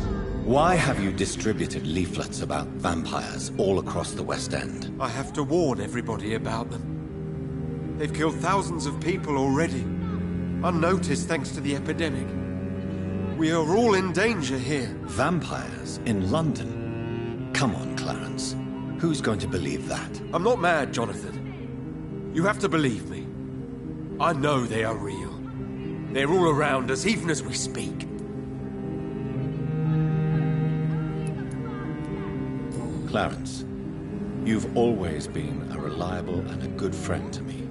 D: why have you distributed leaflets about vampires all across the West End?
I: I have to warn everybody about them. They've killed thousands of people already, unnoticed thanks to the epidemic. We are all in danger here.
D: Vampires in London? Come on, Clarence. Who's going to believe that?
I: I'm not mad, Jonathan. You have to believe me. I know they are real. They're all around us, even as we speak.
D: Clarence, you've always been a reliable and a good friend to me.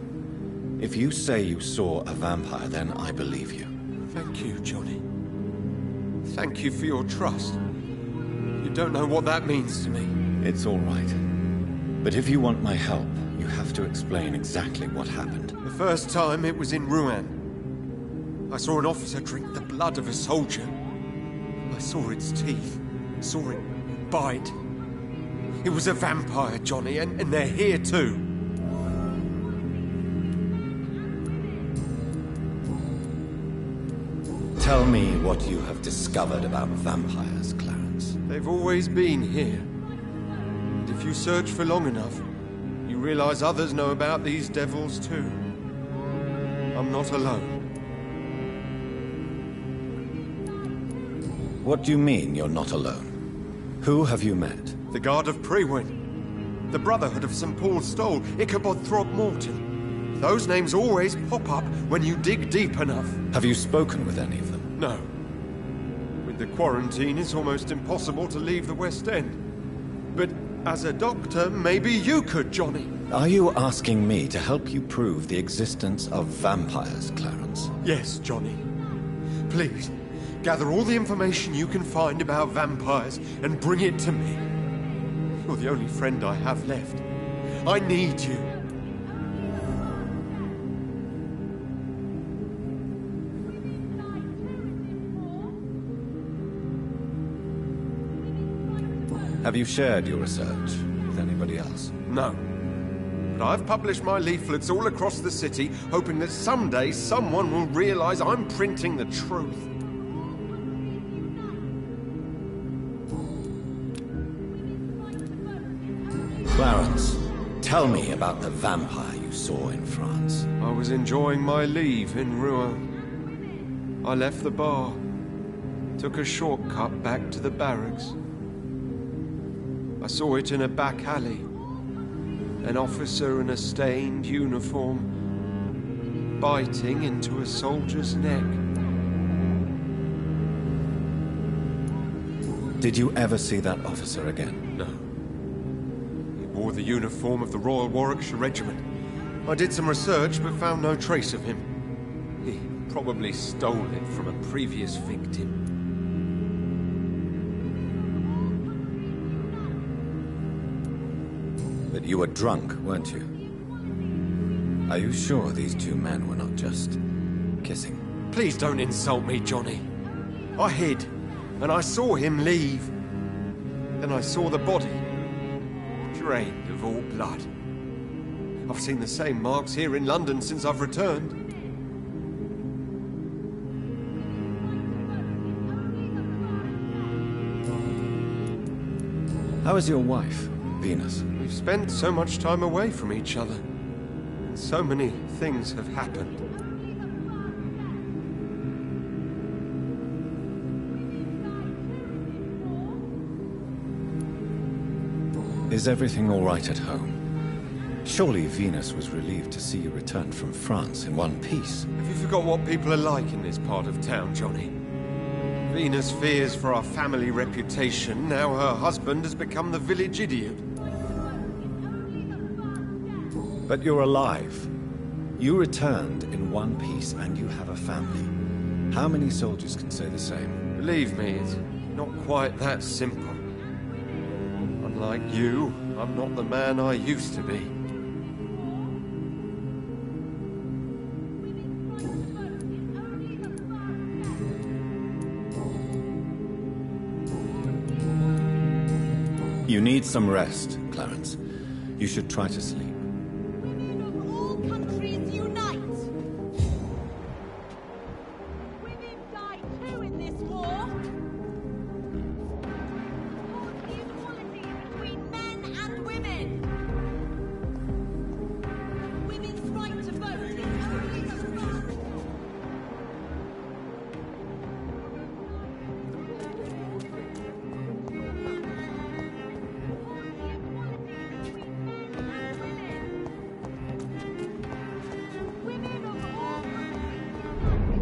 D: If you say you saw a vampire, then I believe you.
I: Thank you, Johnny. Thank you for your trust. You don't know what that means to me.
D: It's all right. But if you want my help, you have to explain exactly what happened.
I: The first time it was in Rouen. I saw an officer drink the blood of a soldier. I saw its teeth. Saw it bite. It was a vampire, Johnny, and they're here too.
D: Tell me what you have discovered about vampires, Clarence.
I: They've always been here. And if you search for long enough, you realize others know about these devils too. I'm not alone.
D: What do you mean you're not alone? Who have you met?
I: The Guard of Prewin. The Brotherhood of St. Paul's Stole. Ichabod Throckmorton. Those names always pop up when you dig deep enough.
D: Have you spoken with any of them?
I: No. With the quarantine, it's almost impossible to leave the West End. But as a doctor, maybe you could, Johnny.
D: Are you asking me to help you prove the existence of vampires, Clarence?
I: Yes, Johnny. Please, gather all the information you can find about vampires and bring it to me. You're the only friend I have left. I need you.
D: Have you shared your research with anybody else?
I: No. But I've published my leaflets all across the city, hoping that someday someone will realize I'm printing the truth.
D: Clarence, tell me about the vampire you saw in France.
I: I was enjoying my leave in Rouen. I left the bar, took a shortcut back to the barracks. I saw it in a back alley. An officer in a stained uniform, biting into a soldier's neck.
D: Did you ever see that officer again?
I: No. He wore the uniform of the Royal Warwickshire Regiment. I did some research, but found no trace of him. He probably stole it from a previous victim.
D: But you were drunk, weren't you? Are you sure these two men were not just kissing?
I: Please don't insult me, Johnny. I hid, and I saw him leave. Then I saw the body, drained of all blood. I've seen the same marks here in London since I've returned.
D: How is your wife, Venus?
I: We've spent so much time away from each other, and so many things have happened.
D: Is everything all right at home? Surely Venus was relieved to see you return from France in one piece.
I: Have you forgot what people are like in this part of town, Johnny? Venus fears for our family reputation. Now her husband has become the village idiot.
D: But you're alive. You returned in one piece and you have a family. How many soldiers can say the same?
I: Believe me, it's not quite that simple. Unlike you, I'm not the man I used to be.
D: You need some rest, Clarence. You should try to sleep.
N: All countries unite! Women die too in this war! Support the equality between men and women! Women's right to vote is only the start!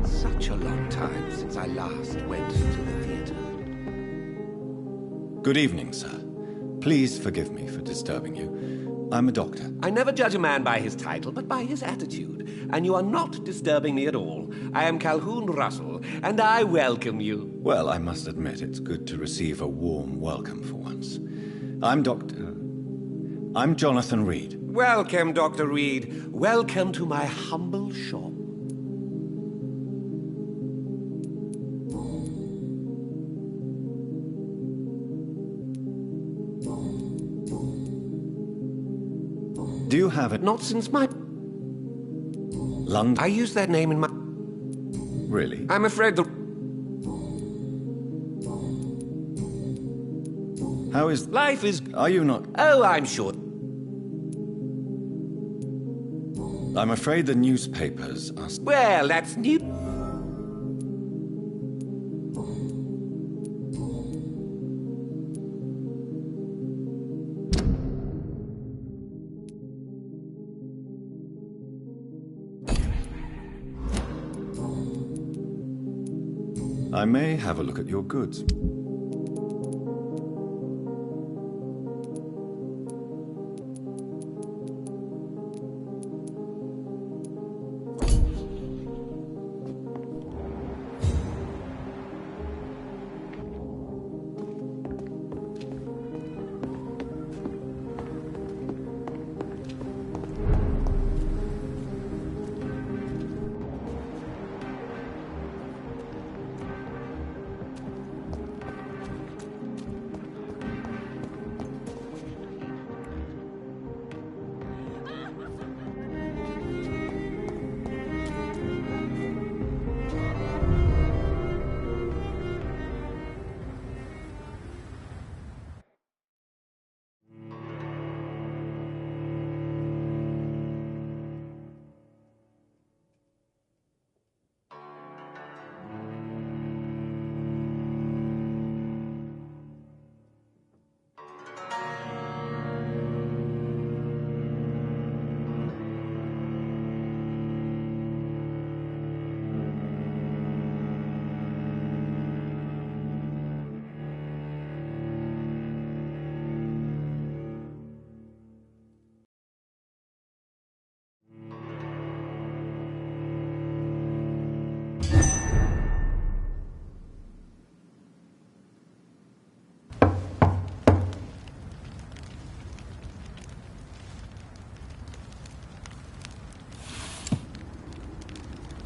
B: Such a long time since I last went to the theater.
D: Good evening, sir. Please forgive me for disturbing you. I'm a doctor.
B: I never judge a man by his title, but by his attitude. And you are not disturbing me at all. I am Calhoun Russell, and I welcome you.
D: Well, I must admit it's good to receive a warm welcome for once. I'm Jonathan Reed.
B: Welcome, Dr. Reed. Welcome to my humble shop.
C: Do you have it?
B: Not since my...
C: London?
B: I used that name in my...
C: Really?
B: I'm afraid the...
C: How is...
B: Life is...
C: Are you not...
B: Oh, I'm sure.
C: I'm afraid the newspapers are...
B: Well, that's new...
C: I may have a look at your goods.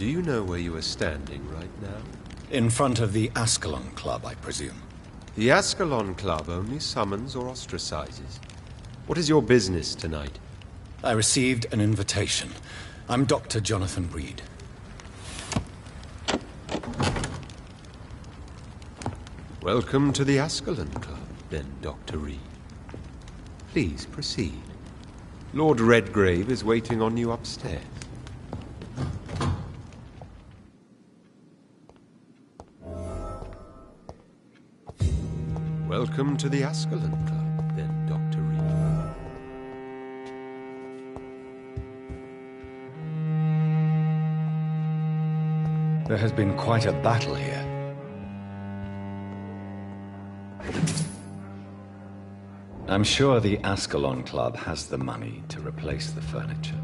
I: Do you know where you are standing right now?
D: In front of the Ascalon Club, I presume.
I: The Ascalon Club only summons or ostracizes. What is your business tonight?
D: I received an invitation. I'm Dr. Jonathan Reed.
I: Welcome to the Ascalon Club, then, Dr. Reed. Please proceed. Lord Redgrave is waiting on you upstairs. Welcome to the Ascalon Club, then, Dr. Reed.
D: There has been quite a battle here. I'm sure the Ascalon Club has the money to replace the furniture.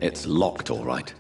D: It's locked, all right.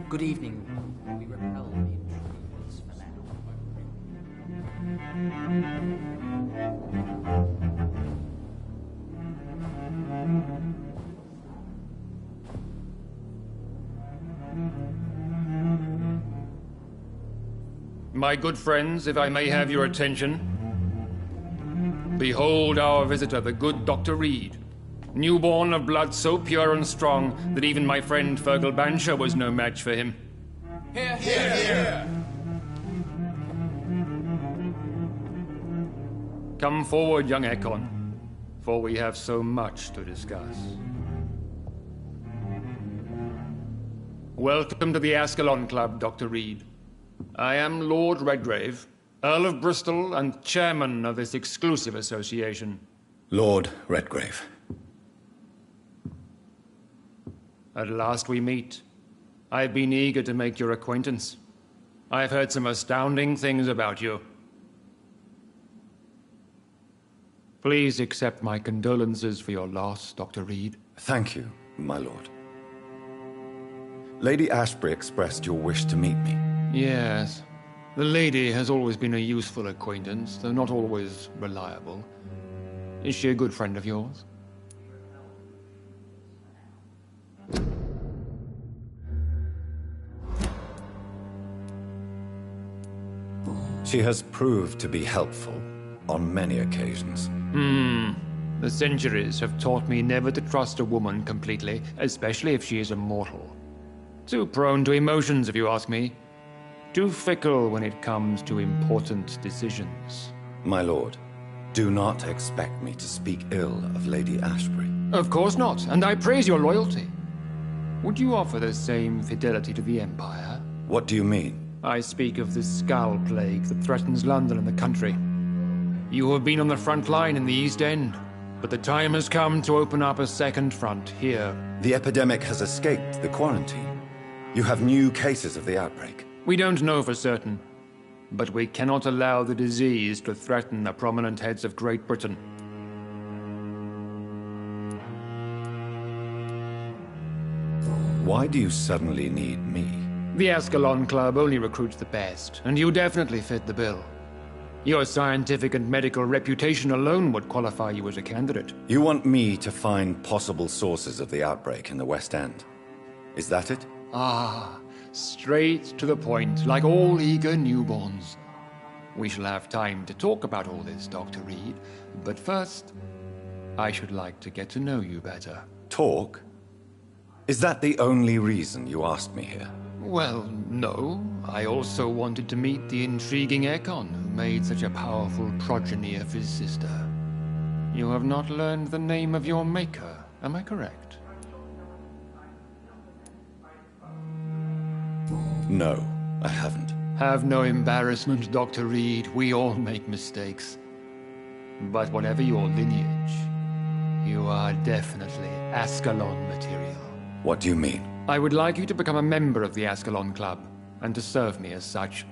E: Good evening. We repel the intruders for now.
V: My good friends, if I may have your attention. Behold our visitor, the good Dr. Reed. Newborn of blood so pure and strong that even my friend Fergal Bansher was no match for him.
R: Here, here, here!
V: Come forward, young Ekon, for we have so much to discuss. Welcome to the Ascalon Club, Dr. Reed. I am Lord Redgrave, Earl of Bristol and chairman of this exclusive association.
D: Lord Redgrave.
V: At last we meet. I've been eager to make your acquaintance. I've heard some astounding things about you. Please accept my condolences for your loss, Dr. Reed.
D: Thank you, my lord. Lady Ashbury expressed your wish to meet me.
V: Yes. The lady has always been a useful acquaintance, though not always reliable. Is she a good friend of yours?
D: She has proved to be helpful on many occasions.
V: The centuries have taught me never to trust a woman completely, especially if she is a mortal. Too prone to emotions, if you ask me. Too fickle when it comes to important decisions.
D: My lord, do not expect me to speak ill of Lady Ashbury.
V: Of course not, and I praise your loyalty. Would you offer the same fidelity to the Empire?
D: What do you mean?
V: I speak of the Skull Plague that threatens London and the country. You have been on the front line in the East End, but the time has come to open up a second front here.
D: The epidemic has escaped the quarantine. You have new cases of the outbreak.
V: We don't know for certain, but we cannot allow the disease to threaten the prominent heads of Great Britain.
D: Why do you suddenly need me?
V: The Ascalon Club only recruits the best, and you definitely fit the bill. Your scientific and medical reputation alone would qualify you as a candidate.
D: You want me to find possible sources of the outbreak in the West End. Is that it?
V: Ah, straight to the point, like all eager newborns. We shall have time to talk about all this, Dr. Reed, but first, I should like to get to know you better.
D: Talk? Is that the only reason you asked me here?
V: Well, no. I also wanted to meet the intriguing Ekon, who made such a powerful progeny of his sister. You have not learned the name of your maker, am I correct?
D: No, I haven't.
V: Have no embarrassment, Dr. Reed. We all make mistakes. But whatever your lineage, you are definitely Ascalon material.
D: What do you mean?
V: I would like you to become a member of the Ascalon Club, and to serve me as such.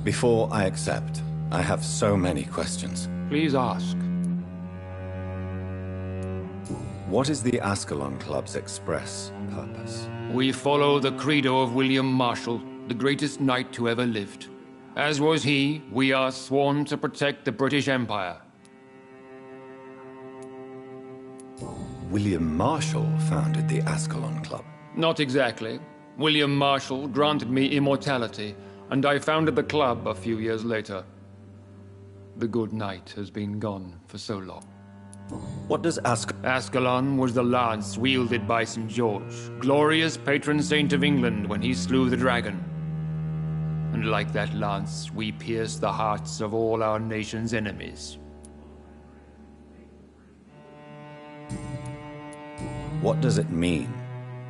D: Before I accept, I have so many questions.
V: Please ask.
D: What is the Ascalon Club's express purpose?
V: We follow the credo of William Marshall, the greatest knight who ever lived. As was he, we are sworn to protect the British Empire.
D: William Marshall founded the Ascalon Club.
V: Not exactly. William Marshall granted me immortality, and I founded the club a few years later. The good knight has been gone for so long.
D: What does
V: Ascalon was the lance wielded by St. George, glorious patron saint of England when he slew the dragon. And like that lance, we pierce the hearts of all our nation's enemies.
D: What does it mean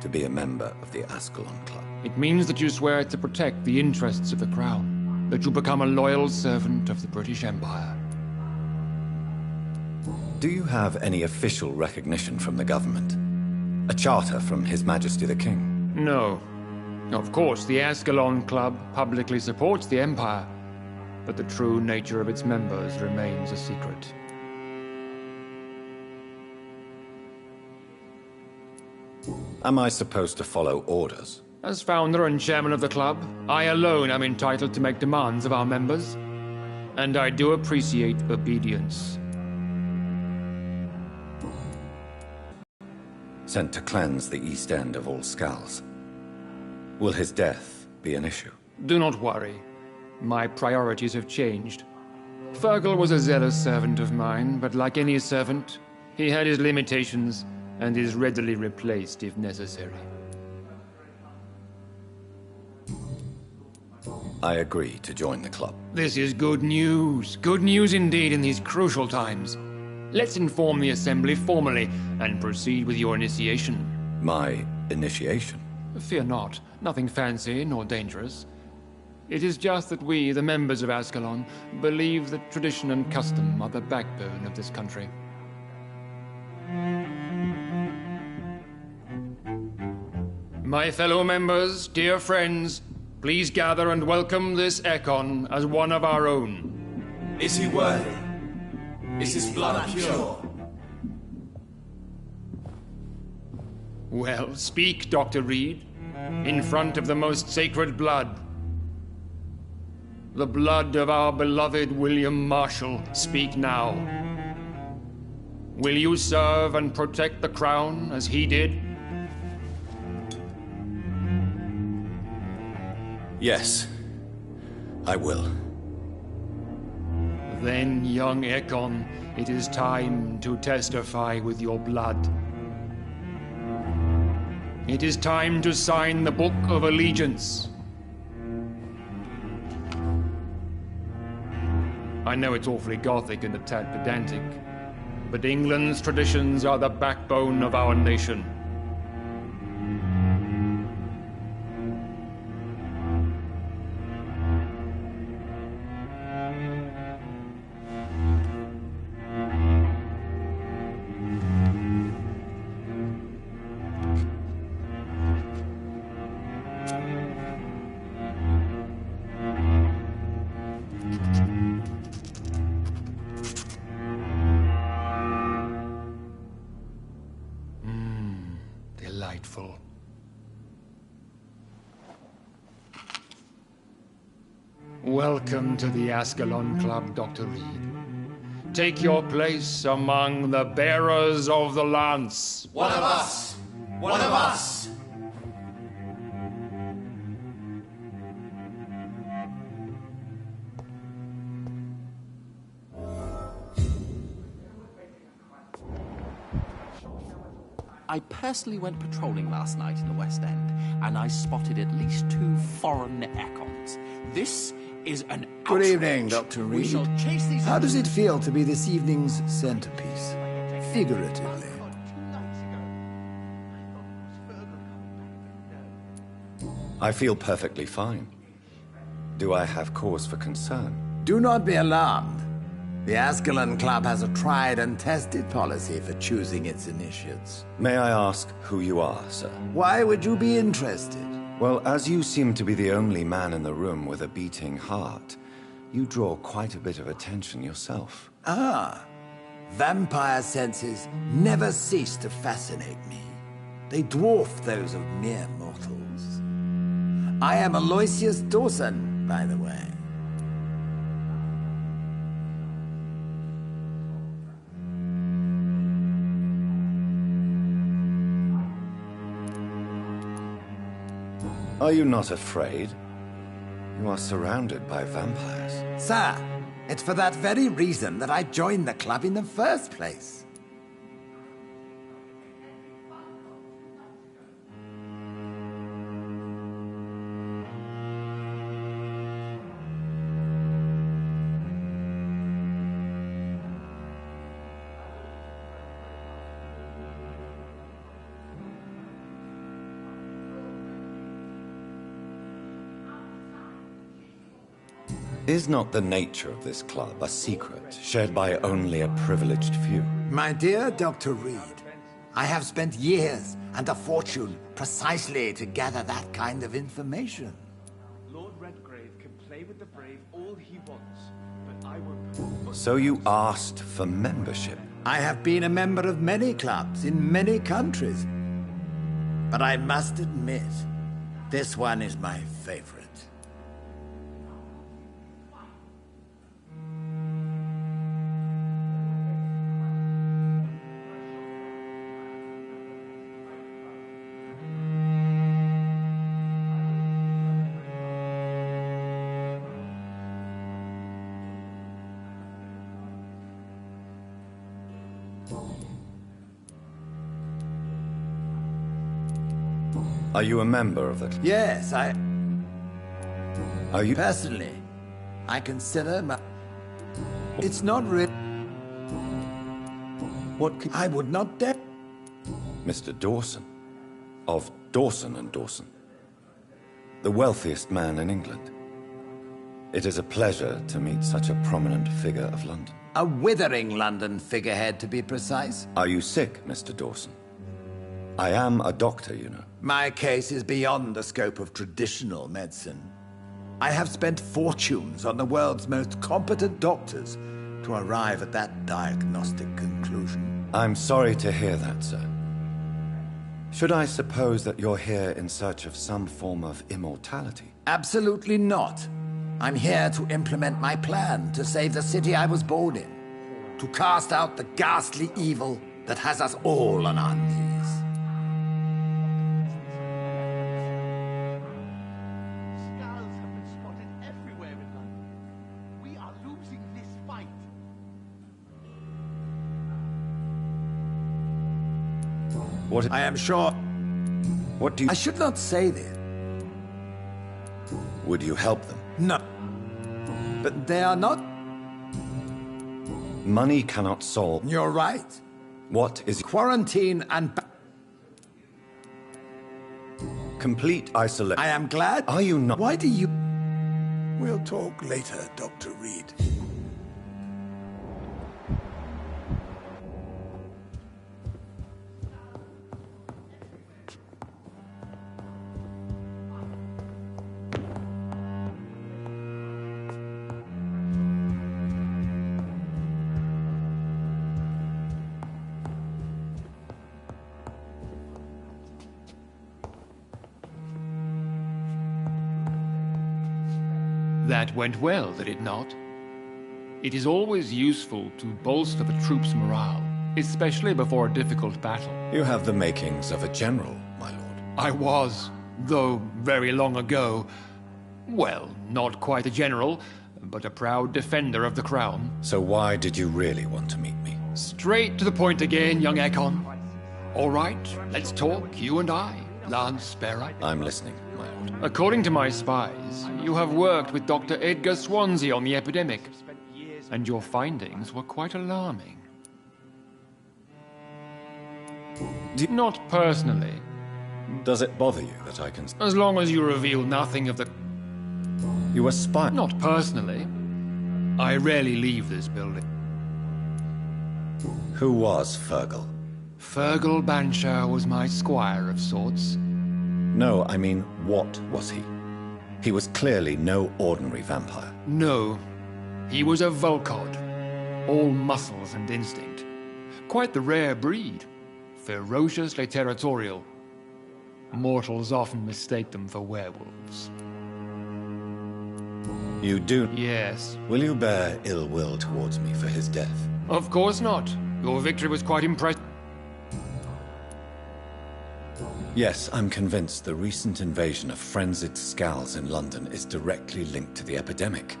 D: to be a member of the Ascalon Club?
V: It means that you swear to protect the interests of the Crown, that you become a loyal servant of the British Empire.
D: Do you have any official recognition from the government? A charter from His Majesty the King?
V: No. Of course, the Ascalon Club publicly supports the Empire, but the true nature of its members remains a secret.
D: Am I supposed to follow orders?
V: As founder and chairman of the club, I alone am entitled to make demands of our members. And I do appreciate obedience.
D: Sent to cleanse the East End of all skulls. Will his death be an issue?
V: Do not worry. My priorities have changed. Fergal was a zealous servant of mine, but like any servant, he had his limitations and is readily replaced if necessary.
D: I agree to join the club.
V: This is good news. Good news indeed in these crucial times. Let's inform the Assembly formally and proceed with your initiation.
D: My initiation?
V: Fear not. Nothing fancy nor dangerous. It is just that we, the members of Ascalon, believe that tradition and custom are the backbone of this country. My fellow members, dear friends, please gather and welcome this Ekon as one of our own.
R: Is he worthy? Is his blood pure?
V: Well, speak, Dr. Reed, in front of the most sacred blood. The blood of our beloved William Marshall, speak now. Will you serve and protect the crown as he did?
D: Yes, I will.
V: Then, young Ekon, it is time to testify with your blood. It is time to sign the Book of Allegiance. I know it's awfully gothic and a tad pedantic, but England's traditions are the backbone of our nation. Delightful. Welcome to the Ascalon Club, Dr. Reed. Take your place among the bearers of the lance.
R: One of us! One of us!
E: I personally went patrolling last night in the West End, and I spotted at least 2 foreign Ekons. This is an
F: Good
E: outrage.
F: evening, Dr.
E: We
F: Reed.
E: shall chase these...
F: How does it feel to be this evening's centerpiece? Figuratively.
D: I feel perfectly fine. Do I have cause for concern?
F: Do not be alarmed. The Ascalon Club has a tried and tested policy for choosing its initiates.
D: May I ask who you are, sir?
F: Why would you be interested?
D: Well, as you seem to be the only man in the room with a beating heart, you draw quite a bit of attention yourself.
F: Ah, vampire senses never cease to fascinate me. They dwarf those of mere mortals. I am Aloysius Dawson, by the way.
D: Are you not afraid? You are surrounded by vampires.
F: Sir, it's for that very reason that I joined the club in the first place.
D: Is not the nature of this club a secret shared by only a privileged few?
F: My dear Dr. Reed, I have spent years and a fortune precisely to gather that kind of information.
L: Lord Redgrave can play with the brave all he wants, but I won't...
D: So you asked for membership?
F: I have been a member of many clubs in many countries. But I must admit, this one is my favorite.
D: Are you a member of the...
F: Yes,
D: Are you...
F: Personally, I consider my... It's not real. I would not dare...
D: Mr. Dawson. Of Dawson and Dawson. The wealthiest man in England. It is a pleasure to meet such a prominent figure of London.
F: A withering London figurehead, to be precise.
D: Are you sick, Mr. Dawson? I am a doctor, you know.
F: My case is beyond the scope of traditional medicine. I have spent fortunes on the world's most competent doctors to arrive at that diagnostic conclusion.
D: I'm sorry to hear that, sir. Should I suppose that you're here in search of some form of immortality?
F: Absolutely not. I'm here to implement my plan to save the city I was born in. To cast out the ghastly evil that has us all on our knees.
D: What?
F: I am sure...
D: What do you...
F: I should not say this.
D: Would you help them?
F: No. But they are not...
D: Money cannot solve...
F: You're right.
D: What is...
F: Quarantine and...
D: Complete isolation.
F: I am glad...
D: Are you not...
F: Why do you...
A: We'll talk later, Dr. Reed.
V: That went well, did it not? It is always useful to bolster the troops' morale, especially before a difficult battle.
D: You have the makings of a general, my lord.
V: I was, though very long ago. Well, not quite a general, but a proud defender of the crown.
D: So why did you really want to meet me?
V: Straight to the point again, young Ekon. All right, let's talk, you and I, Lance Sparrow.
D: I'm listening, my lord.
V: According to my spies, you have worked with Dr. Edgar Swansea on the epidemic, and your findings were quite alarming. Not personally.
D: Does it bother you that I can...
V: As long as you reveal nothing of the...
D: You were spy...
V: Not personally. I rarely leave this building.
D: Who was Fergal?
V: Fergal Banshire was my squire of sorts.
D: No, I mean, what was he? He was clearly no ordinary vampire.
V: No. He was a Volcod. All muscles and instinct. Quite the rare breed. Ferociously territorial. Mortals often mistake them for werewolves.
D: You do?
V: Yes.
D: Will you bear ill will towards me for his death?
V: Of course not. Your victory was quite impressive.
D: Yes, I'm convinced the recent invasion of frenzied Skulls in London is directly linked to the epidemic.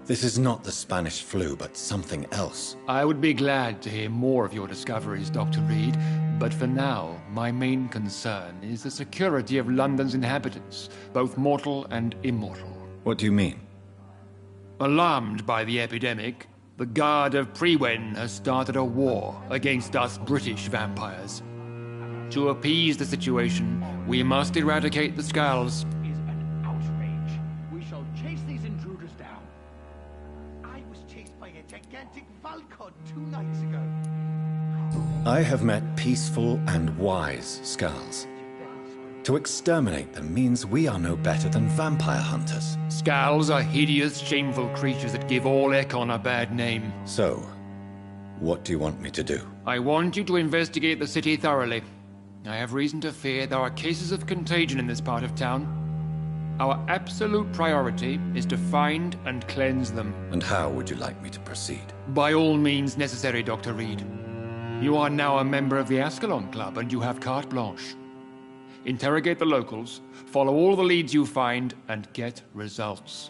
D: This is not the Spanish flu, but something else.
V: I would be glad to hear more of your discoveries, Dr. Reed, but for now, my main concern is the security of London's inhabitants, both mortal and immortal.
D: What do you mean?
V: Alarmed by the epidemic, the Guard of Priwen has started a war against us British vampires. To appease the situation, we must eradicate the Skulls.
R: Is an outrage. We shall chase these intruders down. I was chased by a gigantic Valcod 2 nights ago.
D: I have met peaceful and wise Skulls. To exterminate them means we are no better than vampire hunters.
V: Skulls are hideous, shameful creatures that give all Ekon a bad name.
D: So, what do you want me to do?
V: I want you to investigate the city thoroughly. I have reason to fear there are cases of contagion in this part of town. Our absolute priority is to find and cleanse them.
D: And how would you like me to proceed?
V: By all means necessary, Dr. Reed. You are now a member of the Ascalon Club, and you have carte blanche. Interrogate the locals, follow all the leads you find, and get results.